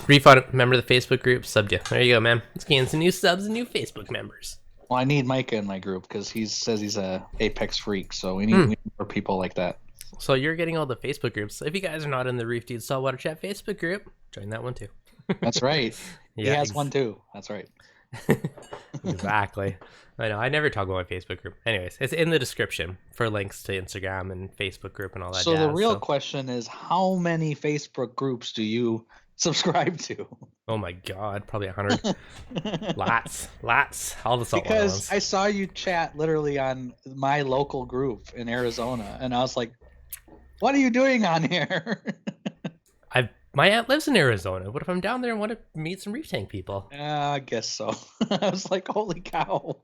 Reef, remember the Facebook group? Subbed you. There you go, man. Let's gain some new subs and new Facebook members. Well, I need Micah in my group because he says he's a Apex freak, so we need more people like that. So you're getting all the Facebook groups. So if you guys are not in the Reef Dude Saltwater Chat Facebook group, join that one too. That's right. He has one too. That's right. Exactly. I know. I never talk about my Facebook group. Anyways, it's in the description for links to Instagram and Facebook group and all that. So the real question is, how many Facebook groups do you subscribe to? Oh my God, probably 100. lots. All the saltwater because ones. I saw you chat literally on my local group in Arizona, and I was like, "What are you doing on here?" My aunt lives in Arizona. What if I'm down there and want to meet some reef tank people? I guess so. I was like, "Holy cow!"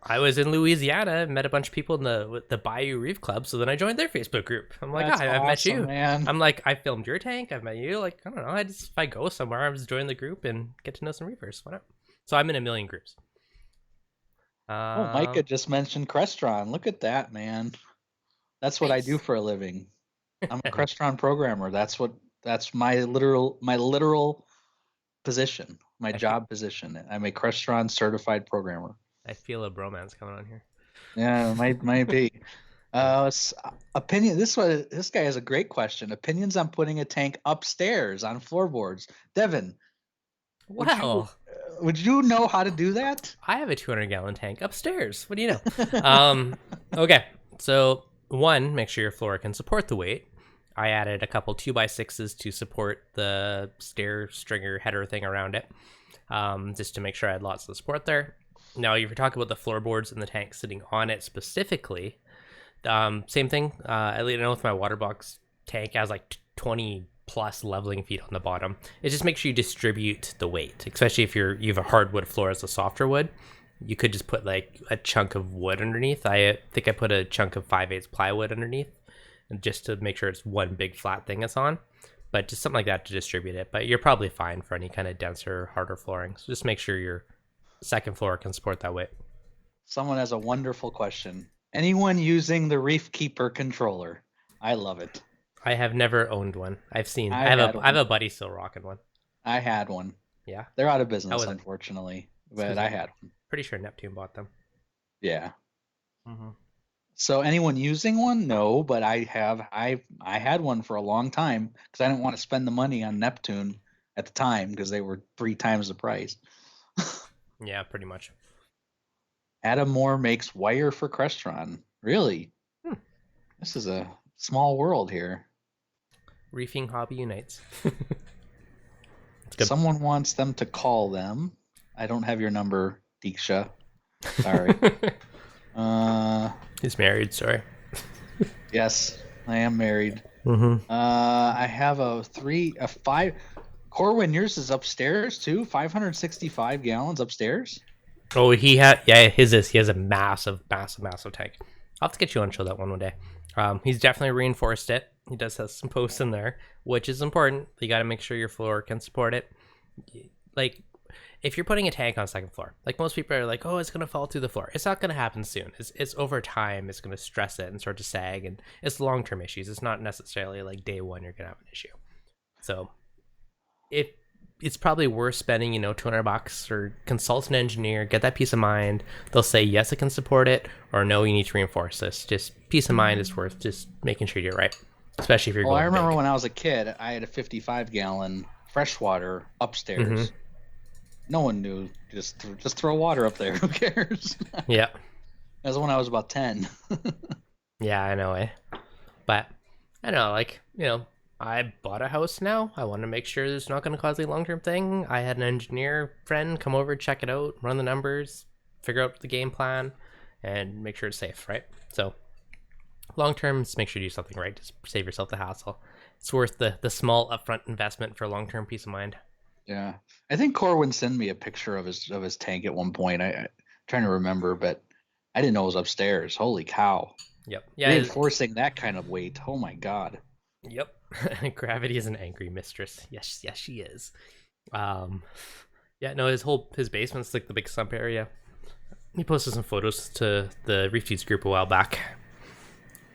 I was in Louisiana, met a bunch of people in the Bayou Reef Club, so then I joined their Facebook group. I'm like, I've met you. Man. I'm like, I filmed your tank, I've met you. Like, I don't know. If I go somewhere, I just join the group and get to know some reefers. Why not? So I'm in a million groups. Micah just mentioned Crestron. Look at that, man. That's what I do for a living. I'm a Crestron programmer. That's my literal position, my job position. I'm a Crestron certified programmer. I feel a bromance coming on here. Yeah, it might be. Opinion. This guy has a great question. Opinions on putting a tank upstairs on floorboards. Devin, would you know how to do that? I have a 200-gallon tank upstairs. What do you know? Okay, so one, make sure your floor can support the weight. I added a couple 2x6s to support the stair stringer header thing around it, just to make sure I had lots of support there. Now, if you're talking about the floorboards and the tank sitting on it specifically, same thing. I know with my water box tank, it has like 20 plus leveling feet on the bottom. It just makes sure you distribute the weight, especially if you have a hardwood floor as a softer wood. You could just put like a chunk of wood underneath. I think I put a chunk of 5/8 plywood underneath, and just to make sure it's one big flat thing it's on. But just something like that to distribute it. But you're probably fine for any kind of denser, harder flooring. So just make sure your second floor can support that weight. Someone has a wonderful question. Anyone using the Reef Keeper controller? I love it. I have never owned one. I have a buddy still rocking one. I had one. Yeah. They're out of business, unfortunately, but I had one. Pretty sure Neptune bought them. Yeah. Mm-hmm. So anyone using one? No, but I had one for a long time because I didn't want to spend the money on Neptune at the time because they were 3 times the price. Yeah, pretty much. Adam Moore makes wire for Crestron. Really? This is a small world here. Reefing hobby unites. Someone wants them to call them. I don't have your number, Deeksha. Sorry. He's married, sorry. Yes, I am married. Mm-hmm. I have a 5. Corwin, yours is upstairs too? 565 gallons upstairs? Oh, he has a massive tank. I'll have to get you on show that one day. He's definitely reinforced it. He does have some posts in there, which is important. You got to make sure your floor can support it. Like, if you're putting a tank on second floor, like most people are like, oh, it's going to fall through the floor. It's not going to happen soon. It's over time. It's going to stress it and start to sag, and it's long-term issues. It's not necessarily like day one you're going to have an issue. So it's probably worth spending, $200 or consult an engineer, get that peace of mind. They'll say, yes, it can support it, or no, you need to reinforce this. Just peace of mind is worth just making sure you're right, especially if you're going I remember big. when I was a kid, I had a 55-gallon freshwater upstairs. Mm-hmm. No one knew. Just throw water up there. Who cares? Yeah. That was when I was about 10. Yeah, I know, But I know, I bought a house now. I want to make sure it's not going to cause a long-term thing. I had an engineer friend come over, check it out, run the numbers, figure out the game plan, and make sure it's safe, right? So long-term, just make sure you do something right. Just save yourself the hassle. It's worth the small upfront investment for long-term peace of mind. Yeah. I think Corwin sent me a picture of his tank at one point. I'm trying to remember, but I didn't know it was upstairs. Holy cow. Yep. Yeah. Reinforcing that kind of weight. Oh my God. Yep. Gravity is an angry mistress. Yes, she is. Yeah, no, his basement's like the big sump area. He posted some photos to the Refugium group a while back.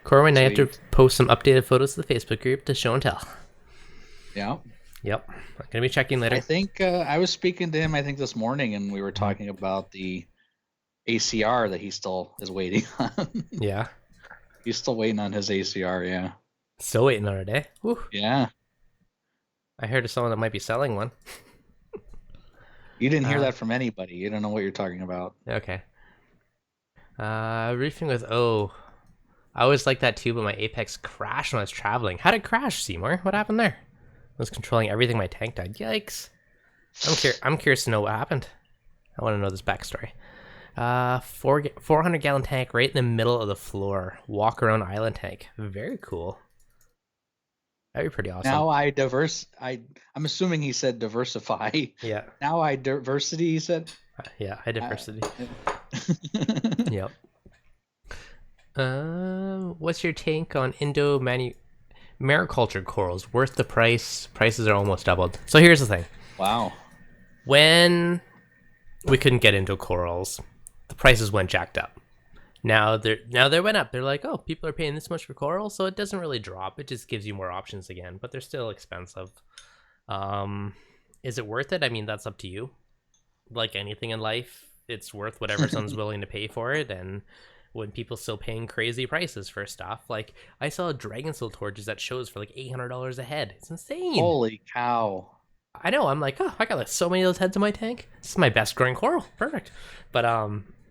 Corwin, I have to post some updated photos to the Facebook group to show and tell. Yeah. Yep. I'm gonna be checking later. I think I was speaking to him, this morning, and we were talking about the ACR that he still is waiting on. Yeah. He's still waiting on his ACR, yeah. Still waiting on it, eh? Woo. Yeah. I heard of someone that might be selling one. You didn't hear that from anybody. You don't know what you're talking about. Okay. Reefing with I always like that too, but my Apex crashed when I was traveling. How did it crash, Seymour? What happened there? I was controlling everything. My tank died. Yikes. I'm curious to know what happened. I want to know this backstory. 400-gallon tank right in the middle of the floor. Walk around island tank. Very cool. That'd be pretty awesome. Now I'm assuming he said diversify. Yeah. Now diversity, he said? Yeah, I diversity. Yep. What's your take on mariculture corals? Worth the price? Prices are almost doubled. So here's the thing. Wow. When we couldn't get into corals, the prices went jacked up. Now they went up. They're like, oh, people are paying this much for coral, so it doesn't really drop. It just gives you more options again, but they're still expensive. Is it worth it? I mean, that's up to you. Like anything in life, it's worth whatever someone's willing to pay for it. And when people still paying crazy prices for stuff, like I saw dragon steel torches that shows for like $800 a head. It's insane. Holy cow. I know. I'm like, oh, I got like so many of those heads in my tank. This is my best growing coral. Perfect. But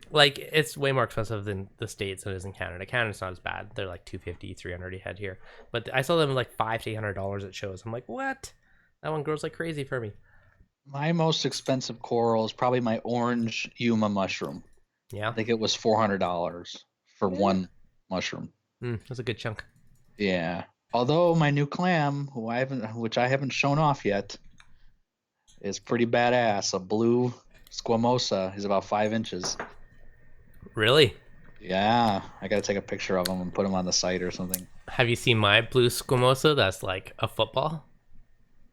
like it's way more expensive than the States than it is in Canada. Canada's not as bad. They're like $250, $300 a head here. But I saw them like $500 to $800 at shows. I'm like, what? That one grows like crazy for me. My most expensive coral is probably my orange Yuma mushroom. Yeah. I think it was $400 for Yeah. one mushroom. That's a good chunk. Yeah. Although my new clam, which I haven't shown off yet, is pretty badass. A blue squamosa is about 5 inches. Really? Yeah, I gotta take a picture of him and put him on the site or something. Have you seen my blue squamosa? That's like a football.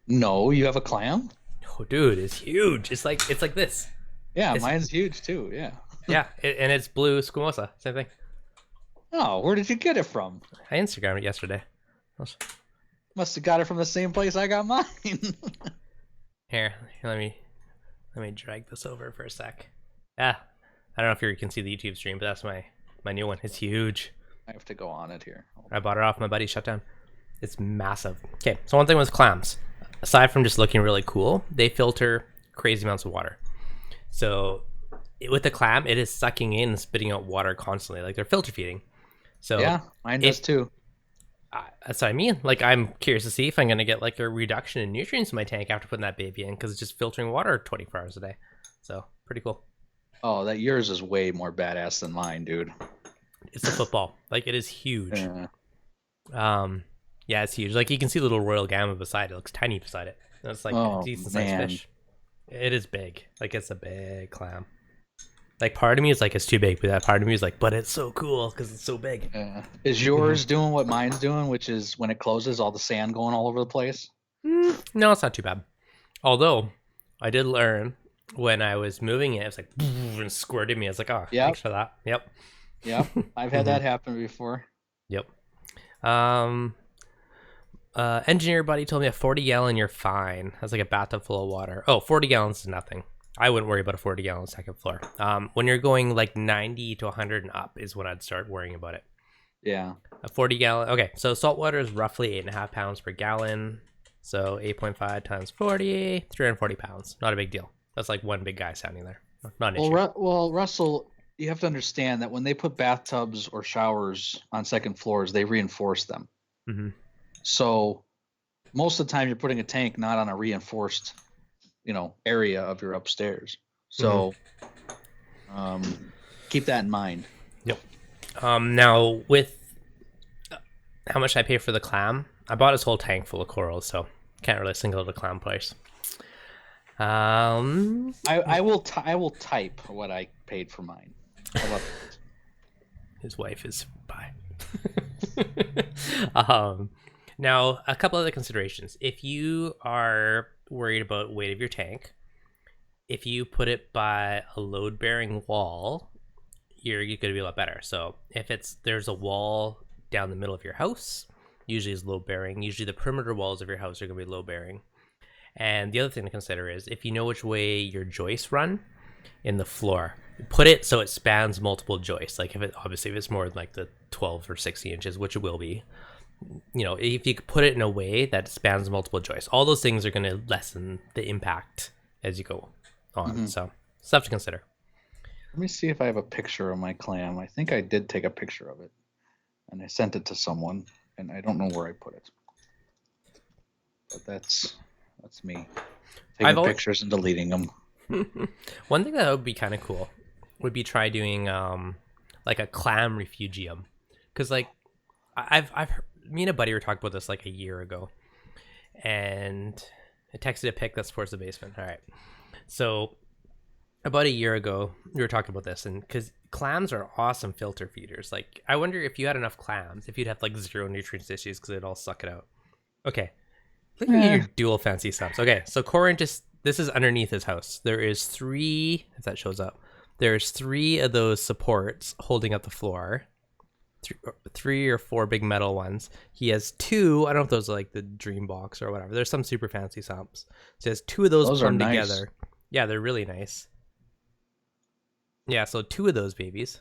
No, you have a clam? Oh, dude, it's huge. It's like this. Yeah, It's mine's huge too. Yeah. yeah, and it's blue squamosa. Same thing. Oh, where did you get it from? I Instagrammed it yesterday. Must have got it from the same place I got mine. Here, let me drag this over for a sec. Yeah, I don't know if you can see the YouTube stream, but that's my new one. It's huge. I have to go on it here. I bought it off my buddy's shutdown. It's massive. Okay, so one thing with clams, aside from just looking really cool, they filter crazy amounts of water. So with the clam, it is sucking in and spitting out water constantly, like they're filter feeding. So Yeah, mine does too. that's what I mean. Like, I'm curious to see if I'm gonna get like a reduction in nutrients in my tank after putting that baby in, because it's just filtering water 24 hours a day. So pretty cool. Oh, that yours is way more badass than mine, dude. It's a football. Like, it is huge. Yeah. Yeah, it's huge. Like, you can see the little royal gamma beside it. It looks tiny beside it. And it's like Oh, a decent man. sized fish. It is big. Like, it's a big clam. Like, part of me is like, it's too big, but that part of me is like, but it's so cool because it's so big. Is yours doing what mine's doing, which is when it closes, all the sand going all over the place? No, it's not too bad. Although, I did learn when I was moving it, it was like, and squirted me. I was like, oh, Yep. thanks for that. Yep. Yep, I've had that happen before. Yep. Engineer buddy told me a 40-gallon, you're fine. That's like a bathtub full of water. Oh, 40 gallons is nothing. I wouldn't worry about a 40-gallon second floor. When you're going like 90 to 100 and up is when I'd start worrying about it. Yeah. A 40-gallon. Okay, so saltwater is roughly 8.5 pounds per gallon. So 8.5 times 40, 340 pounds. Not a big deal. That's like one big guy standing there. Not an issue. Well, Russell, you have to understand that when they put bathtubs or showers on second floors, they reinforce them. Mm-hmm. So most of the time, you're putting a tank not on a reinforced, area of your upstairs. So keep that in mind. Yep. Now, with how much I pay for the clam, I bought this whole tank full of corals, so can't really single out the clam price. I will type what I paid for mine. How about that? His wife is by. Now, a couple other considerations. If you are worried about weight of your tank, if you put it by a load-bearing wall, you're going to be a lot better. So if there's a wall down the middle of your house, usually is load-bearing. Usually the perimeter walls of your house are going to be load-bearing. And the other thing to consider is if you know which way your joists run in the floor, put it so it spans multiple joists. Like if it's more like the 12 or 60 inches, which it will be, if you put it in a way that spans multiple joists, all those things are going to lessen the impact as you go on. Mm-hmm. So stuff to consider. Let me see if I have a picture of my clam. I think I did take a picture of it and I sent it to someone and I don't know where I put it. But that's me taking pictures and deleting them. One thing that would be kind of cool would be try doing like a clam refugium, because like I've heard, me and a buddy were talking about this like a year ago, and I texted a pic that supports the basement. All right, so about a year ago we were talking about this, and because clams are awesome filter feeders. Like I wonder if you had enough clams, if you'd have like zero nutrients issues because it'd all suck it out. Okay, look at your dual fancy sumps. Okay, so Corin this is underneath his house. There is 3, if that shows up, there's 3 of those supports holding up the floor. 3 or 4 big metal ones. He has 2, I don't know if those are like the Dream Box or whatever. There's some super fancy sumps. So he has 2 of those plumbed together. Yeah, they're really nice. Yeah, so 2 of those babies.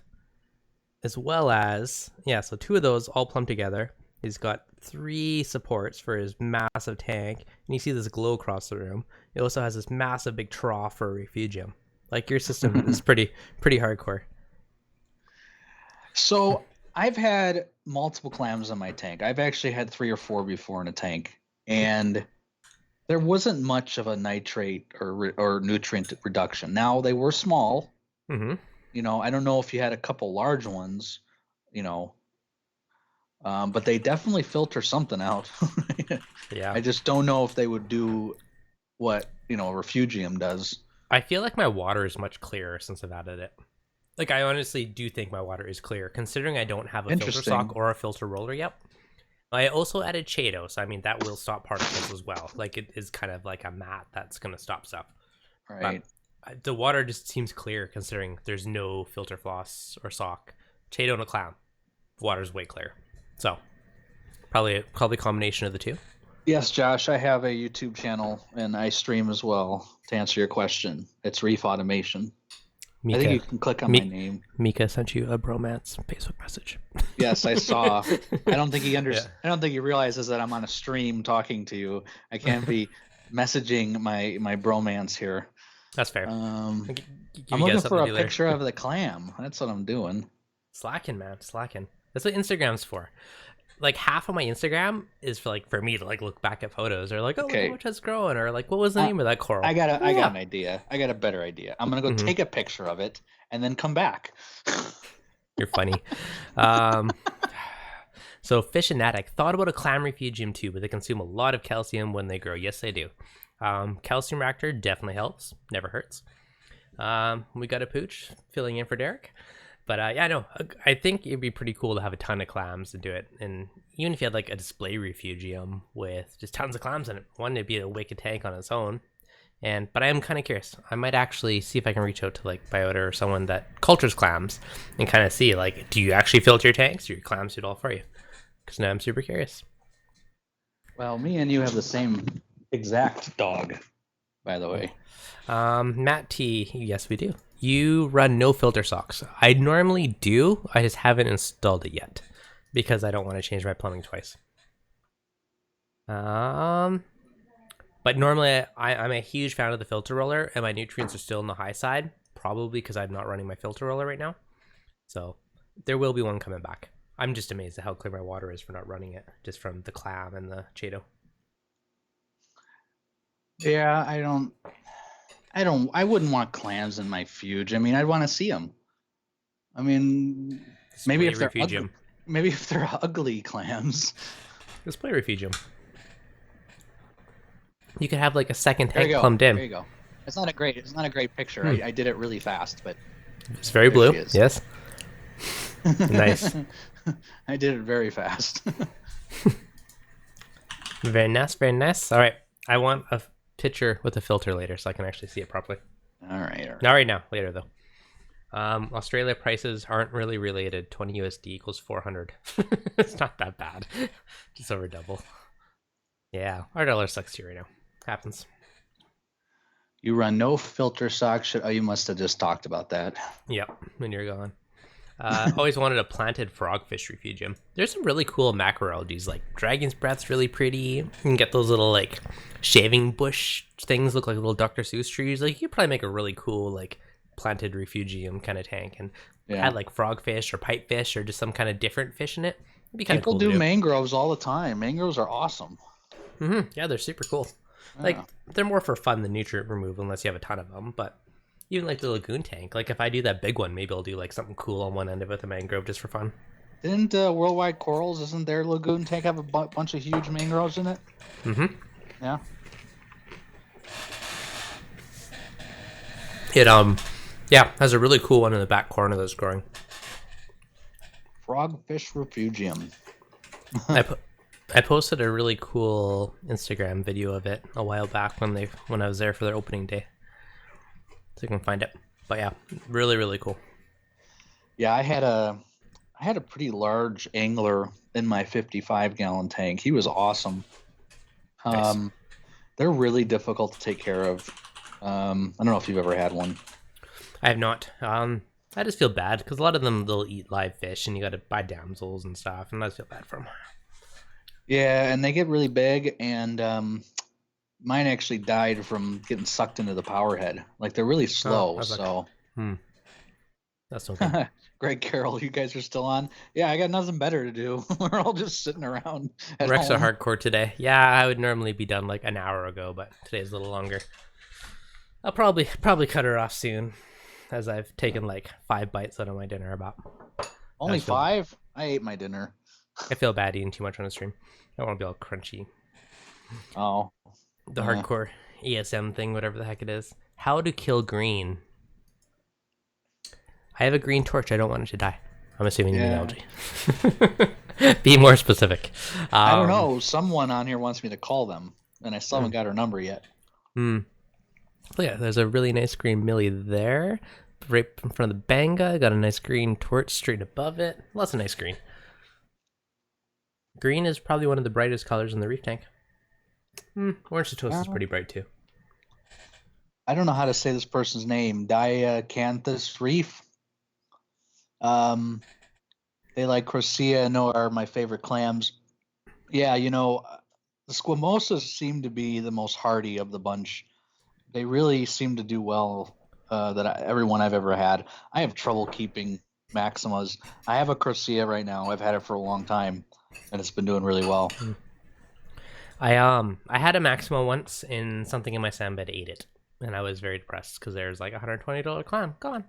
As well as, so 2 of those all plumbed together. He's got 3 supports for his massive tank, and you see this glow across the room. It also has this massive big trough for a refugium. Like your system is pretty hardcore. So I've had multiple clams in my tank. I've actually had 3 or 4 before in a tank, and There wasn't much of a nitrate or nutrient reduction. Now they were small. Mm-hmm. I don't know if you had a couple large ones, you know, but they definitely filter something out. Yeah. I just don't know if they would do what Refugium does. I feel like my water is much clearer since I've added it. Like, I honestly do think my water is clear, considering I don't have a filter Interesting. sock or a filter roller yet. I also added Chaeto, so I mean that will stop particles as well. Like, it is kind of like a mat that's gonna stop stuff. Right. But the water just seems clear considering there's no filter floss or sock. Chaeto and a clown, water's way clear. So probably a combination of the two. Yes, Josh, I have a YouTube channel and I stream as well. To answer your question, it's Reef Automation. I think you can click on my name. Mika sent you a bromance Facebook message. Yes, I saw. I don't think he I don't think he realizes that I'm on a stream talking to you. I can't be messaging my bromance here. That's fair. I'm looking for a picture of the clam. That's what I'm doing. Slacking, man, slacking. That's what Instagram's for. Like, half of my Instagram is for me to look back at photos or look how much it's growing, or what was the name of that coral. I got an idea. I got a better idea. I'm gonna go take a picture of it and then come back. You're funny. So Fish and Addict thought about a clam refugium too, but they consume a lot of calcium when they grow. Yes, they do. Calcium reactor definitely helps. Never hurts. We got a pooch filling in for Derek. But yeah, no, I think it'd be pretty cool to have a ton of clams and do it. And even if you had a display refugium with just tons of clams in it, one, it'd be a wicked tank on its own. But I am kind of curious. I might actually see if I can reach out to Biota or someone that cultures clams and kind of see do you actually filter your tanks? Do your clams do it all for you? Because now I'm super curious. Well, me and you have the same exact dog, by the way. Matt T, yes, we do. You run no filter socks. I normally do. I just haven't installed it yet because I don't want to change my plumbing twice. But normally I'm a huge fan of the filter roller, and my nutrients are still on the high side, probably because I'm not running my filter roller right now. So there will be one coming back. I'm just amazed at how clear my water is for not running it, just from the clam and the Chaeto. Yeah, I wouldn't want clams in my fuge. I mean, I'd want to see them. I mean, maybe if they're ugly clams. Display refugium. You could have a second tank plumbed in. There you go. It's not a great picture. I did it really fast, but it's very blue. Yes. Nice. I did it very fast. Very nice, very nice. All right, I want a picture with a filter later so I can actually see it properly. All right. Not right now, later though. Australia prices aren't really related. 20 USD equals 400. It's not that bad. Just over double. Yeah, our dollar sucks too right now. Happens. You run no filter socks. Oh, you must have just talked about that. Yep, when you're gone. Always wanted a planted frogfish refugium. There's some really cool macroalgae, dragon's breath's really pretty. You can get those little shaving bush things, look like little Dr. Seuss trees. You could probably make a really cool planted refugium kind of tank and add frogfish or pipefish or just some kind of different fish in it. It'd be kind of cool. People do mangroves all the time. Mangroves are awesome. Mm-hmm. Yeah, they're super cool. Yeah. They're more for fun than nutrient removal unless you have a ton of them, but even the lagoon tank, if I do that big one, maybe I'll do something cool on one end of it, the mangrove, just for fun. Didn't Worldwide Corals, isn't their lagoon tank have a bunch of huge mangroves in it? Mm-hmm. Yeah. It has a really cool one in the back corner that's growing. Frogfish refugium. I posted a really cool Instagram video of it a while back when I was there for their opening day. So you can find it. But yeah, really, really cool. Yeah, I had a pretty large angler in my 55-gallon tank. He was awesome. Nice. They're really difficult to take care of. I don't know if you've ever had one. I have not. I just feel bad because a lot of them, they'll eat live fish and you got to buy damsels and stuff, and I just feel bad for them. Yeah, and they get really big, and mine actually died from getting sucked into the power head. They're really slow, so. That's That's no good. Greg Carroll, you guys are still on? Yeah, I got nothing better to do. We're all just sitting around at Rex are home. hardcore today. Yeah, I would normally be done like an hour ago, but today's a little longer. I'll probably cut her off soon, as I've taken like 5 bites out of my dinner. About Only 5? I ate my dinner. I feel bad eating too much on the stream. I want to be all crunchy. Oh. The hardcore ESM thing, whatever the heck it is. How to kill green. I have a green torch. I don't want it to die. I'm assuming you mean algae. Be more specific. I don't know. Someone on here wants me to call them, and I still haven't got her number yet. Oh yeah, there's a really nice green Millie there. Right in front of the Banga. Got a nice green torch straight above it. Lots of nice green. Green is probably one of the brightest colors in the reef tank. Orange to toast is pretty bright too. I don't know how to say this person's name. Diacanthus Reef. They like Crocea and are my favorite clams. Yeah, the squamosas seem to be the most hardy of the bunch. They really seem to do well. Everyone I've ever had. I have trouble keeping Maximas. I have a Crocea right now. I've had it for a long time, and it's been doing really well. I had a Maxima once, and something in my sandbed ate it, and I was very depressed because there's like a $120 clam gone,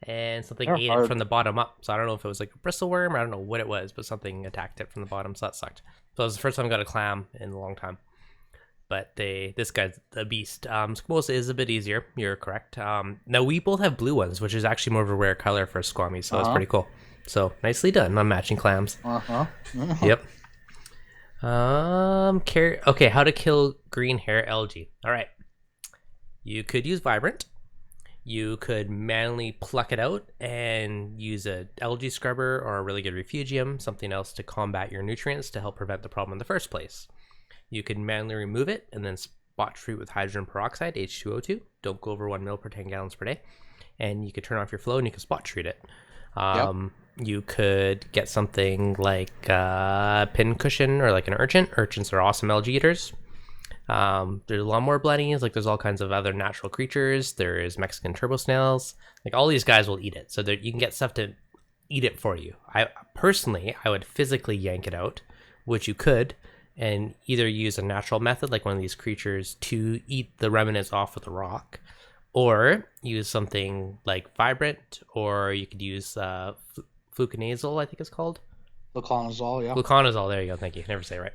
and something ate it from the bottom up. So I don't know if it was like a bristleworm, or I don't know what it was, but something attacked it from the bottom, so that sucked. So it was the first time I got a clam in a long time. But this guy's a beast. Squamosa is a bit easier. You're correct. Now we both have blue ones, which is actually more of a rare color for squammy, so that's pretty cool. So nicely done on matching clams. Yep. Okay, how to kill green hair algae. All right. You could use Vibrant. You could manually pluck it out and use a Algae Scrubber or a really good Refugium, something else to combat your nutrients to help prevent the problem in the first place. You can manually remove it and then spot treat with hydrogen peroxide, H2O2. Don't go over 1 ml per 10 gallons per day. And you could turn off your flow and you can spot treat it. You could get something like a pin cushion or like an urchin. Urchins are awesome algae eaters. There's a lot more blennies. Like there's all kinds of other natural creatures. There is Mexican turbo snails. Like all these guys will eat it. So you can get stuff to eat it for you. I would physically yank it out, which you could, and either use a natural method like one of these creatures to eat the remnants off with a rock, or use something like Vibrant, or you could use fluconazole, I think it's called. Fluconazole, yeah. Fluconazole, there you go, thank you, never say it right.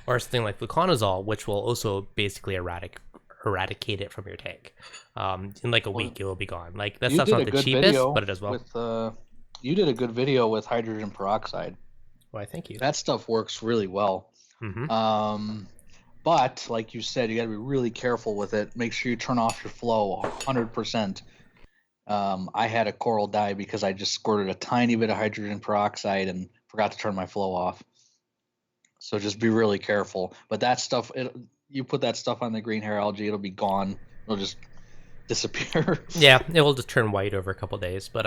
Or something like fluconazole, which will also basically eradicate it from your tank. In like a week, it will be gone. Like that stuff's not the cheapest, but it does well. You did a good video with hydrogen peroxide. Why, thank you. That stuff works really well. But like you said, you got to be really careful with it. Make sure you turn off your flow 100%. I had a coral die because I just squirted a tiny bit of hydrogen peroxide and forgot to turn my flow off. So just be really careful. But that stuff, you put that stuff on the green hair algae, it'll be gone. It'll just disappear. Yeah, it will just turn white over a couple days. But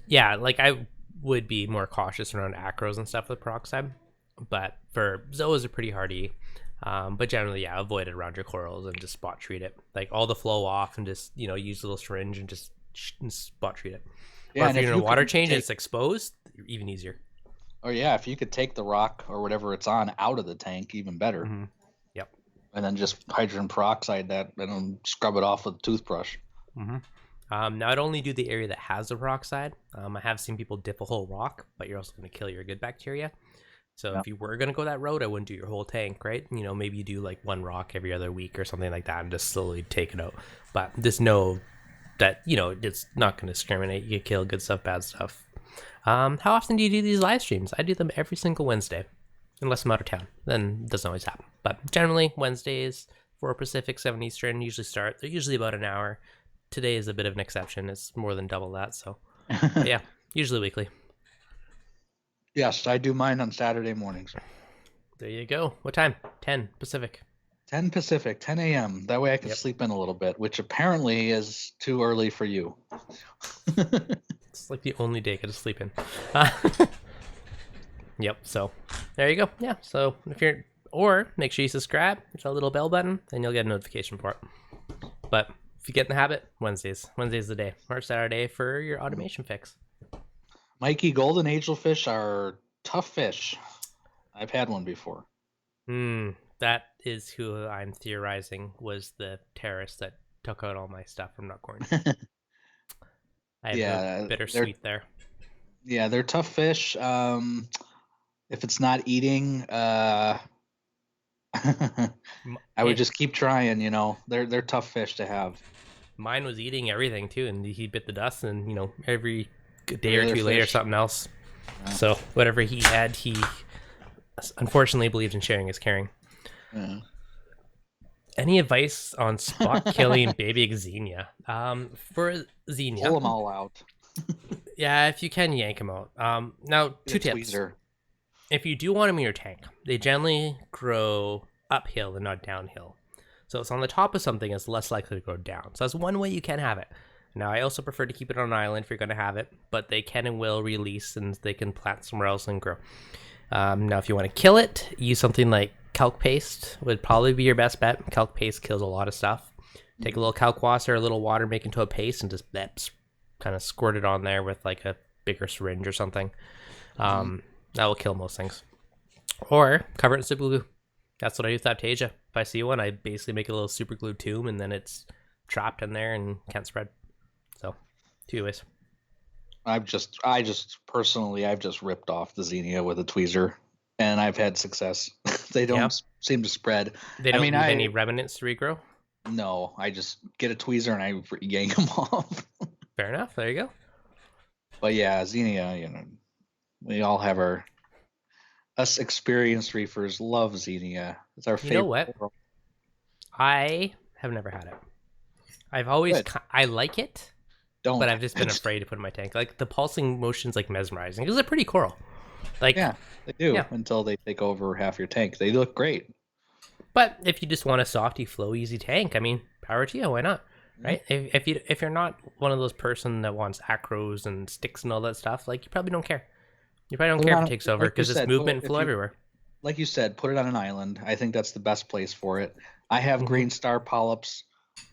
yeah, like I would be more cautious around acros and stuff with peroxide. But for zoas are pretty hardy. But generally, yeah, avoid it around your corals and just spot treat it. Like all the flow off and just, use a little syringe and just spot treat it. Yeah, or if you're in a water change and it's exposed, even easier. Or yeah, if you could take the rock or whatever it's on out of the tank, even better. Yep. And then just hydrogen peroxide that and then scrub it off with a toothbrush. Now I'd only do the area that has the peroxide. I have seen people dip a whole rock, but you're also going to kill your good bacteria. So if you were going to go that road, I wouldn't do your whole tank, right? Maybe you do like one rock every other week or something like that and just slowly take it out. But just know that, it's not going to discriminate. You can kill good stuff, bad stuff. How often do you do these live streams? I do them every single Wednesday, unless I'm out of town. Then it doesn't always happen. But generally, Wednesdays, 4 Pacific, 7 Eastern, usually start. They're usually about an hour. Today is a bit of an exception. It's more than double that. So, yeah, usually weekly. Yes, I do mine on Saturday mornings. There you go. What time? 10 Pacific. 10 Pacific, 10 a.m. That way I can sleep in a little bit, which apparently is too early for you. It's like the only day I get to sleep in. Yep, so there you go. Yeah, so or make sure you subscribe, hit that little bell button, and you'll get a notification for it. But if you get in the habit, Wednesday's the day, or Saturday for your automation fix. Mikey, golden angelfish are tough fish. I've had one before. That is who I'm theorizing was the terrorist that took out all my stuff from not quarantine. I have a bittersweet there. Yeah, they're tough fish. If it's not eating, I would just keep trying. They're tough fish to have. Mine was eating everything too, and he bit the dust, and every day or two later something else. Yeah. So whatever he had, he unfortunately believed in sharing is caring. Yeah. Any advice on spot killing baby xenia? For xenia, pull them all out. Yeah, if you can, yank them out. Now, two tips. Tweezer. If you do want them in your tank, they generally grow uphill and not downhill. So it's on the top of something, it's less likely to grow down. So that's one way you can have it. Now, I also prefer to keep it on an island if you're going to have it, but they can and will release, and they can plant somewhere else and grow. Now, if you want to kill it, use something like calc paste would probably be your best bet. Calc paste kills a lot of stuff. Take a little calc water, a little water, make into a paste, and just kind of squirt it on there with like a bigger syringe or something. That will kill most things. Or cover it in super glue. That's what I do with Aptasia. If I see one, I basically make a little super glue tomb, and then it's trapped in there and can't spread. So, 2 ways. I've just ripped off the xenia with a tweezer, and I've had success. They don't seem to spread. They don't leave any remnants to regrow? No, I just get a tweezer and I yank them off. Fair enough. There you go. But yeah, xenia, we all have us experienced reefers love xenia. It's our favorite. You know what? I have never had it. I've always I like it. But I've just been afraid to put it in my tank. Like the pulsing motion's like mesmerizing because they're pretty coral. Like yeah, they do until they take over half your tank. They look great. But if you just want a softy, flow, easy tank, I mean, power to you. Why not? Right? If you're not one of those person that wants acros and sticks and all that stuff, like you probably don't care. You probably don't care if it takes over because it's movement and flow everywhere. Like you said, put it on an island. I think that's the best place for it. I have green star polyps,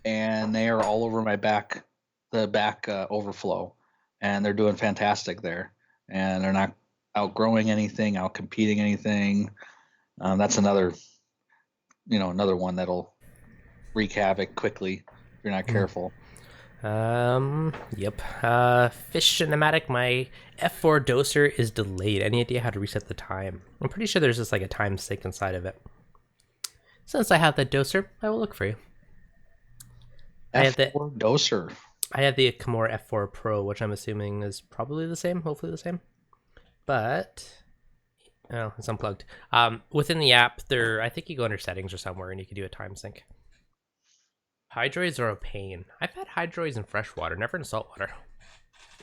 and they are all over my back. The back overflow, and they're doing fantastic there, and they're not outgrowing anything, out competing anything. That's another one that'll wreak havoc quickly if you're not careful. Yep. Fish Cinematic, my F4 doser is delayed. Any idea how to reset the time? I'm pretty sure there's just like a time sync inside of it. Since I have that doser, I will look for you. F4 doser. I have the Kimura F4 Pro, which I'm assuming is probably the same, hopefully the same. But, it's unplugged. Within the app, I think you go under settings or somewhere and you can do a time sync. Hydroids are a pain. I've had hydroids in freshwater, never in saltwater.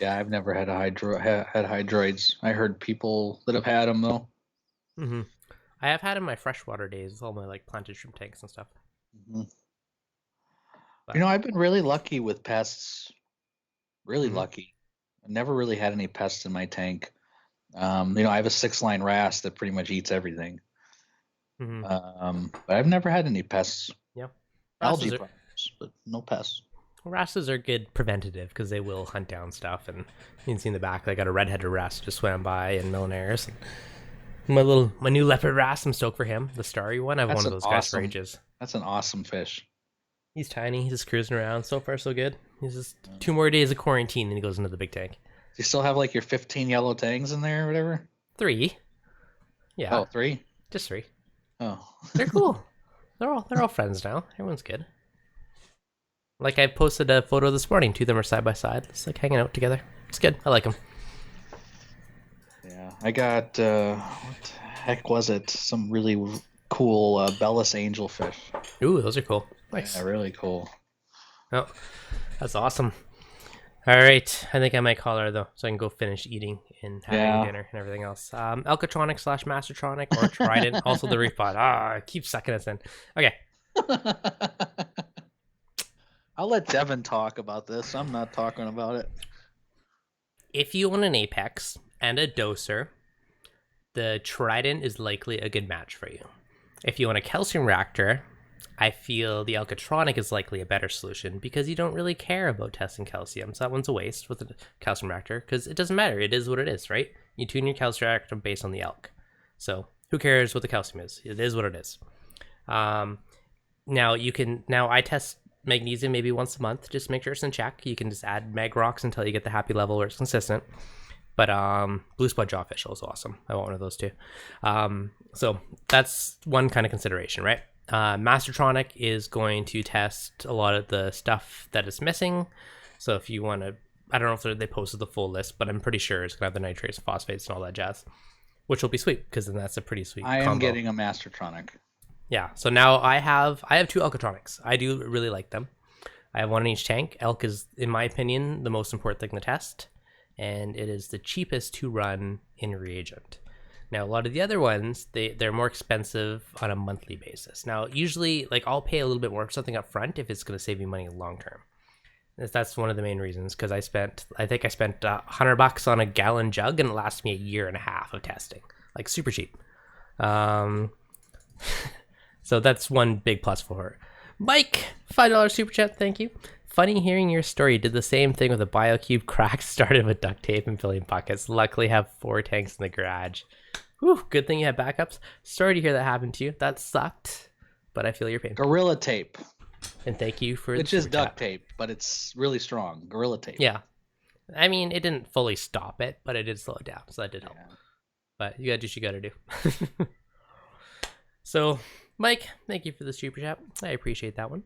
Yeah, I've never had had hydroids. I heard people that have had them, though. Mm-hmm. I have had in my freshwater days with all my like planted shrimp tanks and stuff. Mm-hmm. But, I've been really lucky with pests. Really lucky. I've never really had any pests in my tank. I have a 6-line wrasse that pretty much eats everything. But I've never had any pests. Yeah. Algae problems, but no pests. Wrasses are good preventative because they will hunt down stuff. And you can see in the back, I got a red-headed wrasse just swam by in Millionaires. My new leopard wrasse, I'm stoked for him. The starry one. I've one of those guys for ages. That's an awesome fish. He's tiny. He's just cruising around. So far, so good. He's just 2 more days of quarantine, and he goes into the big tank. Do you still have like your 15 yellow tangs in there or whatever? 3. Yeah. Oh, 3? Just 3. Oh. They're cool. They're all friends now. Everyone's good. Like I posted a photo this morning. 2 of them are side by side. It's like hanging out together. It's good. I like them. Yeah. I got, what the heck was it? Some really cool Bellis angelfish. Ooh, those are cool. Nice. Yeah, really cool. Oh, that's awesome. All right. I think I might call her, though, so I can go finish eating and having dinner and everything else. Alcatronic / Mastertronic or Trident. Also the Reef pod. Keep sucking us in. Okay. I'll let Devin talk about this. I'm not talking about it. If you want an Apex and a doser, the Trident is likely a good match for you. If you want a calcium reactor, I feel the Alcatronic is likely a better solution because you don't really care about testing calcium. So that one's a waste with the calcium reactor because it doesn't matter. It is what it is, right? You tune your calcium reactor based on the elk. So who cares what the calcium is? It is what it is. Now I test magnesium maybe once a month, just make sure it's in check. You can just add mag rocks until you get the happy level where it's consistent. But blue spot jawfish is awesome. I want one of those too. So that's one kind of consideration, right? Mastertronic is going to test a lot of the stuff that is missing. So if you want to, I don't know if they posted the full list, but I'm pretty sure it's going to have the nitrates, phosphates, and all that jazz, which will be sweet because then that's a pretty sweet combo. I am getting a Mastertronic. Yeah. So now I have 2 Alcatronics. I do really like them. I have one in each tank. Elk is, in my opinion, the most important thing to test, and it is the cheapest to run in reagent. Now, a lot of the other ones, they're more expensive on a monthly basis. Now, usually, like, I'll pay a little bit more for something up front if it's going to save me money long term. That's one of the main reasons, because I think I spent $100 on a gallon jug, and it lasted me a year and a half of testing. Like, super cheap. So that's one big plus for it. Mike, $5 super chat, thank you. Funny hearing your story. Did the same thing with a BioCube crack, started with duct tape and filling buckets. Luckily have 4 tanks in the garage. Whew, good thing you have backups. Sorry to hear that happened to you. That sucked, but I feel your pain. Gorilla tape. And thank you for Which is duct tape, but it's really strong. Gorilla tape. Yeah. I mean, it didn't fully stop it, but it did slow it down, so that did help. Yeah. But you gotta do what you gotta do. So, Mike, thank you for the super chat. I appreciate that one.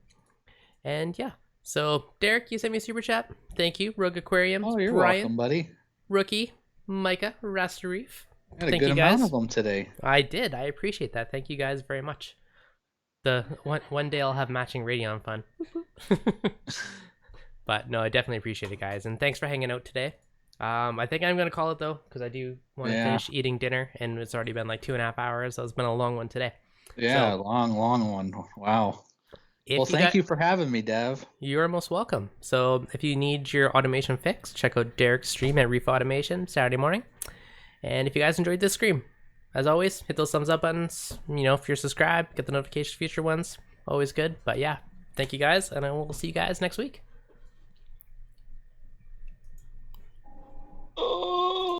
And yeah. So, Derek, you sent me a super chat. Thank you. Rogue Aquarium. Oh, you're Brian, welcome, buddy. Rookie, Micah, Rasta Reef. Got a good amount of them today. I did. I appreciate that. Thank you guys very much. The one day I'll have matching Radeon fun. But no, I definitely appreciate it, guys. And thanks for hanging out today. I think I'm going to call it, though, because I do want to finish eating dinner. And it's already been like 2.5 hours. So it's been a long one today. Yeah, so, long one. Wow. Well, thank you for having me, Dev. You're most welcome. So if you need your automation fix, check out Derek's stream at Reef Automation Saturday morning. And if you guys enjoyed this stream, as always, hit those thumbs up buttons. You know, if you're subscribed, get the notifications for future ones. Always good. But yeah, thank you guys, and I will see you guys next week.